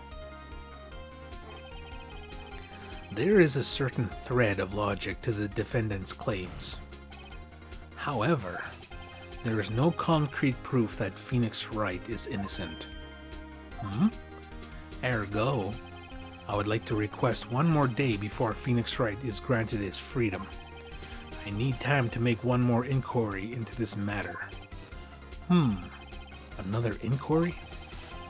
There is a certain thread of logic to the defendant's claims. However, there is no concrete proof that Phoenix Wright is innocent. Ergo, I would like to request one more day before Phoenix Wright is granted his freedom. I need time to make one more inquiry into this matter. Another inquiry?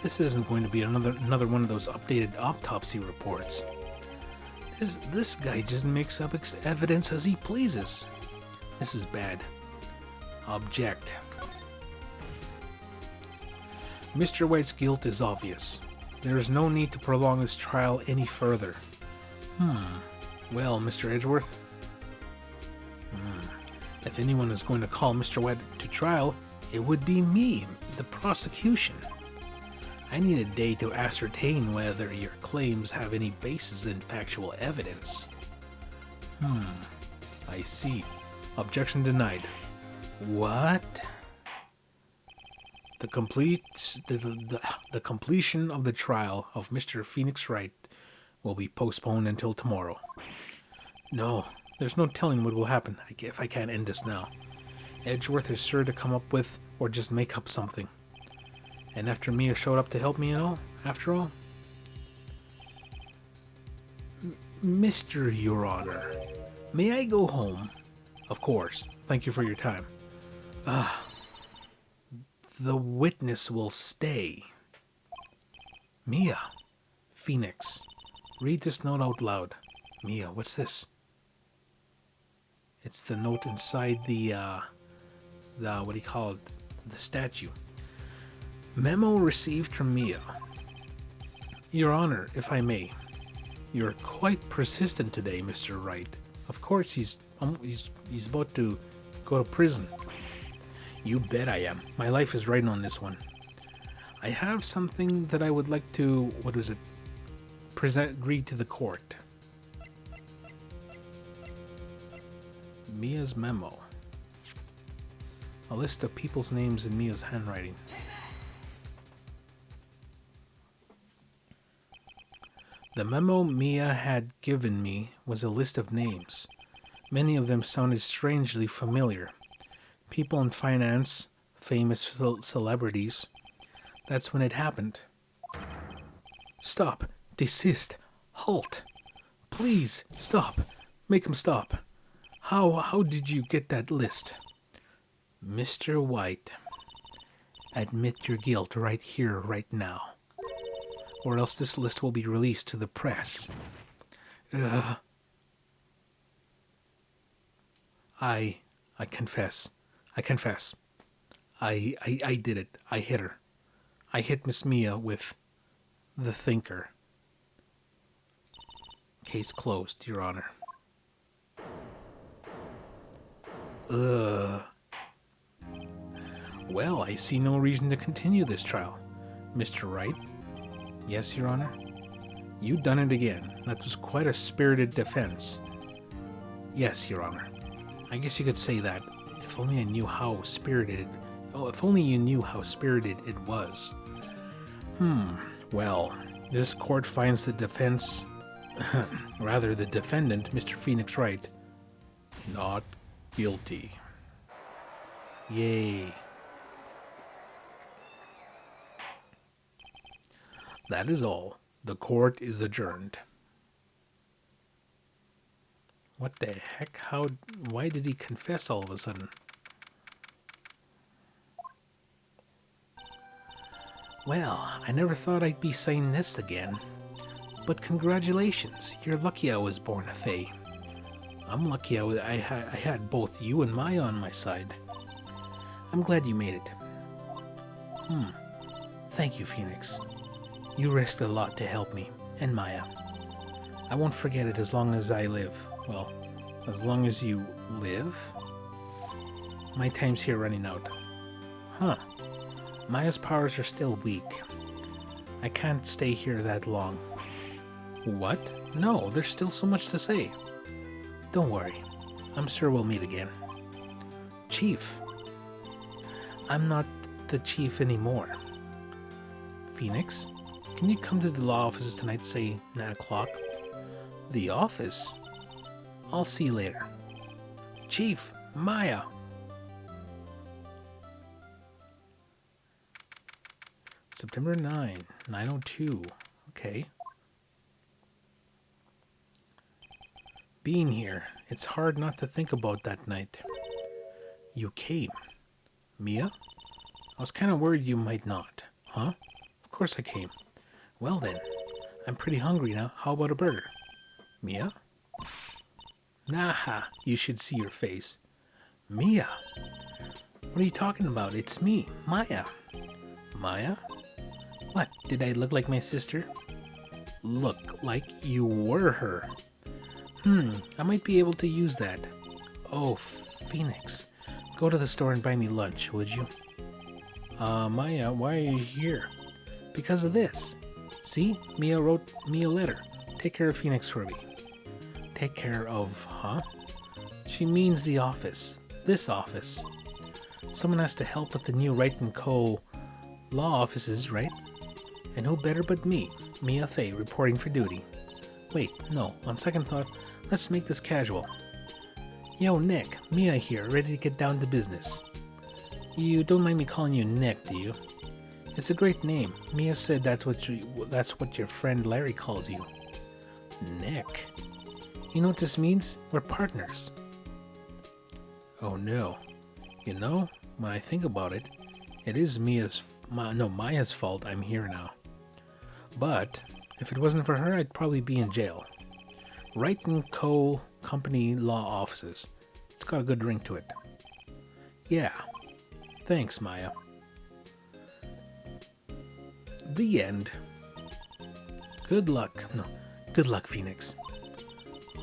This isn't going to be another one of those updated autopsy reports. This guy just makes up evidence as he pleases. This is bad. Object. Mr. White's guilt is obvious. There is no need to prolong this trial any further. Well, Mr. Edgeworth? If anyone is going to call Mr. White to trial, it would be me, the prosecution. I need a day to ascertain whether your claims have any basis in factual evidence. I see. Objection denied. What? The completion of the trial of Mr. Phoenix Wright will be postponed until tomorrow. No, there's no telling what will happen if I can't end this now. Edgeworth is sure to come up with or just make up something. And after Mia showed up to help me and all, after all? Mr. Your Honor, may I go home? Of course. Thank you for your time. The witness will stay. Mia. Phoenix. Read this note out loud. Mia, what's this? It's the note inside the what do you call it? The statue. Memo received from Mia. Your Honor, if I may. You're quite persistent today, Mr. Wright. Of course, he's about to go to prison. You bet I am. My life is riding on this one. I have something that I would like to, read to the court. Mia's memo. A list of people's names in Mia's handwriting. The memo Mia had given me was a list of names. Many of them sounded strangely familiar. People in finance, famous celebrities. That's when it happened. Stop. Desist. Halt. Please, stop. Make him stop. How did you get that list? Mr. White, admit your guilt right here, right now. Or else this list will be released to the press. I confess. I confess. I did it. I hit her. I hit Miss Mia with the thinker. Case closed, Your Honor. Well, I see no reason to continue this trial. Mr. Wright? Yes, Your Honor? You done it again. That was quite a spirited defense. Yes, Your Honor. I guess you could say that. If only I knew how spirited... if only you knew how spirited it was. Well, this court finds the defense... rather, the defendant, Mr. Phoenix Wright, not guilty. Yay. That is all. The court is adjourned. What the heck? Why did he confess all of a sudden? Well, I never thought I'd be saying this again. But congratulations, you're lucky I was born a Fae. I'm lucky I had both you and Maya on my side. I'm glad you made it. Thank you, Phoenix. You risked a lot to help me, and Maya. I won't forget it as long as I live. Well, as long as you live? My time's here running out. Maya's powers are still weak. I can't stay here that long. What? No, there's still so much to say. Don't worry. I'm sure we'll meet again. Chief. I'm not the chief anymore. Phoenix, can you come to the law offices tonight, say 9 o'clock? The office? I'll see you later. Chief, Maya. September 9, 9:02. Okay. Being here, it's hard not to think about that night. You came. Mia? I was kind of worried you might not. Huh? Of course I came. Well then, I'm pretty hungry now. How about a burger? Mia? Nah, you should see your face. Mia? What are you talking about? It's me, Maya. Maya? What, did I look like my sister? Look like you were her. I might be able to use that. Oh, Phoenix. Go to the store and buy me lunch, would you? Maya, why are you here? Because of this. See? Mia wrote me a letter. Take care of Phoenix for me. Take care of, huh? She means the office. This office. Someone has to help with the new Wright & Co. law offices, right? And who better but me, Mia Fey, reporting for duty. Wait, no, on second thought, let's make this casual. Yo, Nick, Mia here, ready to get down to business. You don't mind me calling you Nick, do you? It's a great name. Mia said that's what your friend Larry calls you. Nick. You know what this means? We're partners. Oh no. You know, when I think about it, it is Maya's fault I'm here now. But if it wasn't for her, I'd probably be in jail. Wright & Co. Company law offices. It's got a good ring to it. Yeah. Thanks, Maya. The end. Good luck, Phoenix.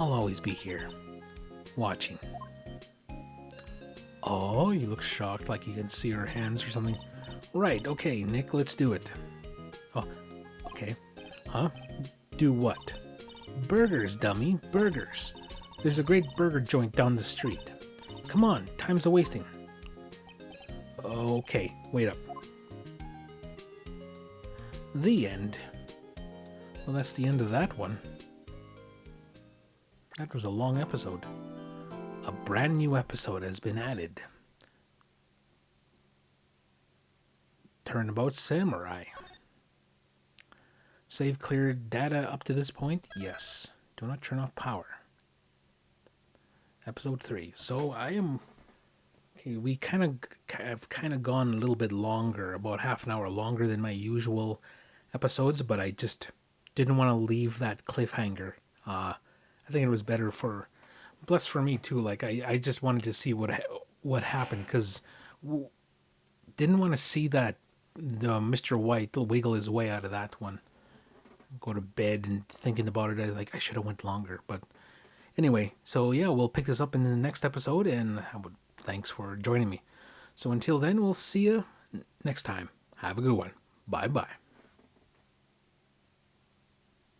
I'll always be here, watching. Oh, you look shocked, like you can see her hands or something. Right, okay, Nick, let's do it. Oh, okay. Huh? Do what? Burgers, dummy, burgers. There's a great burger joint down the street. Come on, time's a-wasting. Okay, wait up. The end. Well, that's the end of that one. That was a long episode. A brand new episode has been added. Turnabout Samurai. Save cleared data up to this point? Yes. Do not turn off power. Episode 3. So I am... Okay, we have kind of gone a little bit longer, about half an hour longer than my usual episodes, but I just didn't want to leave that cliffhanger. I think it was better for... Plus for me too, like I just wanted to see what happened, because didn't want to see that the Mr. White wiggle his way out of that one. Go to bed and thinking about it, I should have went longer. But anyway, so yeah, we'll pick this up in the next episode, and thanks for joining me. So until then, we'll see you next time. Have a good one. Bye-bye.